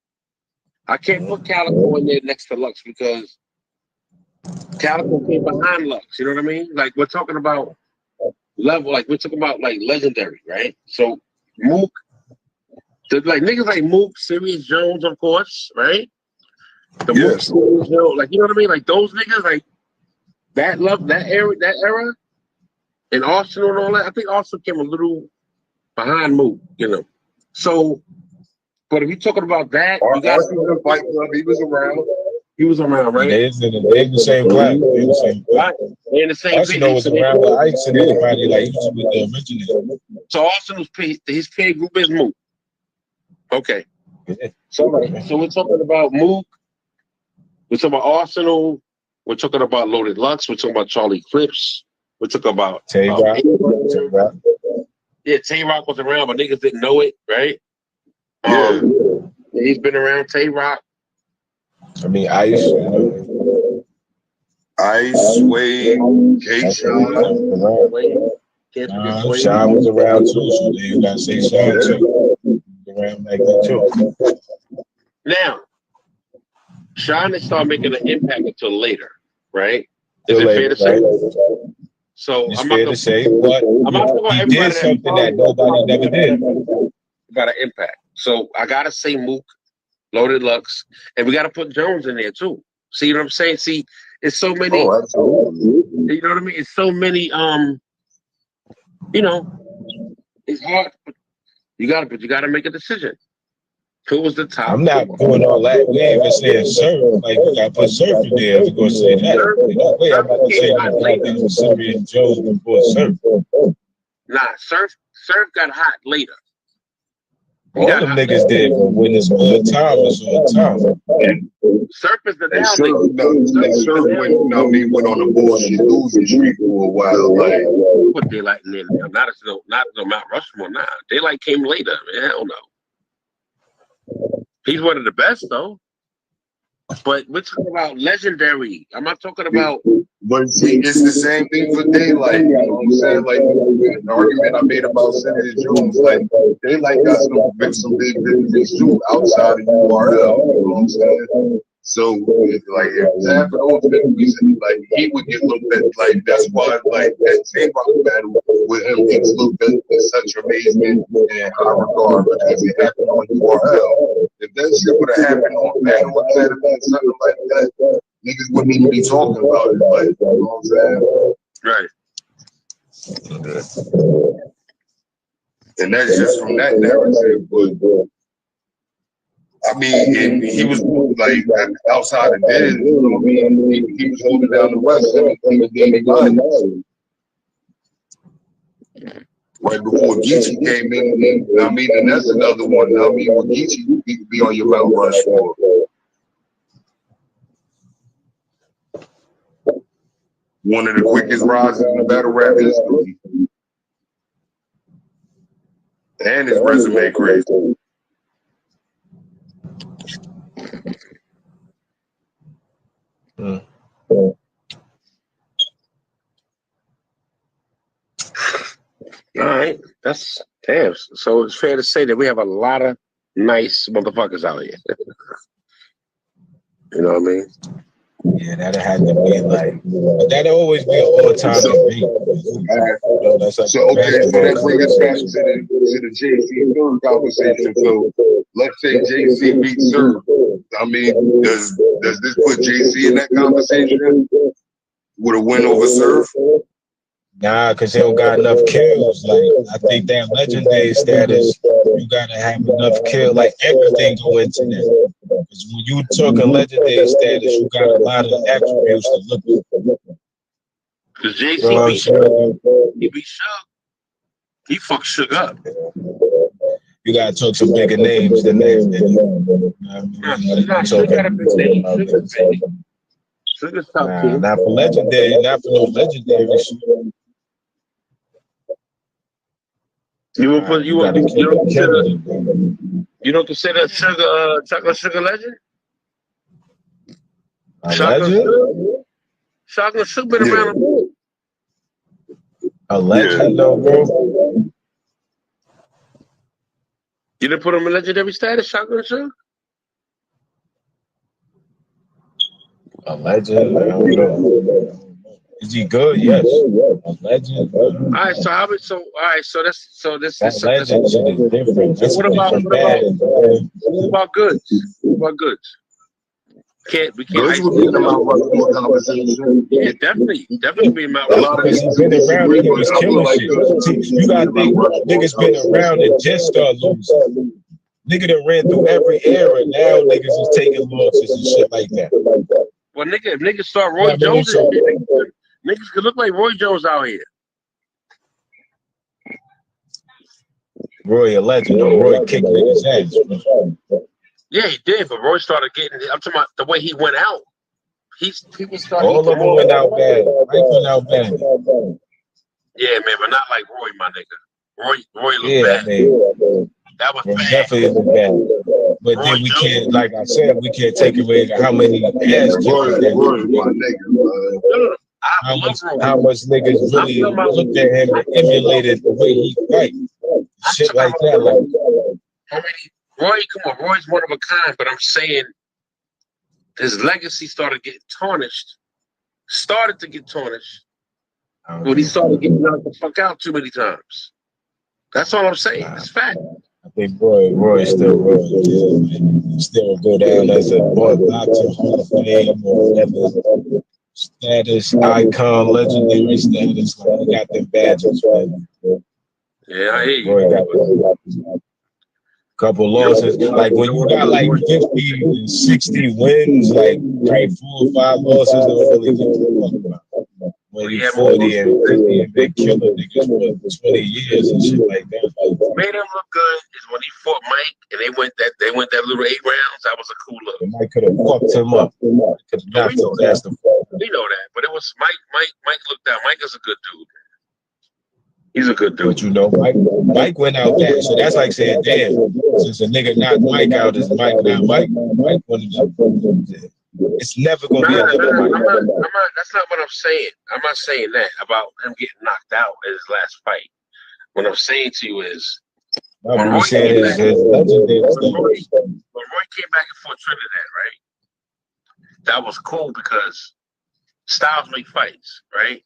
I can't put Calico in there next to Lux because Calico came behind Lux. You know what I mean? Like we're talking about level, like we're talking about like legendary, right? So Mook, like niggas like Mook, Serious Jones, of course, right? The Mook, Yes. Serious Jones, like you know what I mean? Like those niggas, like that era, and Arsenal and all that. I think Arsenal came a little behind Mook, you know. So, but if you're talking about that, you got Arsenal Fight Club. He was around. he was around, right? They in the same class. They in the same class. Right. They in the same Arsenal was around with Ice and everybody like used to be the original. So Arsenal's his peer group is Mook. Okay. So we're talking about Mook. We're talking about Arsenal. We're talking about Loaded Lux. We're talking about Charlie Clips. We're talking about Tay-Rock. Yeah, Tay-Rock was around, but niggas didn't know it, right? Yeah. He's been around. Tay-Rock. I mean, Ice. Ice, Wade, K-Shine. Sean was around too, so then you gotta say Sean too. Around like that too. Now, Sean didn't start making an impact until later, right? Till Is it fair later, to say? right? So It's I'm fair not to say, but he did something that nobody never did. Got an impact. So I gotta say Mook, Loaded Lux, and we gotta put Jones in there too. See what I'm saying? See, it's so many. Oh, absolutely. You know what I mean? It's so many. You know, it's hard. But you gotta make a decision. Who was the top? I'm not doing all that. We ain't even saying Surf. Like, we gotta put Surf in there if we're gonna say that. No way I'm not saying that was Serious Jones before Surf. Nah, Surf got hot later. All them niggas did, but when it's on time, it's on time. Surf is the And now Surf, went on a bullshit losing streak for a while. Like, Put Daylight in there. Not no Mount Rushmore. Nah, Daylight came later. Man, hell no. He's one of the best though. But we're talking about legendary. I'm not talking about. but see, it's the same thing for Daylight. You know what I'm saying? Like an argument I made about Cynthia Jones. Like Daylight got some big business too outside of URL. You know what I'm saying? So if half of those victories, like he would get looked at, like that's why like that Tay-Rock battle with him gets looked at as such amazement and high regard because it happened on URL. If that shit would have happened on Battle Academy or something like that, niggas wouldn't even be talking about it. Like, you know what I'm saying? Right. And that's just from that narrative, but I mean, and he was like outside of dead, you know what I mean? He was holding down the West and he was gaining lines. Right before Geechee came in, and I mean, and that's another one. I mean, with Geechee, he could be on your Mount Rushmore. One of the quickest rises in the battle rap history. And his resume crazy. All right, that's damn. So it's fair to say that we have a lot of nice motherfuckers out here. You know what I mean? Yeah, that'd have to be like, but that'd always be an all-time debate. So that brings us back to the JC Third conversation. So let's say JC beats Sir. I mean, does this put JC in that conversation with a win over Surf? Nah, because he don't got enough kills. Like, I think that legendary status, you gotta have enough kills. Like, everything go into that. Because when you talking legendary status, you got a lot of attributes to look at. Because JC he beat Suge. He fucked Suge up. You gotta talk some bigger names than that. Suge got a big name. Suge's big. Suge's top tier. Not for legendary, not for no legendary shit. You don't consider Sugar Chocolate Sugar legend? Chocolate Sugar been around a minute. A legend though, bro. You didn't put him in legendary status, Chocolate Sugar? A legend, I don't know. Is he good? Yes. A legend. All right, so how so all right, so this That legend shit is different. That's what about goods? What about goods? We can't Goods would be in the Mount Rushmore conversation. Yeah, definitely be Mount A lot of Because Rushmore. he's been around and he was I feel killing like shit. See, you gotta think niggas been around and just start losing. Nigga that ran through every era. Now niggas is taking losses and shit like that. Well, if niggas start Roy Jones, niggas could look like Roy Jones out here. Roy a legend, though. Roy kicked niggas' ass. Yeah, he did, but Roy started getting. I'm talking about the way he went out. People started. All of them went out bad. Mike went out bad. Yeah, man, but not like Roy, my nigga. Roy looked bad. Man. That was bad. Definitely looked bad. But Roy then we Jones. Can't, like I said, we can't take away how many ass Roy, my nigga. How much niggas really looked at him and emulated the way he fight. Shit like that. Like, how many? Roy, come on, Roy's one of a kind, but I'm saying his legacy started to get tarnished when he started getting knocked the fuck out too many times. That's all I'm saying. It's fact. I think Roy still Roy. Yeah, still go down as a boxer Hall of Fame or whatever status, icon, legendary status. Like he got them badges, man. Yeah, I hear you. Roy got a couple losses. Like when you got like 50 and 60 wins, like 3, 4, 5 losses, don't really give a fuck about. When you 40 and 50 and been killing niggas for 20 years and shit like that. What made him look good is when he fought Mike and they went that little 8 rounds. That was a cool look. Mike could have fucked him up. Could have knocked his ass the fuck. We know that, but it was Mike looked out. Mike is a good dude. He's a good dude. But you know, Mike went out there, so that's like saying, damn, since a nigga knocked Mike out, is Mike now Mike? Mike wanted to. It's never gonna be another Mike. That's not what I'm saying. I'm not saying that about him getting knocked out in his last fight. What I'm saying to you is, when Roy came back and fought Trinidad, right? That was cool because styles make fights, right?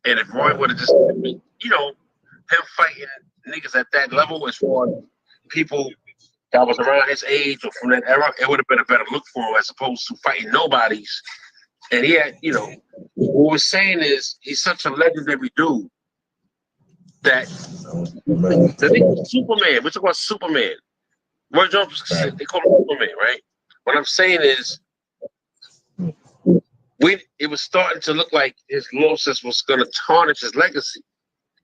And if Roy would have just, you know, him fighting niggas at that level as far as people that was around his age or from that era, it would have been a better look for him as opposed to fighting nobodies. And he had, you know, what we're saying is he's such a legendary dude that the nigga Superman, we're talking about Superman. Roy Jones, they call him Superman, right? What I'm saying is, it was starting to look like his losses was going to tarnish his legacy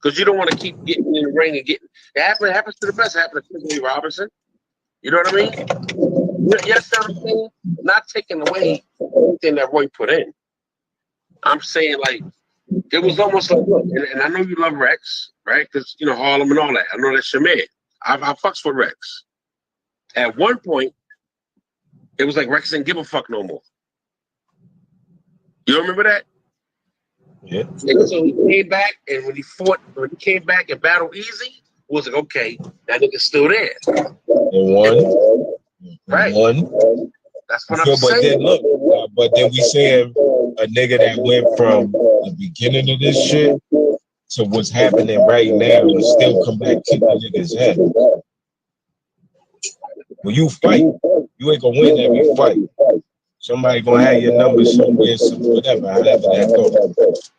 because you don't want to keep getting in the ring and getting. It happens to the best. It happened to Timothy Robinson. You know what I mean? Yes, I'm saying not taking away anything that Roy put in. I'm saying like it was almost like, and I know you love Rex, right? Because you know Harlem and all that. I know that's your man. I fucks with Rex. At one point, it was like Rex didn't give a fuck no more. You don't remember that? Yeah. And so he came back, and when he came back and battled easy, was like, okay, that nigga's still there. And won. Right. Won. That's what I'm saying. But then look, but then we saying a nigga that went from the beginning of this shit to what's happening right now and still come back kick the nigga's head. When you fight, you ain't gonna win every fight. Somebody gonna have your number somewhere, whatever, however that goes.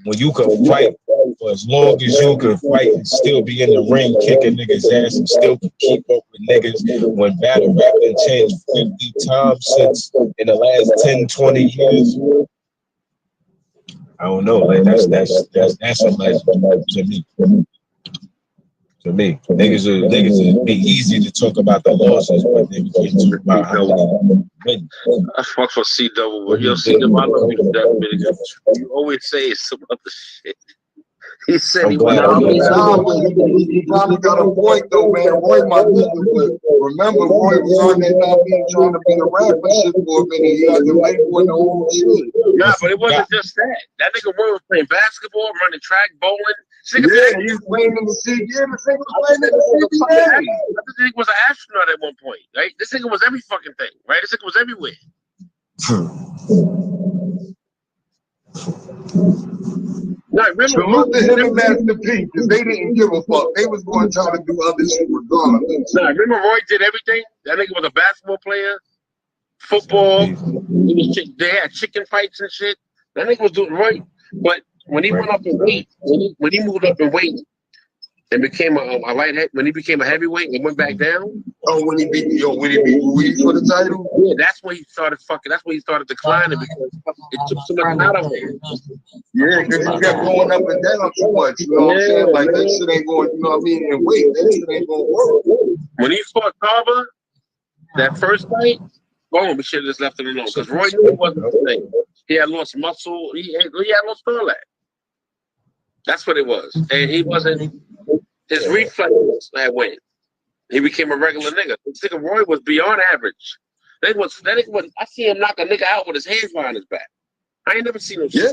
When you can fight for as long as you can fight and still be in the ring kicking niggas' ass and still can keep up with niggas when battle rap done changed 50 times since in the last 10, 20 years. I don't know, like that's a legend to me. To me, niggas would be easy to talk about the losses, but then we can't talk about how many wins. I fuck for C-Double, yo, C-Double, I love you to death, man. You always say some other shit. He said he went out. He probably got a point though, man. Roy, my nigga, but remember, Roy was on that trying to be a rapper shit for a minute. He had to wait for the whole shit. Nah, but it wasn't just that. That nigga Roy was playing basketball, running track, bowling. Yeah, he was playing in the city. Yeah, this nigga was playing in the CBA. This nigga was an astronaut at one point, right? This nigga was every fucking thing, right? This nigga was everywhere. No, remember, Salute to him and Master P, because they didn't give a fuck. They was going to try to do other shit regardless. no, remember Roy did everything? That nigga was a basketball player, football. They had chicken fights and shit. That nigga was doing right. But when he went up in weight, when he moved up in weight and became a light head, when he became a heavyweight and went back down. Oh, when he beat Ruiz for the title? Yeah, that's when he started fucking. That's when he started declining because it took so much out of him. Yeah, because he kept going up and down too much. You know what I'm saying? Like that shit ain't going. You know what I mean? And wait, that shit ain't going to work. When he fought Carver, that first fight, boom, we should have just left it alone because Roy knew it wasn't the thing. He had lost muscle. He had lost all that. That's what it was, and he wasn't. His reflexes had went. He became a regular nigga. This nigga Roy was beyond average. That nigga was. I see him knock a nigga out with his hands behind his back. I ain't never seen him. Yeah.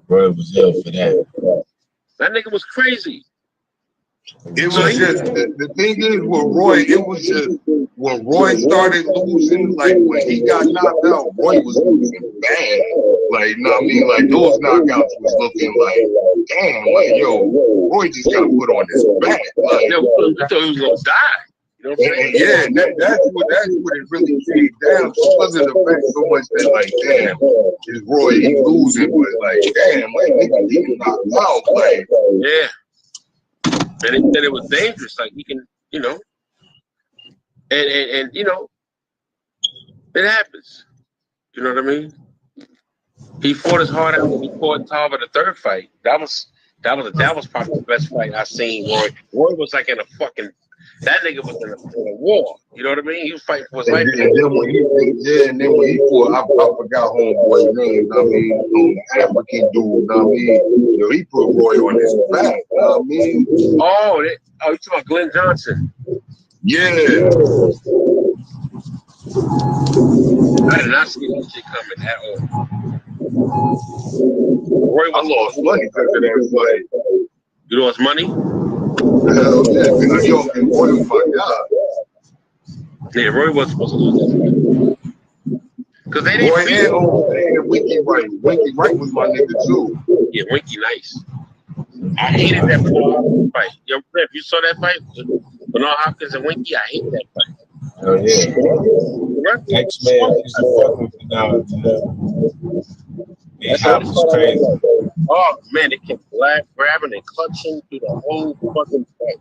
Roy was ill for that. That nigga was crazy. It was just the thing is with Roy. It was just when Roy started losing. Like when he got knocked out, Roy was losing bad. Like, you know what I mean? Like those knockouts was looking like, damn, like yo, Roy just got put on his back. Like, we thought he was gonna die. You know what I'm saying? yeah, that's what it really came down to. It wasn't the fact so much that like, damn, is Roy he losing, but like, damn, like nigga, he knocked out. Like, yeah. And it said it was dangerous. Like he can, you know, and you know, it happens. You know what I mean? He fought his heart out when he fought Tarver the third fight. That was probably the best fight I seen. Roy was like in a fucking. That nigga was in a war. You know what I mean? He was fighting for his life. And then when he fought, I forgot homeboy's name. I mean, African dude. I mean, you know, he put Roy on his back. I mean, you talking about Glenn Johnson? Yeah. I did not see that shit coming at all. Roy I lost money because of that fight. You lost money? Hell yeah, because yo, and Roy was my God. Yeah, Roy was supposed to lose that fight. Because they didn't Roy and Winky Wright. Winky Wright was my nigga too. Yeah, Winky nice. I hated that fight. Yo, Cliff, you saw that fight? Bernard Hopkins and Winky, I hated that fight. Oh yeah. X-Man used to fuck with me now. Yeah, that was crazy. Oh man, they kept grabbing and clutching through the whole fucking fight.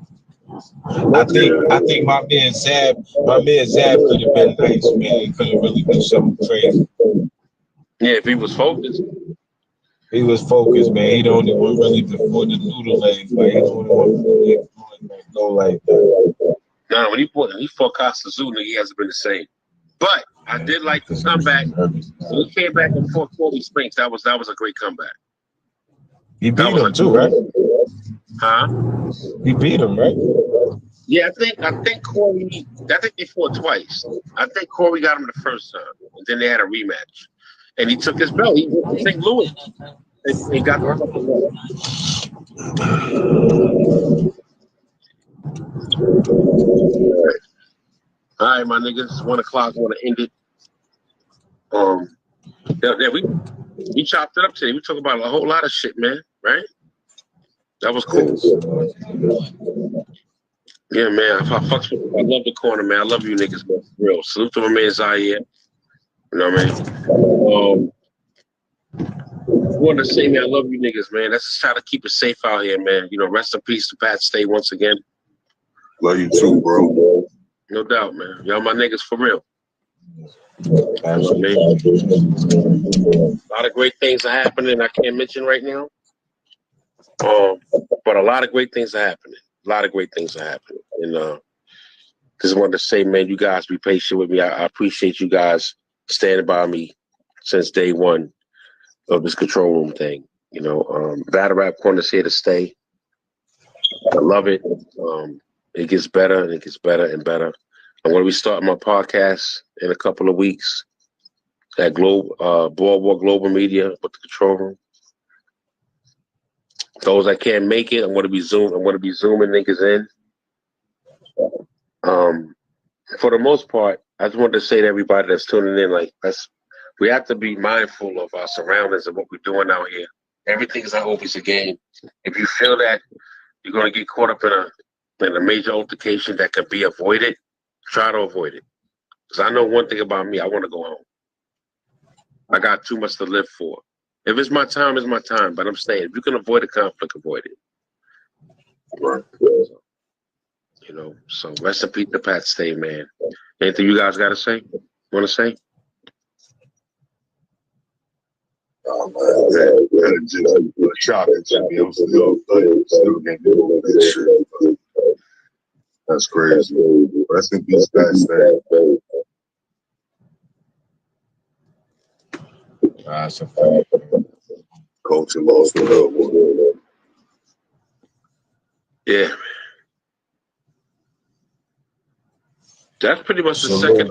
I think my man Zab could have been nice, man. He could have really done something crazy. Yeah, if he was focused. He was focused, man. He the only one really before the noodle legs, like he the only one really go like that. No, when he fought Costa Zoo, he hasn't been the same. But I did like the comeback. He came back and fought Corey Spinks. That was a great comeback. He beat him too, right? Huh? He beat him, right? Yeah, I think Corey. I think they fought twice. I think Corey got him the first time, and then they had a rematch, and he took his belt. He went to St. Louis. He got the All right, my niggas. It's 1 o'clock. I want to end it. We chopped it up today. We talked about a whole lot of shit, man. Right? That was cool. Yeah, man. I love the corner, man. I love you niggas, man. For real. Salute to my man ZYIR. You know what I mean? I want to say, man, I love you niggas, man. Let's just try to keep it safe out here, man. You know, rest in peace to Pat Stay once again. Love you too, bro. No doubt, man. Y'all my niggas for real. A lot of great things are happening I can't mention right now. But a lot of great things are happening. And just wanted to say, man, you guys be patient with me. I appreciate you guys standing by me since day one of this control room thing. You know, Battle Rap Corner's here to stay. I love it. It gets better and it gets better and better. I'm going to be starting my podcast in a couple of weeks at Boardwalk Global Media with the control room. Those that can't make it, I'm going to be zooming niggas in. For the most part, I just wanted to say to everybody that's tuning in, like, let's We have to be mindful of our surroundings and what we're doing out here. Everything is not always a game. If you feel that you're going to get caught up in a major altercation that can be avoided, try to avoid it. Because I know one thing about me, I want to go home. I got too much to live for. If it's my time, it's my time. But I'm saying, if you can avoid a conflict, avoid it. Right. You know, so rest in peace to Pat Stay, man. Anything you guys got to say? Want to say? Oh, man, that just shocking to me. I'm still getting over that shit. That's crazy. Rest in peace, Pat Stay. That's a fact. Culture lost the love one. Yeah. That's pretty much the second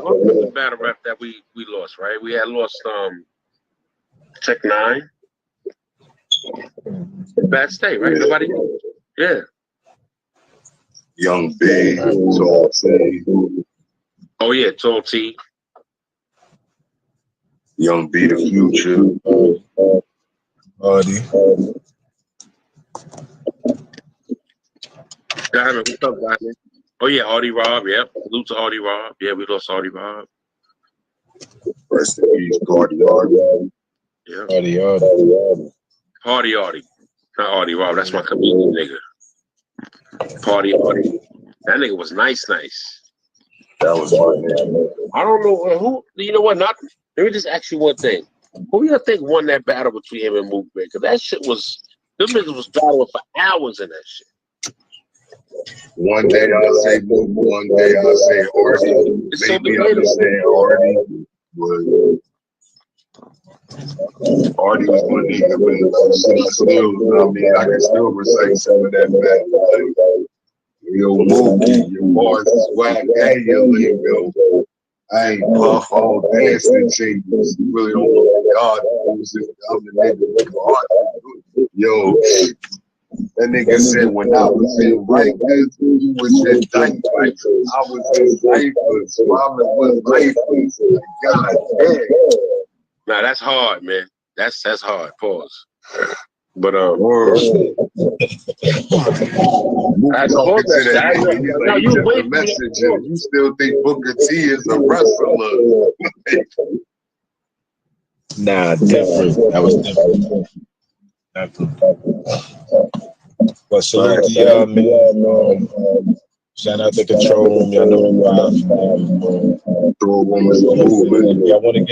battle rap that we lost, right? We had lost Tech 9. Bad Stay, right? Yeah. Nobody knew. Yeah. Young B, Tall T. Oh yeah, Tall T. Young B, the Future. Audie. Diamond, what's up, Diamond? Oh yeah, Audie Rob, yep. Salute to Audie Rob. Yeah, we lost Audie Rob. Rest in peace, Cardi Audie. Yeah. Audie. Audie. Not Audie Rob, that's my comedian nigga. Audie. That nigga was nice. That was my name. I don't know who, you know what, let me just ask you one thing. Who you think won that battle between him and Movement? Because that shit was, them niggas was battling for hours in that shit. One day I say Mook, one day I say Artie. It's so Lately I'm just saying Artie. Artie was one nigga, but I can still recite some of that back. Like, yo, Mookie, your bars is whack, and your lingo. I ain't puff all dancing changes. You really don't know God. I'm the nigga with my heart. Yo, that nigga said when I was in Rikers, you was in diapers. I was in diapers. Mama was diapers. God damn. Nah, that's hard, man. That's hard. Pause. But Word. I talking to that that. nigga, he's like, you just a messenger. You still think Booker T is a wrestler? Nah, different. That was different. But salute to y'all, man. Shout out to Control Room. Y'all know the vibes, man. Control Room is a movement. Y'all want to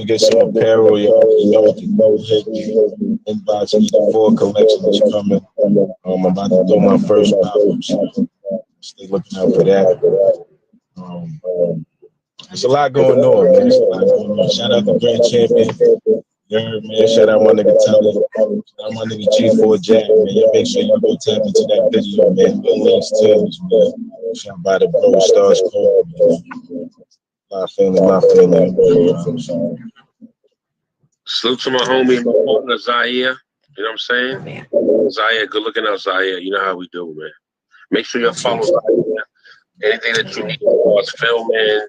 get some apparel, y'all know what to do. Inbox me, the 4 collection is coming. I'm about to do my first pop-up shop. Stay looking out for that. There's a lot going on, man. Shout out to Grand Champion. You heard, man. Shout out my nigga Tyler. Shout out my nigga G4 Jack, man. Y'all make sure you go tap into that video, man. The links too, man. Shout out by the Bro Stars Code, man. My family. Salute to my homie, my partner, ZYIR. You know what I'm saying? ZYIR, good looking out, ZYIR. You know how we do, man. Make sure you follow ZYIR. Anything that you need for us filming,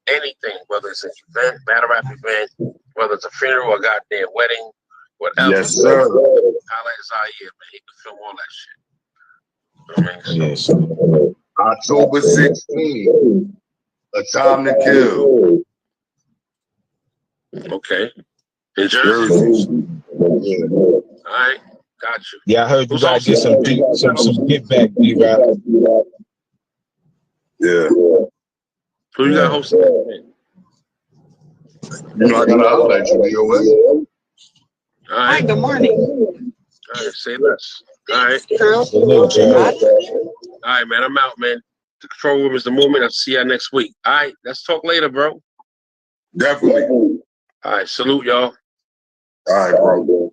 anything, whether it's an event, battle rap event, whether it's a funeral or goddamn wedding, whatever. Yes, sir. Holla at ZYIR, man. He can film all that shit. You know what I mean? Yes. October 16th. A Time to Kill. Okay. In Jersey. All right. Got you. Yeah, I heard you gotta get some get back, D-Rap. Yeah. Who you got hosting that? You know I gotta holler at you, DOA. All right. Hi, good morning. All right, say less. All right. Salute, Joe. All right, man. I'm out, man. The Control Room is the movement. I'll see y'all next week. All right. Let's talk later, bro. Definitely. All right. Salute, y'all. All right, bro.